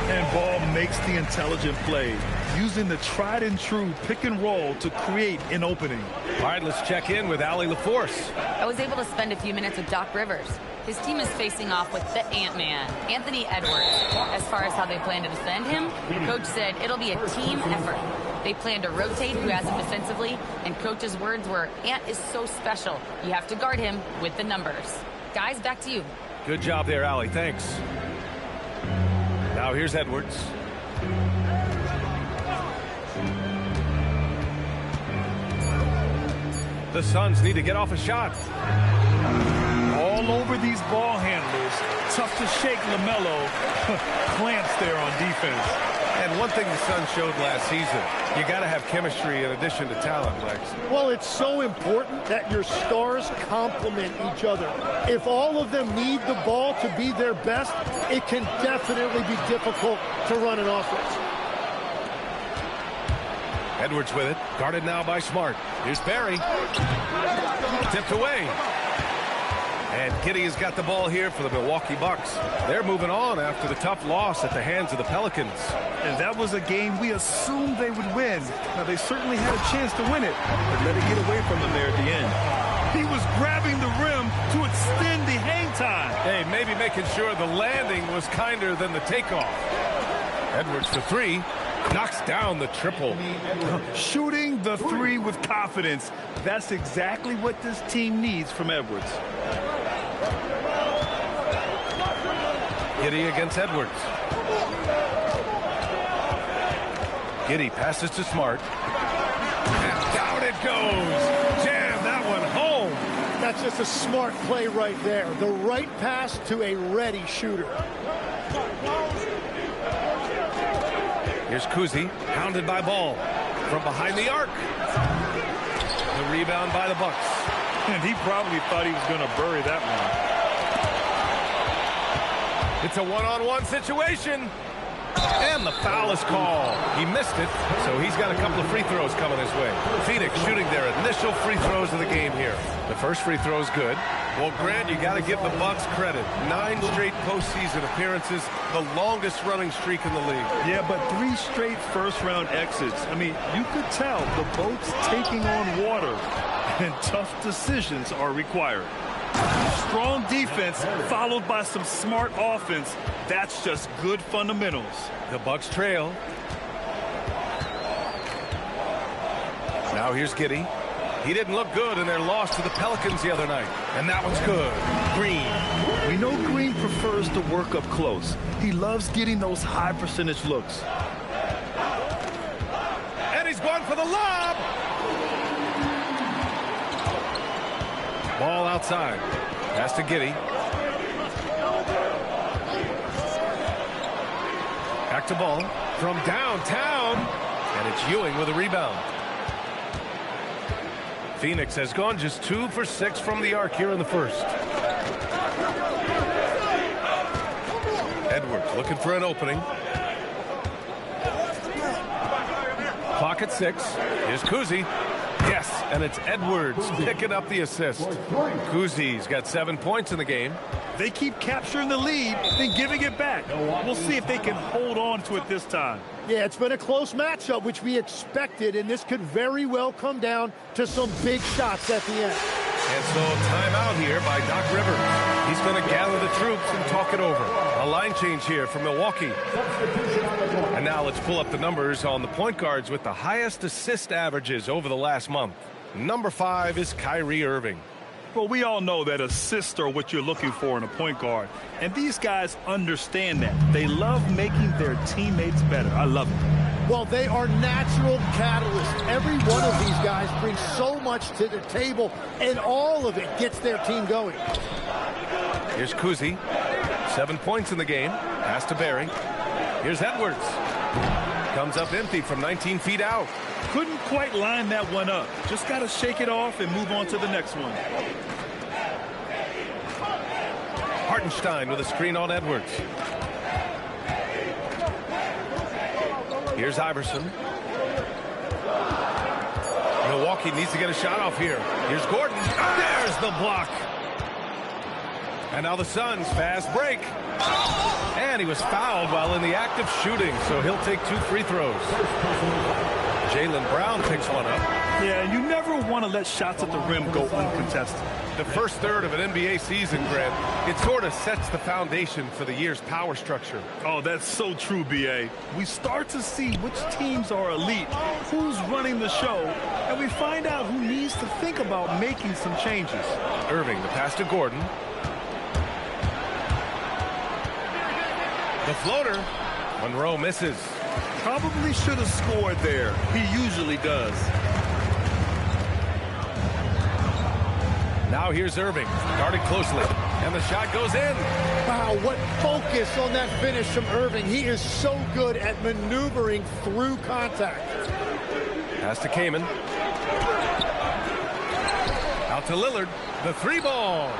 Speaker 2: And Ball makes the intelligent play, using the tried and true pick and roll to create an opening.
Speaker 1: All right, let's check in with Allie LaForce.
Speaker 6: I was able to spend a few minutes with Doc Rivers. His team is facing off with the Ant-Man, Anthony Edwards. As far as how they plan to defend him, Coach said it'll be a team effort. They plan to rotate who has him defensively, and Coach's words were, Ant is so special. You have to guard him with the numbers. Guys, back to you.
Speaker 1: Good job there, Allie. Thanks. Now here's Edwards. The Suns need to get off a shot.
Speaker 2: All over these ball handlers. Tough to shake LaMelo. Clamps there on defense.
Speaker 1: And one thing the Suns showed last season, you got to have chemistry in addition to talent, Lex.
Speaker 15: Well, it's so important that your stars complement each other. If all of them need the ball to be their best, it can definitely be difficult to run an offense.
Speaker 1: Edwards with it, guarded now by Smart. Here's Barry. Tipped away. And Giddey has got the ball here for the Milwaukee Bucks. They're moving on after the tough loss at the hands of the Pelicans.
Speaker 2: And that was a game we assumed they would win. Now, they certainly had a chance to win it, but let it get away from them there at the end. He was grabbing the rim to extend the hang time.
Speaker 1: Hey, maybe making sure the landing was kinder than the takeoff. Edwards for 3. Knocks down the triple.
Speaker 2: Shooting the 3 with confidence. That's exactly what this team needs from Edwards.
Speaker 1: Giddey against Edwards. Giddey passes to Smart. And down it goes. Jam that one home.
Speaker 15: That's just a smart play right there. The right pass to a ready shooter.
Speaker 1: Here's Kuzi, hounded by Ball. From behind the arc. The rebound by the Bucks.
Speaker 2: And he probably thought he was going to bury that one.
Speaker 1: It's a one-on-one situation. And the foul is called. He missed it, so he's got a couple of free throws coming his way. Phoenix shooting their initial free throws of the game here. The first free throw is good. Well, Grant, you got to give the Bucks credit. 9 straight postseason appearances, the longest running streak in the league.
Speaker 2: Yeah, but 3 straight first-round exits. I mean, you could tell the boat's taking on water, and tough decisions are required. Strong defense followed by some smart offense. That's just good fundamentals.
Speaker 1: The Bucks trail. Now here's Giddey. He didn't look good in their loss to the Pelicans the other night. And that one's good. Green.
Speaker 2: We know Green prefers to work up close. He loves getting those high percentage looks.
Speaker 1: And he's going for the lob. Ball outside. Pass to Giddey. Back to ball from downtown. And it's Ewing with a rebound. Phoenix has gone just 2 for 6 from the arc here in the first. Edwards looking for an opening. Clock at 6. Here's Kuzi. Yes, and it's Edwards picking up the assist. Kuzi's got 7 points in the game.
Speaker 2: They keep capturing the lead, then giving it back. We'll see if they can hold on to it this time.
Speaker 15: Yeah, it's been a close matchup, which we expected, and this could very well come down to some big shots at the end.
Speaker 1: And so timeout here by Doc Rivers. He's going to gather the troops and talk it over. A line change here for Milwaukee. And now let's pull up the numbers on the point guards with the highest assist averages over the last month. Number 5 is Kyrie Irving.
Speaker 2: Well, we all know that assists are what you're looking for in a point guard. And these guys understand that. They love making their teammates better. I love it.
Speaker 15: Well, they are natural catalysts. Every one of these guys brings so much to the table, and all of it gets their team going.
Speaker 1: Here's Kuzi. 7 points in the game. Pass to Barry. Here's Edwards. Comes up empty from 19 feet out.
Speaker 2: Couldn't quite line that one up. Just got to shake it off and move on to the next one.
Speaker 1: Hartenstein with a screen on Edwards. Here's Iverson. Milwaukee needs to get a shot off here. Here's Gordon. There's the block. And now the Suns fast break. And he was fouled while in the act of shooting, so he'll take 2 free throws. Jaylen Brown picks one up.
Speaker 2: Yeah, you never want to let shots at the rim go uncontested.
Speaker 1: The first third of an NBA season, Grant, it sort of sets the foundation for the year's power structure.
Speaker 2: Oh, that's so true, B.A. We start to see which teams are elite, who's running the show, and we find out who needs to think about making some changes.
Speaker 1: Irving, the pass to Gordon. The floater. Monroe misses.
Speaker 2: Probably should have scored there. He usually does.
Speaker 1: Now here's Irving, guarded closely, and the shot goes in.
Speaker 15: Wow, what focus on that finish from Irving. He is so good at maneuvering through contact.
Speaker 1: Pass to Kaman. Out to Lillard, the 3-ball.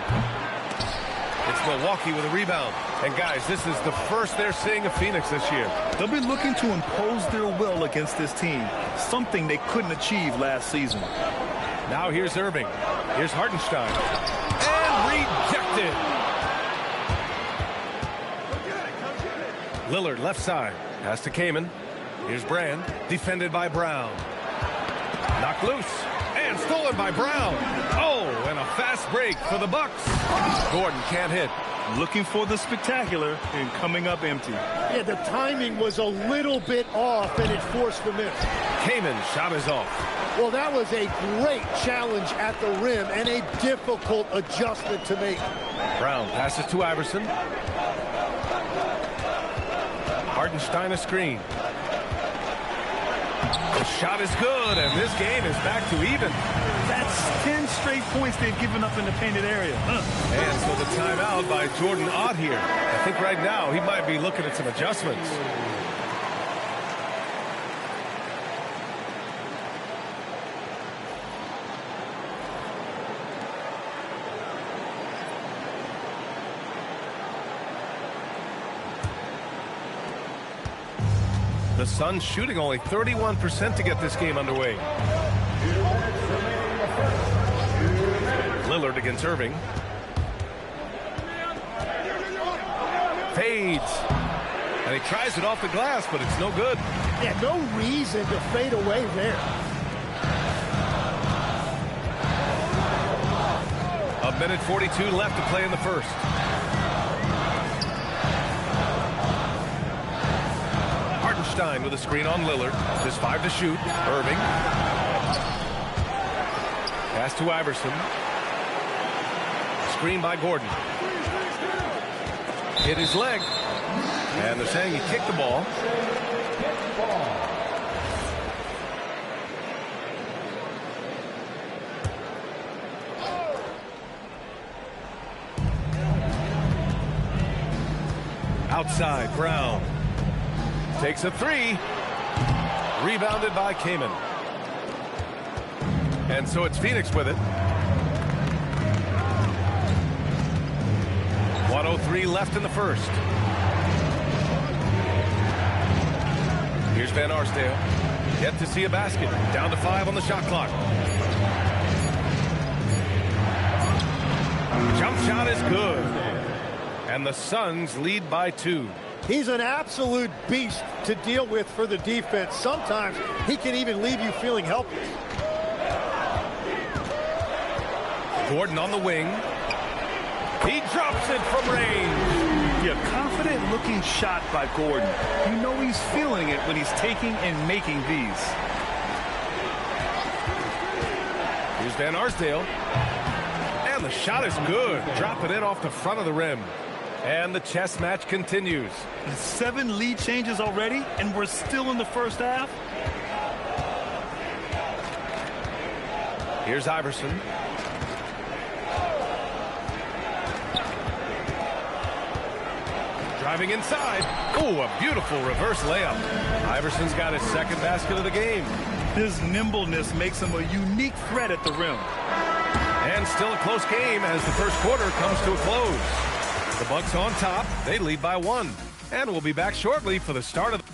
Speaker 1: It's Milwaukee with a rebound. And guys, this is the first they're seeing of Phoenix this year.
Speaker 2: They'll be looking to impose their will against this team, something they couldn't achieve last season.
Speaker 1: Now here's Irving. Here's Hartenstein. And rejected. Lillard left side. Pass to Kaman. Here's Brand. Defended by Brown. Knocked loose. And stolen by Brown. Oh, and a fast break for the Bucks. Gordon can't hit.
Speaker 2: Looking for the spectacular and coming up empty.
Speaker 15: Yeah, the timing was a little bit off, and it forced the miss.
Speaker 1: Kaman's shot is off.
Speaker 15: Well, that was a great challenge at the rim and a difficult adjustment to make.
Speaker 1: Brown passes to Iverson. Hartenstein a screen. The shot is good, and this game is back to even.
Speaker 2: That's 10 straight points they've given up in the painted area.
Speaker 1: And so the timeout by Jordan Ott here. I think right now he might be looking at some adjustments. The Suns shooting only 31% to get this game underway. Lillard against Irving. Fades. And he tries it off the glass, but it's no good.
Speaker 15: Yeah, no reason to fade away there.
Speaker 1: A Minute 42 left to play in the first. Hartenstein with a screen on Lillard. Just 5 to shoot. Irving. Pass to Iverson. Screen by Gordon. Hit his leg. And they're saying he kicked the ball. Outside, Brown. Takes a 3. Rebounded by Kaman. And so it's Phoenix with it. 1:03 left in the first. Here's Van Arsdale. Yet to see a basket. Down to 5 on the shot clock. Jump shot is good. And the Suns lead by 2.
Speaker 15: He's an absolute beast to deal with for the defense. Sometimes he can even leave you feeling helpless.
Speaker 1: Gordon on the wing. He drops it from range.
Speaker 2: Yeah, confident looking shot by Gordon. You know he's feeling it when he's taking and making these.
Speaker 1: Here's Van Arsdale. And the shot is good. Drop it in off the front of the rim. And the chess match continues.
Speaker 2: 7 lead changes already, and we're still in the first half.
Speaker 1: Here's Iverson. Driving inside. Oh, a beautiful reverse layup. Iverson's got his second basket of the game.
Speaker 2: His nimbleness makes him a unique threat at the rim.
Speaker 1: And still a close game as the first quarter comes to a close. The Bucks on top. They lead by 1. And we'll be back shortly for the start of the...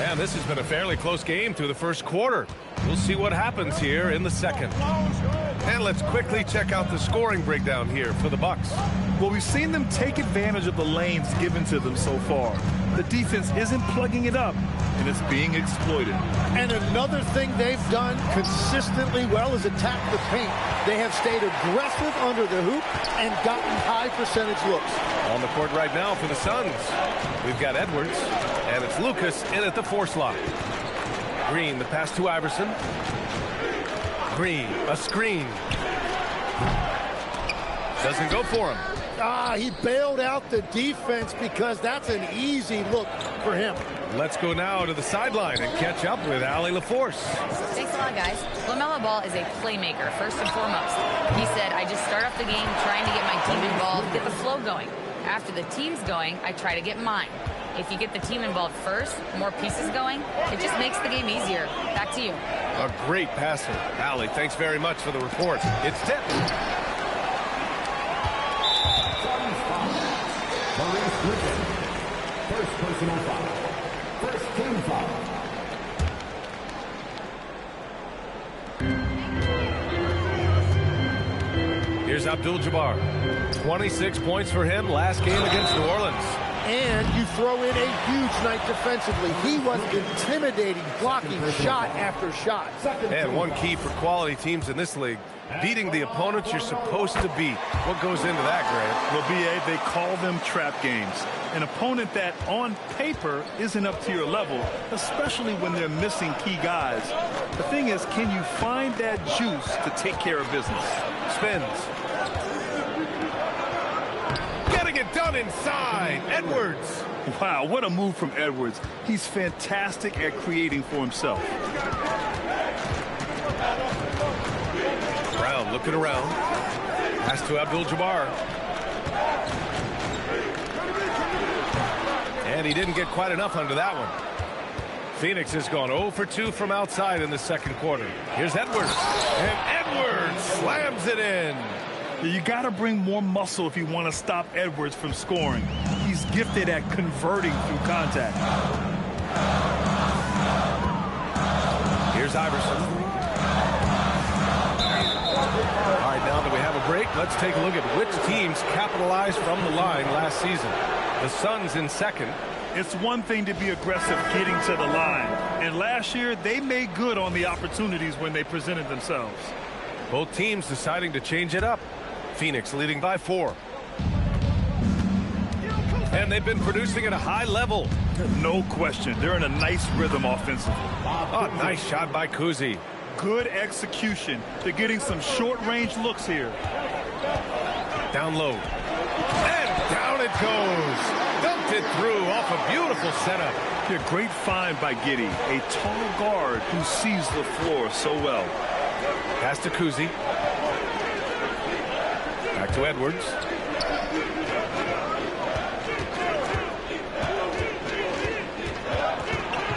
Speaker 1: And this has been a fairly close game through the first quarter. We'll see what happens here in the second. And let's quickly check out the scoring breakdown here for the Bucks.
Speaker 2: Well, we've seen them take advantage of the lanes given to them so far. The defense isn't plugging it up, and it's being exploited.
Speaker 15: And another thing they've done consistently well is attack the paint. They have stayed aggressive under the hoop and gotten high percentage looks.
Speaker 1: On the court right now for the Suns, we've got Edwards, and it's Lucas in at the 4 slot. Green, the pass to Iverson. Green, a screen. Doesn't go for him.
Speaker 15: He bailed out the defense because that's an easy look for him.
Speaker 1: Let's go now to the sideline and catch up with Allie LaForce.
Speaker 6: Thanks a lot, guys. LaMelo Ball is a playmaker, first and foremost. He said, I just start off the game trying to get my team involved, get the flow going. After the team's going, I try to get mine. If you get the team involved first, more pieces going, it just makes the game easier. Back to you.
Speaker 1: A great passer. Allie, thanks very much for the report. It's tipped.
Speaker 4: First personal foul. First team foul.
Speaker 1: Here's Abdul-Jabbar. 26 points for him last game against New Orleans.
Speaker 15: And you throw in a huge night defensively. He was intimidating, blocking shot after shot.
Speaker 1: And one key for quality teams in this league, beating the opponents you're supposed to beat. What goes into that, Grant?
Speaker 2: Well, BA, they call them trap games. An opponent that, on paper, isn't up to your level, especially when they're missing key guys. The thing is, can you find that juice to take care of business?
Speaker 1: Spins. Getting it done inside. Edwards.
Speaker 2: Wow, what a move from Edwards. He's fantastic at creating for himself.
Speaker 1: Brown looking around. Pass to Abdul-Jabbar. And he didn't get quite enough under that one. Phoenix has gone 0 for 2 from outside in the second quarter. Here's Edwards. And Edwards slams it in.
Speaker 2: You got to bring more muscle if you want to stop Edwards from scoring. He's gifted at converting through contact.
Speaker 1: Here's Iverson. All right, now that we have a break, let's take a look at which teams capitalized from the line last season. The Suns in second,
Speaker 2: It's one thing to be aggressive getting to the line. And last year, they made good on the opportunities when they presented themselves.
Speaker 1: Both teams deciding to change it up. Phoenix leading by 4. And they've been producing at a high level.
Speaker 2: No question. They're in a nice rhythm offensively.
Speaker 1: Oh, nice shot by Kuzi.
Speaker 2: Good execution. They're getting some short-range looks here.
Speaker 1: Down low. And down it goes. Dumped it through off a beautiful setup.
Speaker 2: Yeah, great find by Giddey, a tall guard who sees the floor so well.
Speaker 1: Pass to Kuzi. Back to Edwards.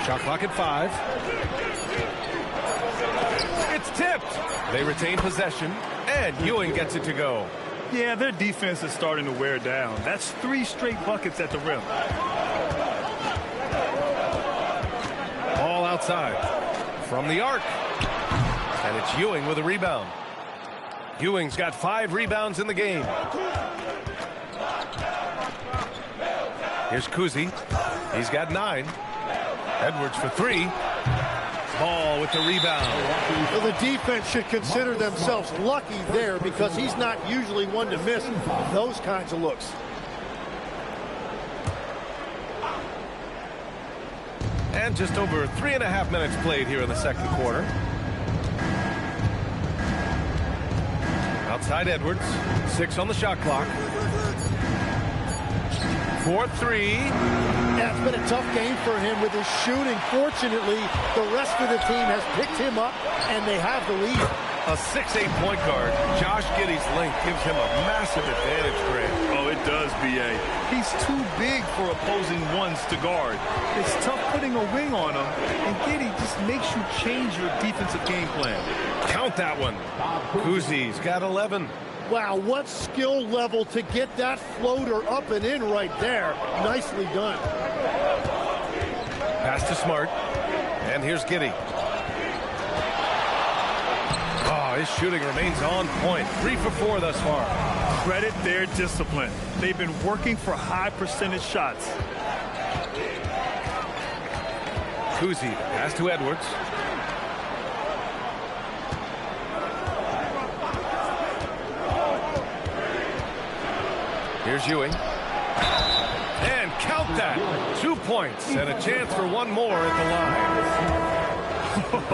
Speaker 1: Shot clock at 5. It's tipped. They retain possession, and Ewing gets it to go.
Speaker 2: Yeah, their defense is starting to wear down. That's 3 straight buckets at the rim.
Speaker 1: All outside. From the arc. And it's Ewing with a rebound. Ewing's got 5 rebounds in the game. Here's Kuzi. He's got 9. Edwards for 3. Ball with the rebound.
Speaker 15: Well, the defense should consider themselves lucky there because he's not usually one to miss those kinds of looks.
Speaker 1: And just over 3.5 minutes played here in the second quarter. Outside Edwards. 6 on the shot clock. 4-3.
Speaker 15: Yeah, it's been a tough game for him with his shooting. Fortunately, the rest of the team has picked him up, and they have the lead.
Speaker 1: A 6'8" point guard. Josh Giddey's length gives him a massive advantage, Greg.
Speaker 2: Oh, it does, B.A. He's too big for opposing ones to guard. It's tough putting a wing on him, and Giddey just makes you change your defensive game plan.
Speaker 1: Count that one. Kuzi's got 11.
Speaker 15: Wow, what skill level to get that floater up and in right there. Nicely done.
Speaker 1: Pass to Smart. And here's Giddey. Oh, his shooting remains on point. 3 for 4 thus far.
Speaker 2: Credit their discipline. They've been working for high percentage shots.
Speaker 1: Kuzi, pass to Edwards. Here's Ewing. And count that. 2 points and a chance for one more at the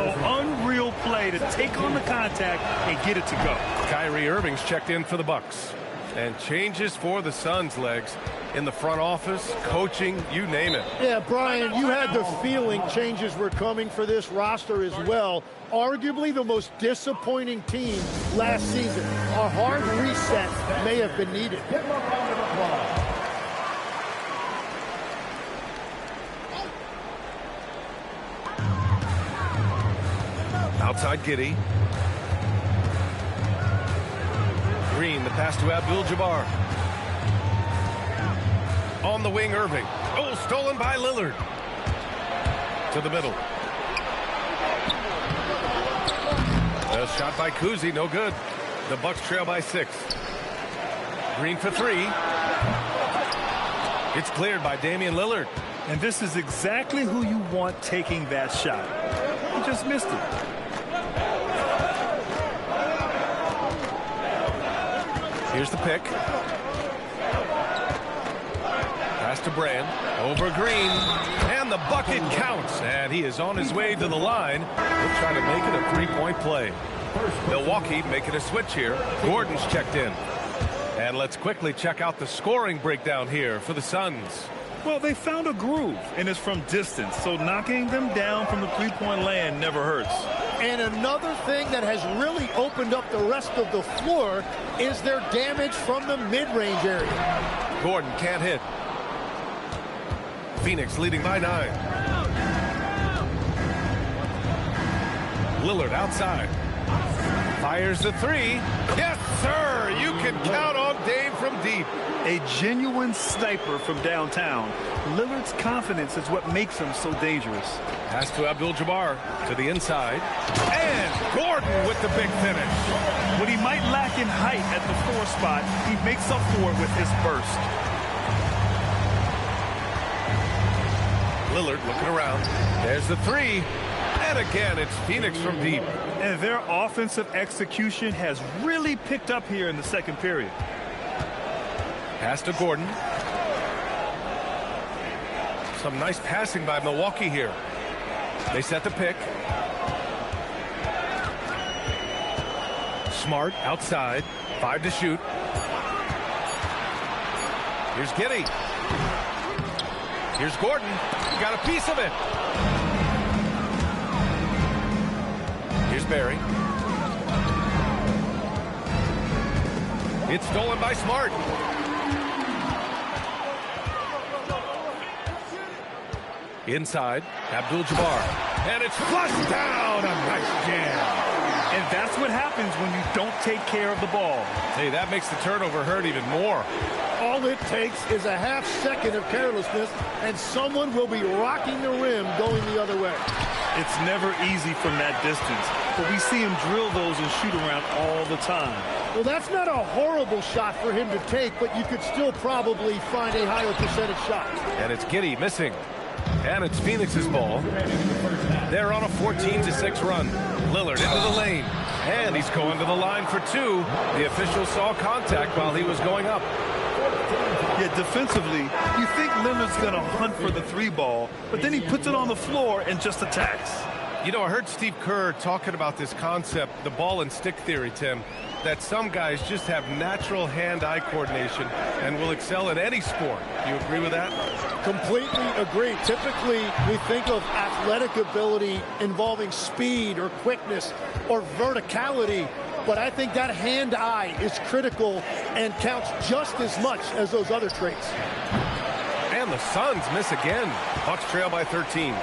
Speaker 2: line. Unreal play to take on the contact and get it to go.
Speaker 1: Kyrie Irving's checked in for the Bucks. And changes for the Suns, Legs. In the front office, coaching, you name it.
Speaker 15: Yeah, Brian, you had the feeling changes were coming for this roster as well. Arguably the most disappointing team last season. A hard reset may have been needed.
Speaker 1: Outside Giddey. Green, the pass to Abdul-Jabbar. On the wing, Irving. Oh, stolen by Lillard. To the middle. A shot by Kuzi, no good. The Bucks trail by 6. Green for 3. It's cleared by Damian Lillard.
Speaker 2: And this is exactly who you want taking that shot. He just missed it.
Speaker 1: Here's the pick. Pass to Brand. Over Green. And the bucket counts. And he is on his way to the line. He'll try to make it a 3-point play. Milwaukee making a switch here. Gordon's checked in. And let's quickly check out the scoring breakdown here for the Suns.
Speaker 2: Well, they found a groove, and it's from distance. So knocking them down from the three-point land never hurts.
Speaker 15: And another thing that has really opened up the rest of the floor is their damage from the mid-range area.
Speaker 1: Gordon can't hit. Phoenix leading by 9. Lillard outside. Fires the 3. Yes, sir! You can count on Dame from deep.
Speaker 2: A genuine sniper from downtown. Lillard's confidence is what makes him so dangerous.
Speaker 1: Pass to Abdul-Jabbar to the inside. And Gordon with the big finish.
Speaker 2: When he might lack in height at the 4 spot, he makes up for it with his burst.
Speaker 1: Lillard looking around. There's the three. And again, it's Phoenix from deep.
Speaker 2: And their offensive execution has really picked up here in the second period.
Speaker 1: Pass to Gordon. Some nice passing by Milwaukee here. They set the pick. Smart outside. 5 to shoot. Here's Giddey. Here's Gordon. He got a piece of it. Here's Barry. It's stolen by Smart. Inside, Abdul-Jabbar. And it's flushed down. A nice jam.
Speaker 2: And that's what happens when you don't take care of the ball.
Speaker 1: Hey, that makes the turnover hurt even more.
Speaker 15: All it takes is a half second of carelessness, and someone will be rocking the rim going the other way.
Speaker 2: It's never easy from that distance, but we see him drill those and shoot around all the time.
Speaker 15: Well, that's not a horrible shot for him to take, but you could still probably find a higher percentage shot.
Speaker 1: And it's Giddey missing. And it's Phoenix's ball. They're on a 14-6 run. Lillard into the lane. And he's going to the line for two. The official saw contact while he was going up.
Speaker 2: Yeah, defensively, you think Lillard's going to hunt for the three ball, but then he puts it on the floor and just attacks.
Speaker 1: You know, I heard Steve Kerr talking about this concept, the ball and stick theory, Tim, that some guys just have natural hand-eye coordination and will excel in any sport. Do you agree with that?
Speaker 15: Completely agree. Typically, we think of athletic ability involving speed or quickness or verticality, but I think that hand-eye is critical and counts just as much as those other traits.
Speaker 1: And the Suns miss again. Bucks trail by 13.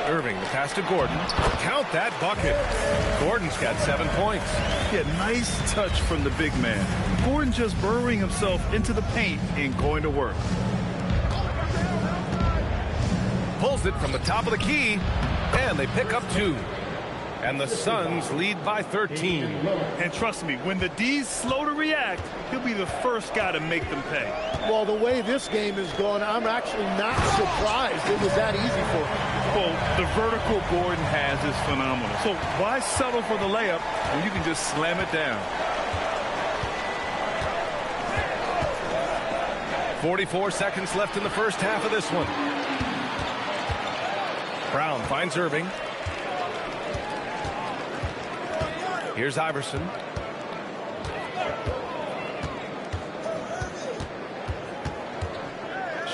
Speaker 1: Irving, the pass to Gordon. Count that bucket. Gordon's got 7 points.
Speaker 2: Yeah, nice touch from the big man. Gordon just burrowing himself into the paint and going to work.
Speaker 1: Pulls it from the top of the key, and they pick up 2. And the Suns lead by 13.
Speaker 2: And trust me, when the D's slow to react, he'll be the first guy to make them pay.
Speaker 15: Well, the way this game is going, I'm actually not surprised it was that easy for him.
Speaker 2: Well, the vertical Gordon has is phenomenal. So why settle for the layup when you can just slam it down?
Speaker 1: 44 seconds left in the first half of this one. Brown finds Irving. Here's Iverson.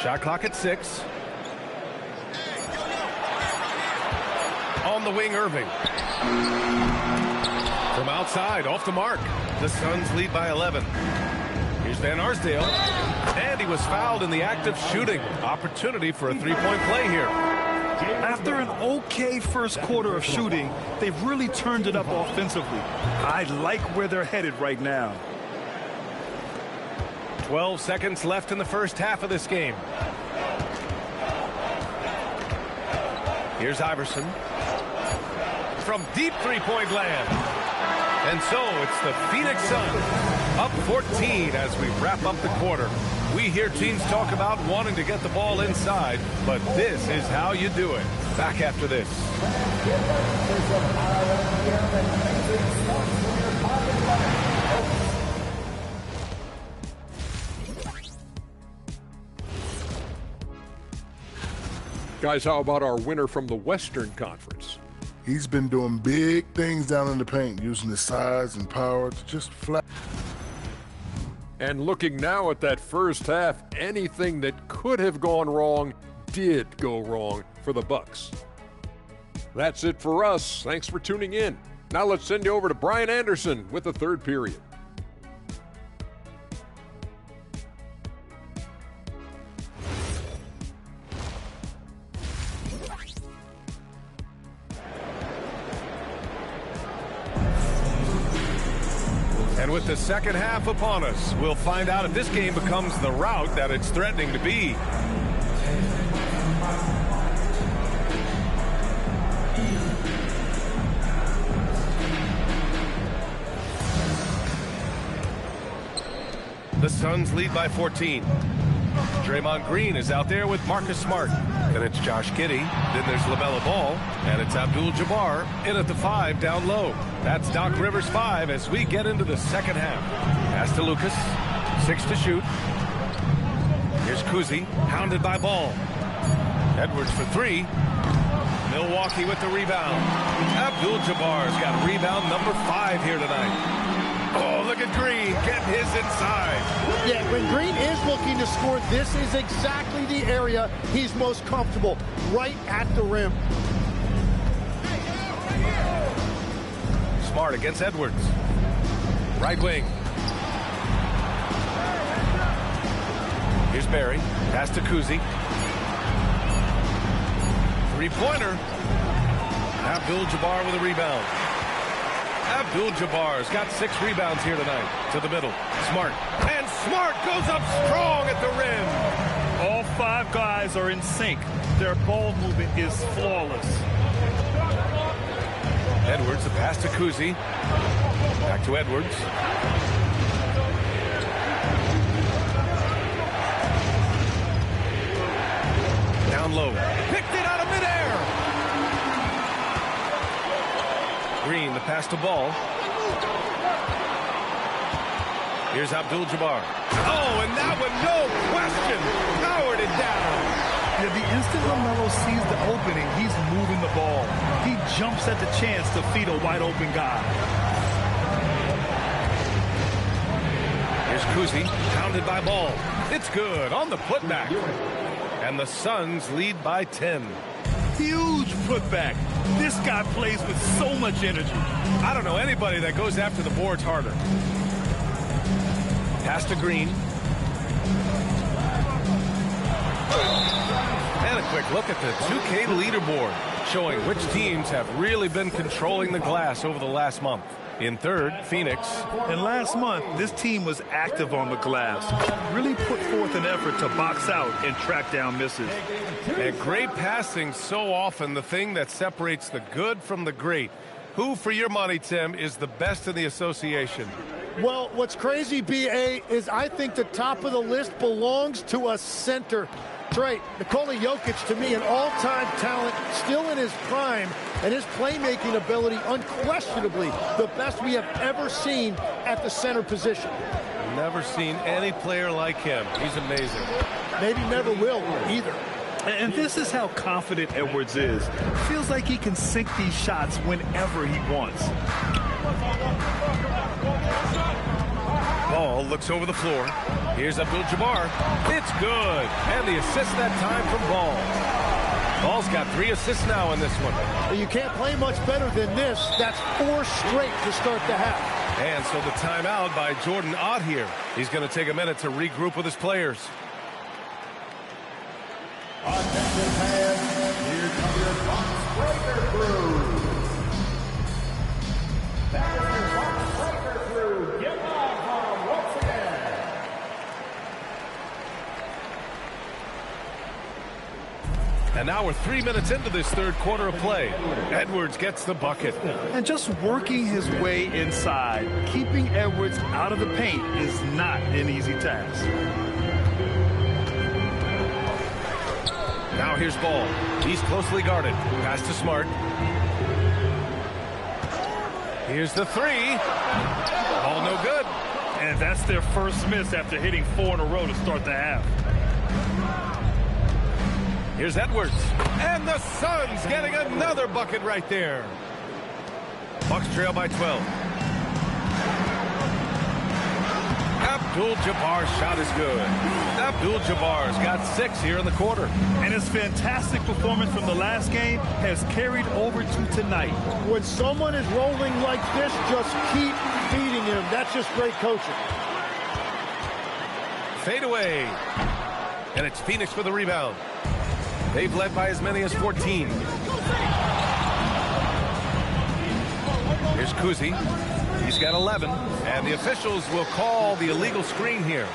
Speaker 1: Shot clock at 6. On the wing, Irving. From outside, off the mark. The Suns lead by 11. Here's Van Arsdale. And he was fouled in the act of shooting. Opportunity for a three-point play here.
Speaker 2: After an okay first quarter of shooting, they've really turned it up offensively. I like where they're headed right now.
Speaker 1: 12 seconds left in the first half of this game. Here's Iverson. From deep three-point land. And so it's the Phoenix Suns up 14 as we wrap up the quarter. We hear teams talk about wanting to get the ball inside, but this is how you do it. Back after this.
Speaker 7: Guys, how about our winner from the Western Conference?
Speaker 8: He's been doing big things down in the paint, using his size and power to just flat.
Speaker 7: And looking now at that first half, anything that could have gone wrong did go wrong for the Bucks. That's it for us. Thanks for tuning in. Now let's send you over to Brian Anderson with the third period.
Speaker 1: And with the second half upon us, we'll find out if this game becomes the rout that it's threatening to be. The Suns lead by 14. Draymond Green is out there with Marcus Smart. Then it's Josh Giddey. Then there's LaMelo Ball. And it's Abdul-Jabbar in at the 5 down low. That's Doc Rivers' 5 as we get into the second half. Pass to Lucas. 6 to shoot. Here's Kuzi, hounded by Ball. Edwards for 3. Milwaukee with the rebound. Abdul-Jabbar's got rebound number 5 here tonight. Oh, look at Green getting his inside.
Speaker 15: Yeah, when Green is looking to score, this is exactly the area he's most comfortable, right at the rim.
Speaker 1: Smart against Edwards. Right wing. Here's Barry. Pass to Kuzi. Three-pointer. Abdul-Jabbar with a rebound. Abdul-Jabbar's got 6 rebounds here tonight. To the middle. Smart. And Smart goes up strong at the rim.
Speaker 2: All 5 guys are in sync. Their ball movement is flawless.
Speaker 1: Edwards, the pass to Kuzi. Back to Edwards. Down low. Picked it out of midair. Green, the pass to Ball. Here's Abdul-Jabbar. Oh, and that one, no question, powered it down.
Speaker 2: Yeah, the instant LaMelo sees the opening, he's moving the ball. He jumps at the chance to feed a wide-open guy.
Speaker 1: Here's Kuzi, pounded by Ball. It's good on the putback. And the Suns lead by 10.
Speaker 2: Huge putback. This guy plays with so much energy.
Speaker 1: I don't know anybody that goes after the boards harder. Pass to Green. And a quick look at the 2K leaderboard, showing which teams have really been controlling the glass over the last month. In third, Phoenix.
Speaker 2: And last month, this team was active on the glass. Really put forth an effort to box out and track down misses.
Speaker 1: And great passing, so often the thing that separates the good from the great. Who, for your money, Tim, is the best in the association?
Speaker 15: Well, what's crazy, B.A., is I think the top of the list belongs to a center. Trey, Nikola Jokic, to me, an all-time talent, still in his prime, and his playmaking ability unquestionably the best we have ever seen at the center position.
Speaker 1: Never seen any player like him. He's amazing.
Speaker 15: Maybe never will either.
Speaker 2: And this is how confident Edwards is. Feels like he can sink these shots whenever he wants.
Speaker 1: Ball looks over the floor. Here's Abdul-Jabbar. It's good. And the assist that time from Ball. Ball's got 3 assists now in this one.
Speaker 15: You can't play much better than this. That's 4 straight to start the half.
Speaker 1: And so the timeout by Jordan Ott here. He's going to take a minute to regroup with his players.
Speaker 4: Attention fans, here comes your box breaker crew. That is your box breaker crew. Get live from once again.
Speaker 1: And now we're 3 minutes into this third quarter of play. Edwards gets the bucket.
Speaker 2: And just working his way inside, keeping Edwards out of the paint is not an easy task.
Speaker 1: Now here's Ball. He's closely guarded. Pass to Smart. Here's the 3. Ball no good.
Speaker 2: And that's their first miss after hitting 4 in a row to start the half.
Speaker 1: Here's Edwards. And the Suns getting another bucket right there. Bucks trail by 12. Abdul-Jabbar's shot is good. Abdul-Jabbar's got 6 here in the quarter.
Speaker 2: And his fantastic performance from the last game has carried over to tonight.
Speaker 15: When someone is rolling like this, just keep feeding him. That's just great coaching.
Speaker 1: Fade away. And it's Phoenix for the rebound. They've led by as many as 14. Here's Kuzi. He's got 11. And the officials will call the illegal screen here.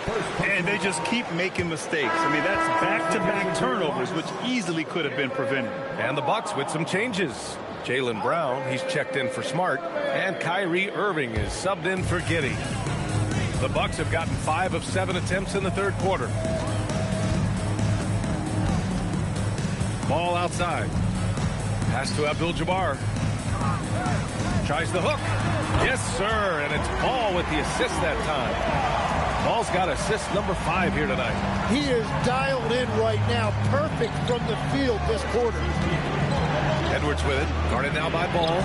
Speaker 2: And they just keep making mistakes. I mean, that's back-to-back turnovers, which easily could have been prevented.
Speaker 1: And the Bucks with some changes. Jaylen Brown, he's checked in for Smart. And Kyrie Irving is subbed in for Giddey. The Bucks have gotten 5 of 7 attempts in the third quarter. Ball outside. Pass to Abdul-Jabbar. Tries the hook. Yes, sir. And it's Ball with the assist that time. Ball's got assist number 5 here tonight.
Speaker 15: He is dialed in right now. Perfect from the field this quarter.
Speaker 1: Edwards with it. Guarded now by Ball.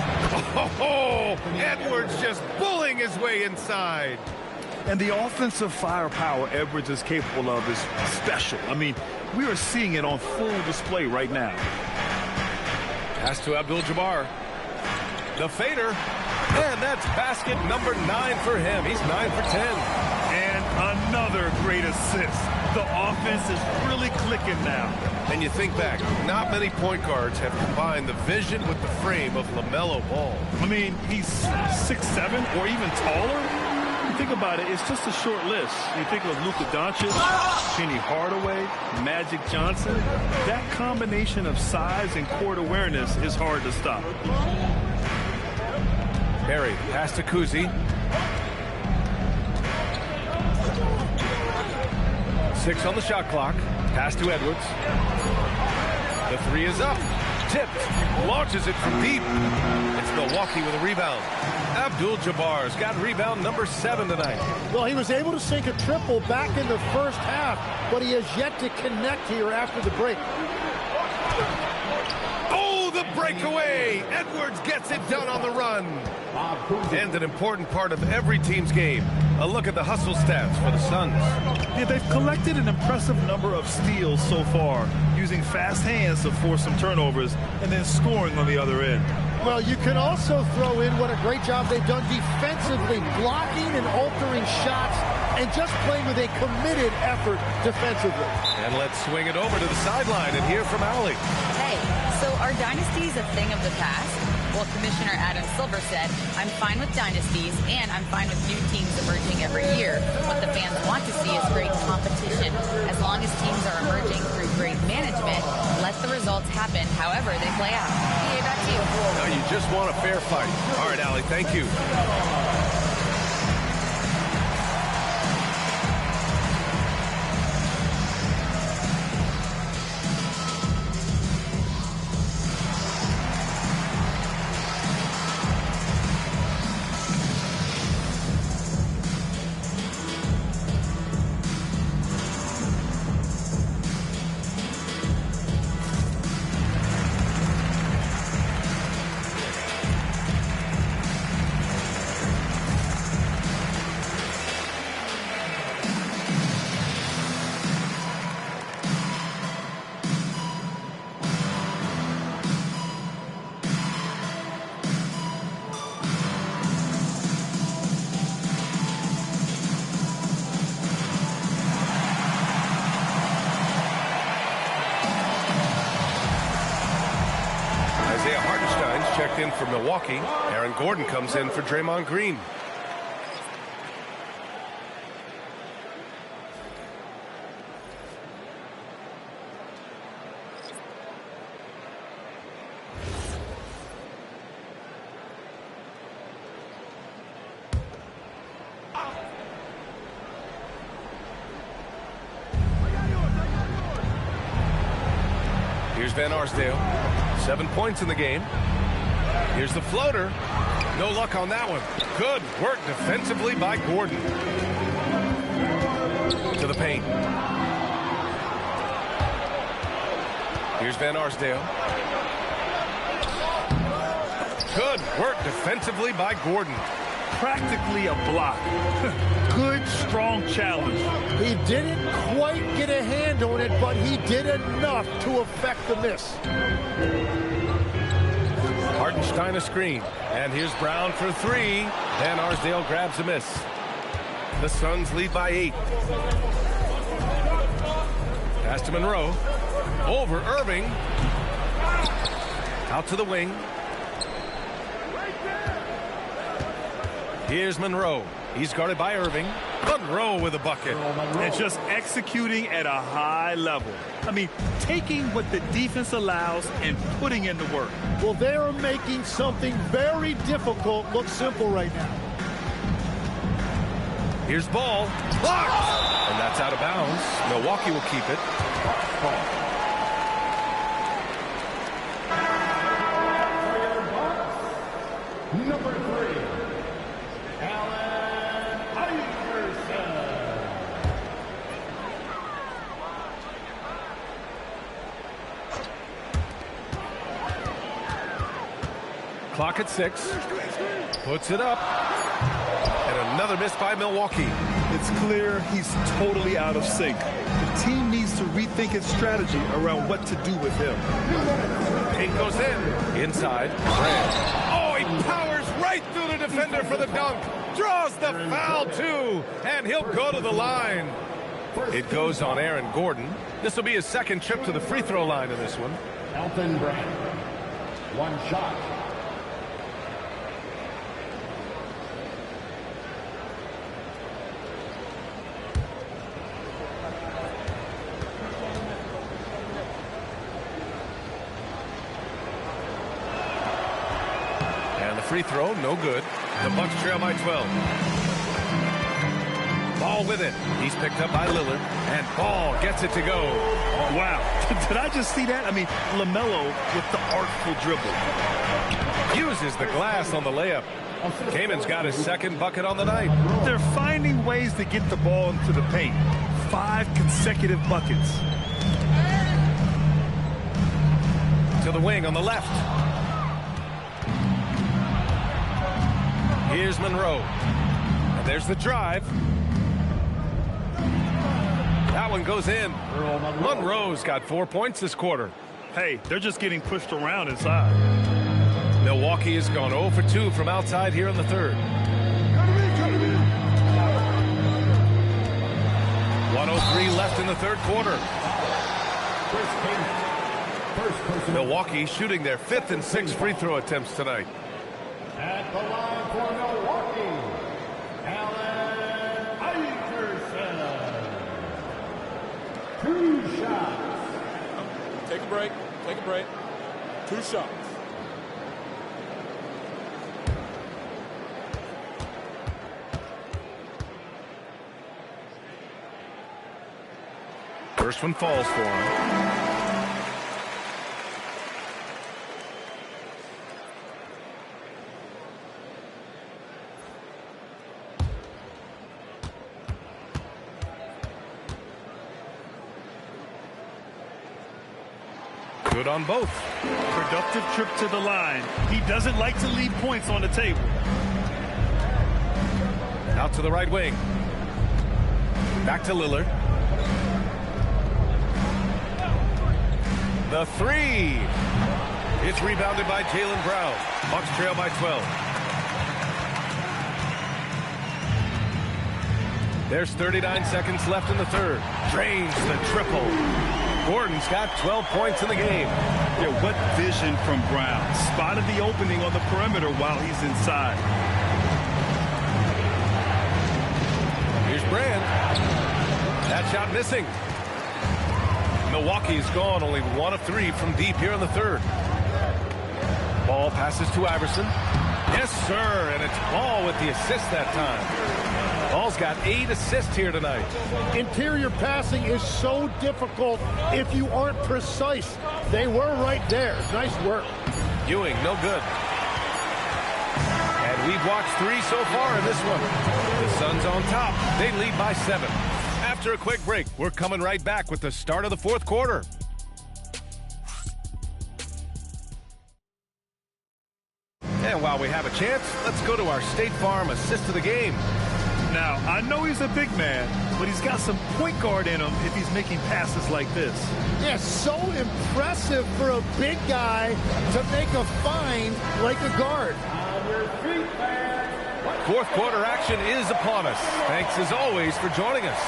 Speaker 1: Oh, Edwards just bullying his way inside.
Speaker 2: And the offensive firepower Edwards is capable of is special. I mean, we are seeing it on full display right now.
Speaker 1: Pass to Abdul-Jabbar. The fader. And that's basket number 9 for him. He's 9 for 10.
Speaker 2: And another great assist. The offense is really clicking now.
Speaker 1: And you think back, not many point guards have combined the vision with the frame of LaMelo Ball.
Speaker 2: I mean, he's 6'7" or even taller. You think about it, it's just a short list. You think of Luka Doncic, Penny Hardaway, Magic Johnson. That combination of size and court awareness is hard to stop.
Speaker 1: Harry, pass to Kuzi. 6 on the shot clock. Pass to Edwards. The 3 is up. Tipped. Launches it from deep. It's Milwaukee with a rebound. Abdul-Jabbar's got rebound number 7 tonight.
Speaker 15: Well, he was able to sink a triple back in the first half, but he has yet to connect here after the break.
Speaker 1: Oh, the breakaway. Edwards gets it done on the run. And an important part of every team's game. A look at the hustle stats for the Suns.
Speaker 2: Yeah, they've collected an impressive number of steals so far, using fast hands to force some turnovers and then scoring on the other end.
Speaker 15: Well, you can also throw in what a great job they've done defensively, blocking and altering shots and just playing with a committed effort defensively.
Speaker 1: And let's swing it over to the sideline and hear from Allie.
Speaker 6: Hey, so are dynasties a thing of the past? Well, Commissioner Adam Silver said, I'm fine with dynasties and I'm fine with new teams emerging every year. What the fans want to see is great competition. As long as teams are emerging through great management, let the results happen however they play out. PA, back to you.
Speaker 1: Now you just want a fair fight. All right, Allie, thank you. Checked in for Milwaukee. Aaron Gordon comes in for Draymond Green. Here's Van Arsdale. 7 points in the game. Here's the floater. No luck on that one. Good work defensively by Gordon. To the paint. Here's Van Arsdale. Good work defensively by Gordon.
Speaker 2: Practically a block. Good, strong challenge.
Speaker 15: He didn't quite get a hand on it, but he did enough to affect the miss.
Speaker 1: Hartenstein a screen. And here's Brown for 3. Van Arsdale grabs a miss. The Suns lead by 8. Pass to Monroe. Over Irving. Out to the wing. Here's Monroe. He's guarded by Irving. Monroe with a bucket.
Speaker 2: And just executing at a high level. I mean, taking what the defense allows and putting in the work.
Speaker 15: Well, they are making something very difficult look simple right now.
Speaker 1: Here's Ball. Blocked! And that's out of bounds. Milwaukee will keep it. Clock at 6. Puts it up. And another miss by Milwaukee.
Speaker 2: It's clear he's totally out of sync. The team needs to rethink its strategy around what to do with him.
Speaker 1: Payne goes in. Inside. Brand. Oh, he powers right through the defender for the dunk. Draws the foul, too. And he'll go to the line. It goes on Aaron Gordon. This will be his second trip to the free throw line in this one.
Speaker 14: Elton Brand. One shot.
Speaker 1: And the free throw, no good. The Bucks trail by 12. Ball with it. He's picked up by Lillard. And Ball gets it to go.
Speaker 2: Wow. Did I just see that? I mean, LaMelo with the artful dribble.
Speaker 1: Uses the glass on the layup. Kamen's got his second bucket on the night.
Speaker 2: They're finding ways to get the ball into the paint. 5 consecutive buckets.
Speaker 1: To the wing on the left. Here's Monroe. And there's the drive. That one goes in. Monroe's got 4 points this quarter.
Speaker 2: Hey, they're just getting pushed around inside.
Speaker 1: Milwaukee has gone 0 for 2 from outside here in the third. 1:03 left in the third quarter. Milwaukee shooting their 5th and 6th free throw attempts tonight.
Speaker 4: At the line for Milwaukee, Allen Iverson. 2 shots.
Speaker 5: Take a break. Take a break. 2 shots.
Speaker 1: First one falls for him. Good on both.
Speaker 2: Productive trip to the line. He doesn't like to leave points on the table.
Speaker 1: Out to the right wing. Back to Lillard. The 3. It's rebounded by Jaylen Brown. Bucks trail by 12. There's 39 seconds left in the third. Drains the triple. Gordon's got 12 points in the game.
Speaker 2: Yeah, what vision from Brown. Spotted the opening on the perimeter while he's inside.
Speaker 1: Here's Brand. That shot missing. Milwaukee's gone only 1 of 3 from deep here in the third. Ball passes to Iverson. Yes, sir, and it's Ball with the assist that time. Ball's got 8 assists here tonight.
Speaker 15: Interior passing is so difficult if you aren't precise. They were right there. Nice work.
Speaker 1: Ewing, no good. And we've watched 3 so far in this one. The Suns on top. They lead by 7. After a quick break, we're coming right back with the start of the fourth quarter. And while we have a chance, let's go to our State Farm assist of the game.
Speaker 2: Now, I know he's a big man, but he's got some point guard in him if he's making passes like this.
Speaker 15: Yeah, so impressive for a big guy to make a find like a guard.
Speaker 1: Fourth quarter action is upon us. Thanks as always for joining us.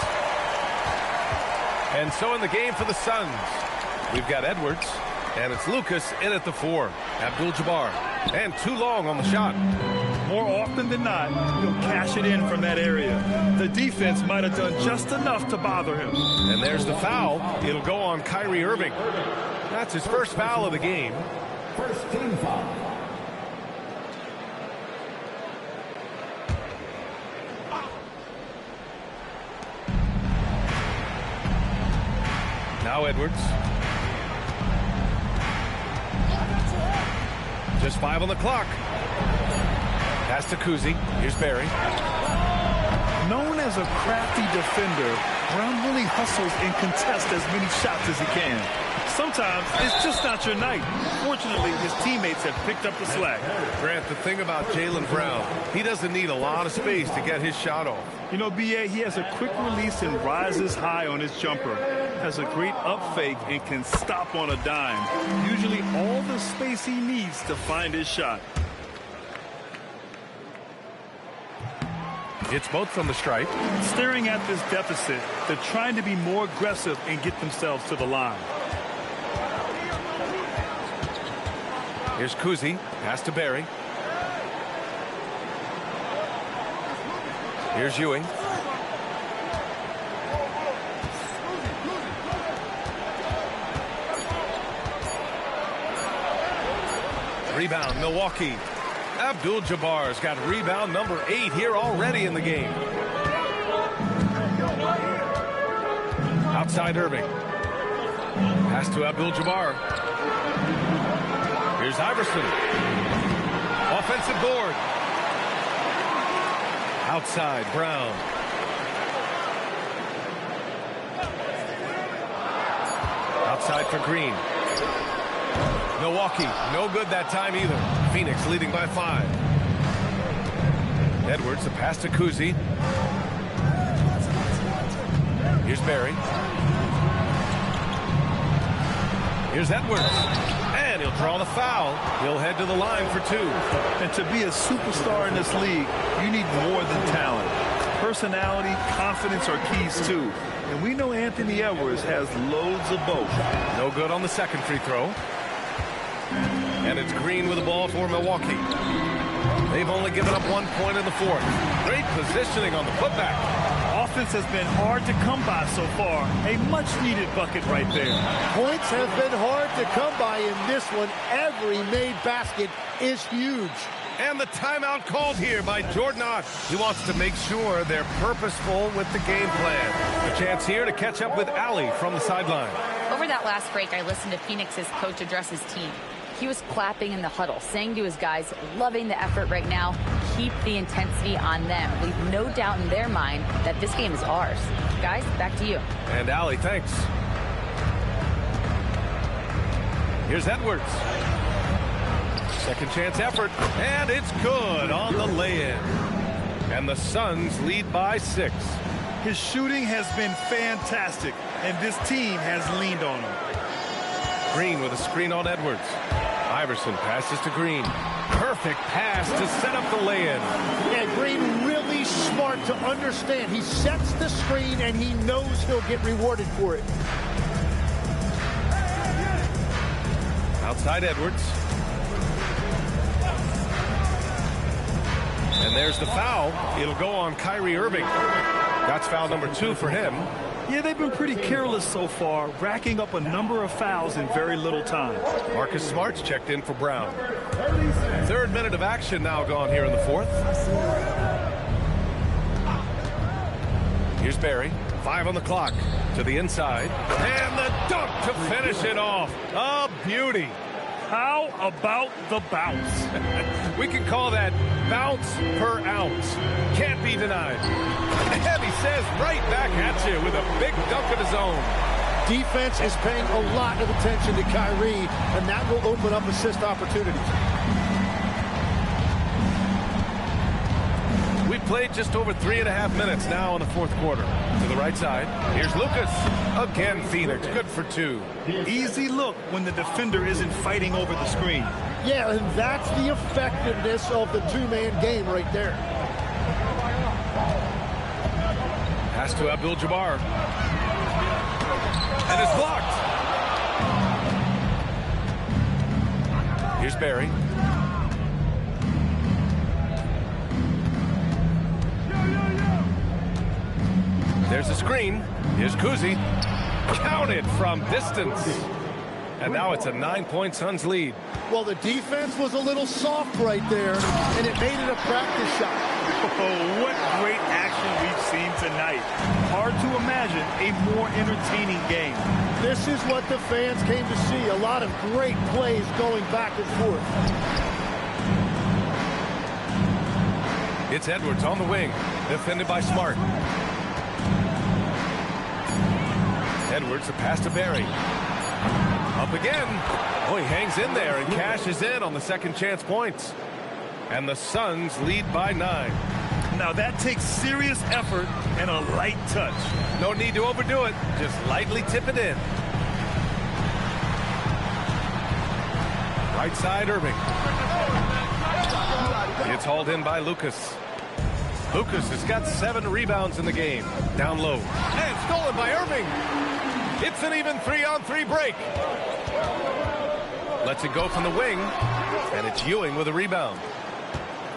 Speaker 1: And so in the game for the Suns, we've got Edwards, and it's Lucas in at the 4. Abdul-Jabbar, and too long on the shot.
Speaker 2: More often than not, he'll cash it in from that area. The defense might have done just enough to bother him.
Speaker 1: And there's the foul. It'll go on Kyrie Irving. That's his first foul of the game.
Speaker 4: First team foul.
Speaker 1: Now Edwards. Just 5 on the clock. Pass to Kuzi. Here's Barry.
Speaker 2: Known as a crafty defender, Brown really hustles and contests as many shots as he can. Sometimes it's just not your night. Fortunately, his teammates have picked up the slack.
Speaker 1: Grant, the thing about Jaylen Brown, he doesn't need a lot of space to get his shot off.
Speaker 2: You know, B.A., he has a quick release and rises high on his jumper. Has a great up fake and can stop on a dime. Usually all the space he needs to find his shot.
Speaker 1: It's both from the stripe.
Speaker 2: Staring at this deficit, they're trying to be more aggressive and get themselves to the line.
Speaker 1: Here's Kuzi, pass to Barry. Here's Ewing. Rebound, Milwaukee. Abdul-Jabbar's got rebound number 8 here already in the game. Outside Irving. Pass to Abdul-Jabbar. Here's Iverson. Offensive board. Outside, Brown. Outside for Green. Milwaukee, no good that time either. Phoenix leading by 5. Edwards, the pass to Kuzi. Here's Barry. Here's Edwards. And he'll draw the foul. He'll head to the line for 2.
Speaker 2: And to be a superstar in this league, you need more than talent. Personality, confidence are keys too. And we know Anthony Edwards has loads of both.
Speaker 1: No good on the second free throw. And it's Green with the ball for Milwaukee. They've only given up 1 point in the 4th. Great positioning on the putback.
Speaker 2: Offense has been hard to come by so far. A much-needed bucket right there.
Speaker 15: Points have been hard to come by in this one. Every made basket is huge.
Speaker 1: And the timeout called here by Jordan Ott. He wants to make sure they're purposeful with the game plan. A chance here to catch up with Allie from the sideline.
Speaker 6: Over that last break, I listened to Phoenix's coach address his team. He was clapping in the huddle, saying to his guys, loving the effort right now, keep the intensity on them. Leave no doubt in their mind that this game is ours. Guys, back to you.
Speaker 1: And Allie, thanks. Here's Edwards. Second chance effort, and it's good on the lay-in. And the Suns lead by 6.
Speaker 2: His shooting has been fantastic, and this team has leaned on him.
Speaker 1: Green with a screen on Edwards. Iverson passes to Green. Perfect pass to set up the lay-in.
Speaker 15: And Green really smart to understand. He sets the screen, and he knows he'll get rewarded for it.
Speaker 1: Outside Edwards. And there's the foul. It'll go on Kyrie Irving. That's foul number 2 for him.
Speaker 2: Yeah, they've been pretty careless so far, racking up a number of fouls in very little time.
Speaker 1: Marcus Smart's checked in for Brown. 3rd minute of action now gone here in the 4th. Here's Barry. 5 on the clock. To the inside. And the dunk to finish it off. A beauty.
Speaker 2: How about the bounce?
Speaker 1: We can call that bounce per ounce. Can't be denied. And he says right back at you with a big dunk of his own.
Speaker 15: Defense is paying a lot of attention to Kyrie, and that will open up assist opportunities.
Speaker 1: We've played just over 3.5 minutes now in the 4th quarter. To the right side, here's Lucas. Again, Phoenix, good for 2.
Speaker 2: Easy look when the defender isn't fighting over the screen.
Speaker 15: Yeah, and that's the effectiveness of the two-man game right there.
Speaker 1: Pass to Abdul-Jabbar. And it's blocked. Here's Barry. There's a screen. Here's Kuzi. Counted from distance. And now it's a 9-point Suns lead.
Speaker 15: Well, the defense was a little soft right there, and it made it a practice shot.
Speaker 2: Oh, what great action we've seen tonight. Hard to imagine a more entertaining game.
Speaker 15: This is what the fans came to see. A lot of great plays going back and forth.
Speaker 1: It's Edwards on the wing, defended by Smart. Edwards, the pass to Barry. Up again. Oh, he hangs in there and cashes in on the second chance points. And the Suns lead by 9.
Speaker 2: Now that takes serious effort and a light touch.
Speaker 1: No need to overdo it. Just lightly tip it in. Right side, Irving. It's hauled in by Lucas. Lucas has got 7 rebounds in the game. Down low. And stolen by Irving. It's an even 3-on-3 break. Lets it go from the wing. And it's Ewing with a rebound.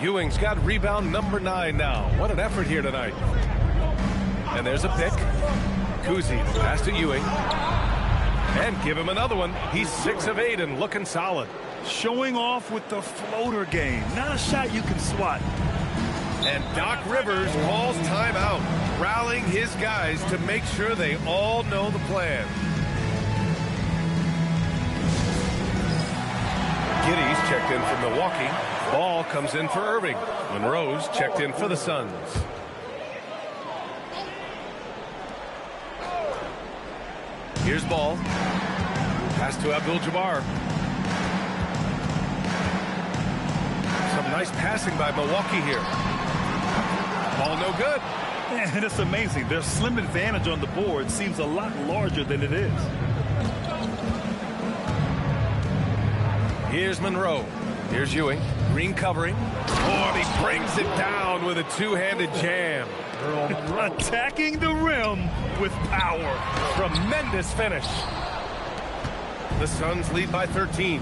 Speaker 1: Ewing's got rebound number 9 now. What an effort here tonight. And there's a pick. Kuzi pass to Ewing. And give him another one. He's 6 of 8 and looking solid.
Speaker 2: Showing off with the floater game. Not a shot you can swat.
Speaker 1: And Doc Rivers calls timeout, rallying his guys to make sure they all know the plan. Giddy's checked in from Milwaukee. Ball comes in for Irving. Monroe's checked in for the Suns. Here's Ball. Pass to Abdul-Jabbar. Some nice passing by Milwaukee here. Ball no good.
Speaker 2: And it's amazing. Their slim advantage on the board seems a lot larger than it is.
Speaker 1: Here's Monroe. Here's Ewing. Green covering. Oh, and he brings it down with a two-handed jam.
Speaker 2: Attacking the rim with power.
Speaker 1: Tremendous finish. The Suns lead by 13.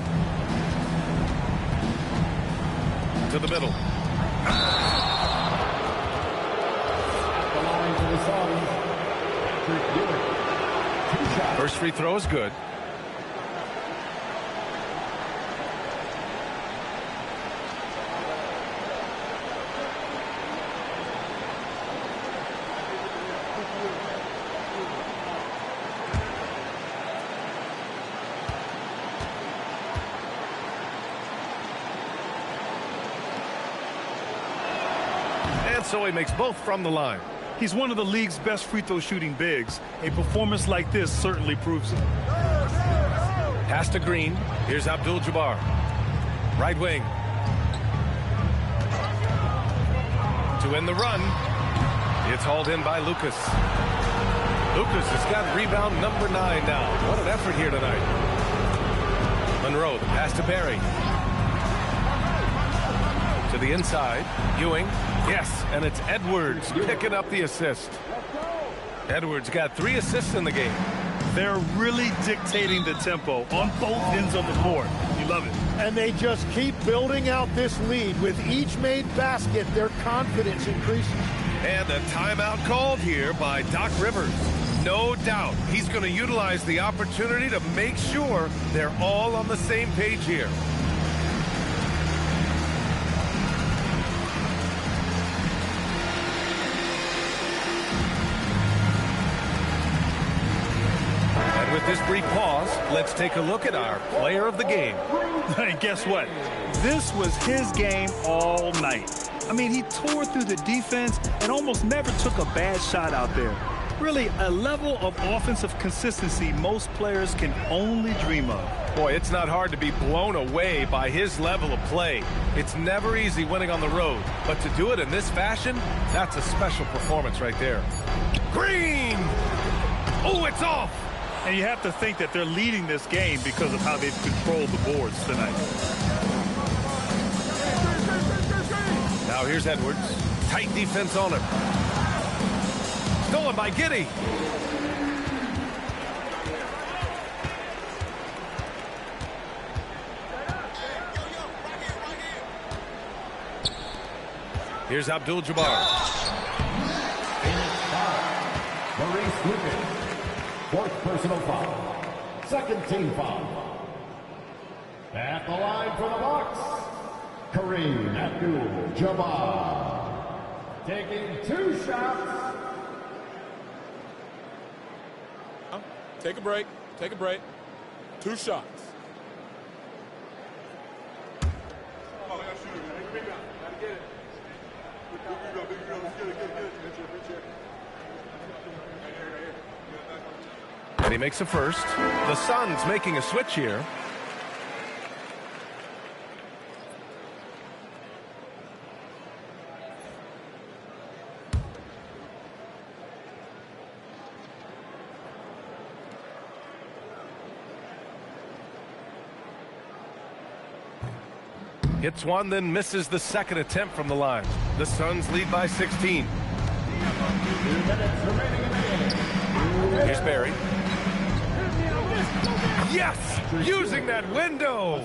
Speaker 1: To the middle. First free throw is good. And so he makes both from the line.
Speaker 2: He's one of the league's best free throw shooting bigs. A performance like this certainly proves it.
Speaker 1: Pass to Green. Here's Abdul-Jabbar. Right wing. To end the run. It's hauled in by Lucas. Lucas has got rebound number 9 now. What an effort here tonight. Monroe, the pass to Barry. To the inside. Ewing. Yes, and it's Edwards picking up the assist. Edwards got 3 assists in the game.
Speaker 2: They're really dictating the tempo on both ends of the court. You love it.
Speaker 15: And they just keep building out this lead. With each made basket, their confidence increases.
Speaker 1: And a timeout called here by Doc Rivers. No doubt he's going to utilize the opportunity to make sure they're all on the same page here. With this brief pause, let's take a look at our player of the game.
Speaker 2: And guess what? This was his game all night. I mean, he tore through the defense and almost never took a bad shot out there. Really, a level of offensive consistency most players can only dream of.
Speaker 1: Boy, it's not hard to be blown away by his level of play. It's never easy winning on the road, but to do it in this fashion, that's a special performance right there. Green! Oh, it's off!
Speaker 2: And you have to think that they're leading this game because of how they've controlled the boards tonight.
Speaker 1: Now here's Edwards. Tight defense on him. Stolen by Giddey. Here's Abdul-Jabbar.
Speaker 4: Maurice Lucas. 4th personal foul. 2nd team foul. At the line for the Bucks, Kareem Abdul-Jabbar. Taking 2 shots.
Speaker 5: Take a break. Take a break. 2 shots.
Speaker 1: And he makes a first. The Suns making a switch here. Hits one, then misses the second attempt from the line. The Suns lead by 16. Here's Barry. Yes! Using that window!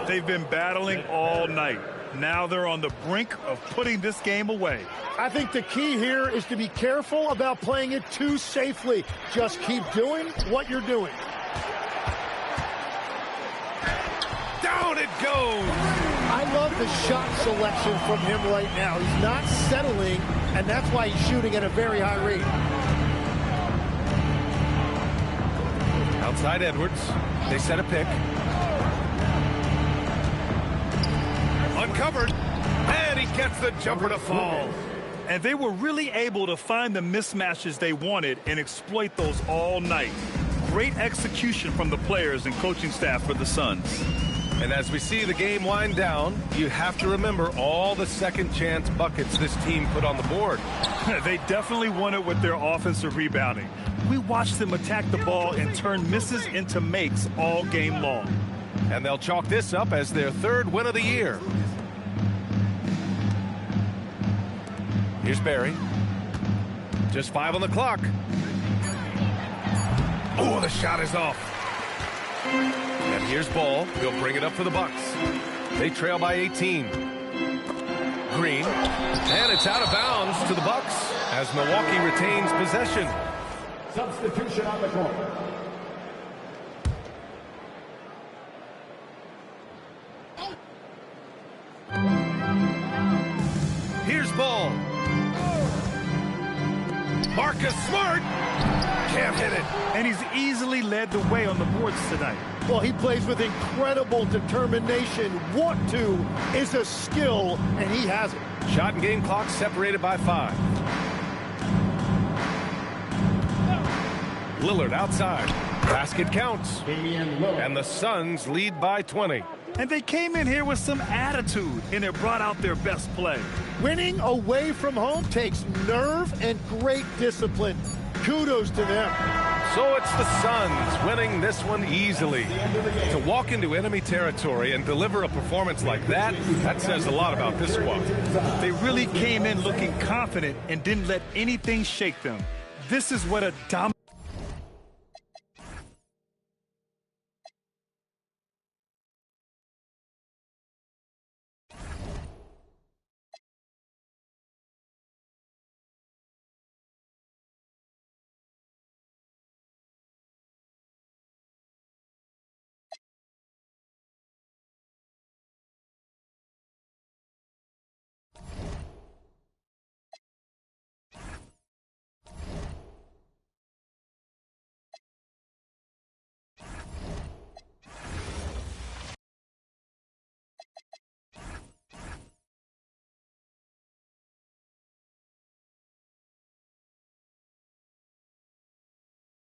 Speaker 2: They've been battling all night. Now they're on the brink of putting this game away.
Speaker 15: I think the key here is to be careful about playing it too safely. Just keep doing what you're doing.
Speaker 1: Down it goes!
Speaker 15: I love the shot selection from him right now. He's not settling, and that's why he's shooting at a very high rate.
Speaker 1: Outside Edwards. They set a pick. Uncovered. And he gets the jumper to fall.
Speaker 2: And they were really able to find the mismatches they wanted and exploit those all night. Great execution from the players and coaching staff for the Suns.
Speaker 1: And as we see the game wind down, you have to remember all the second chance buckets this team put on the board.
Speaker 2: They definitely won it with their offensive rebounding. We watched them attack the ball and turn misses into makes all game long.
Speaker 1: And they'll chalk this up as their third win of the year. Here's Barry. Just 5 on the clock. Oh, the shot is off. And here's Ball. He'll bring it up for the Bucks. They trail by 18. Green. And it's out of bounds to the Bucks as Milwaukee retains possession.
Speaker 4: Substitution on the court.
Speaker 1: Here's Ball. Marcus Smart can't hit it.
Speaker 2: And he's easily led the way on the boards tonight.
Speaker 15: Well, he plays with incredible determination. Want to is a skill, and he has it.
Speaker 1: Shot and game clock separated by 5. Lillard outside. Basket counts. And the Suns lead by 20.
Speaker 2: And they came in here with some attitude, and it brought out their best play.
Speaker 15: Winning away from home takes nerve and great discipline. Kudos to them.
Speaker 1: So it's the Suns winning this one easily. To walk into enemy territory and deliver a performance like that, that says a lot about this squad.
Speaker 2: They really came in looking confident and didn't let anything shake them. This is what a dominant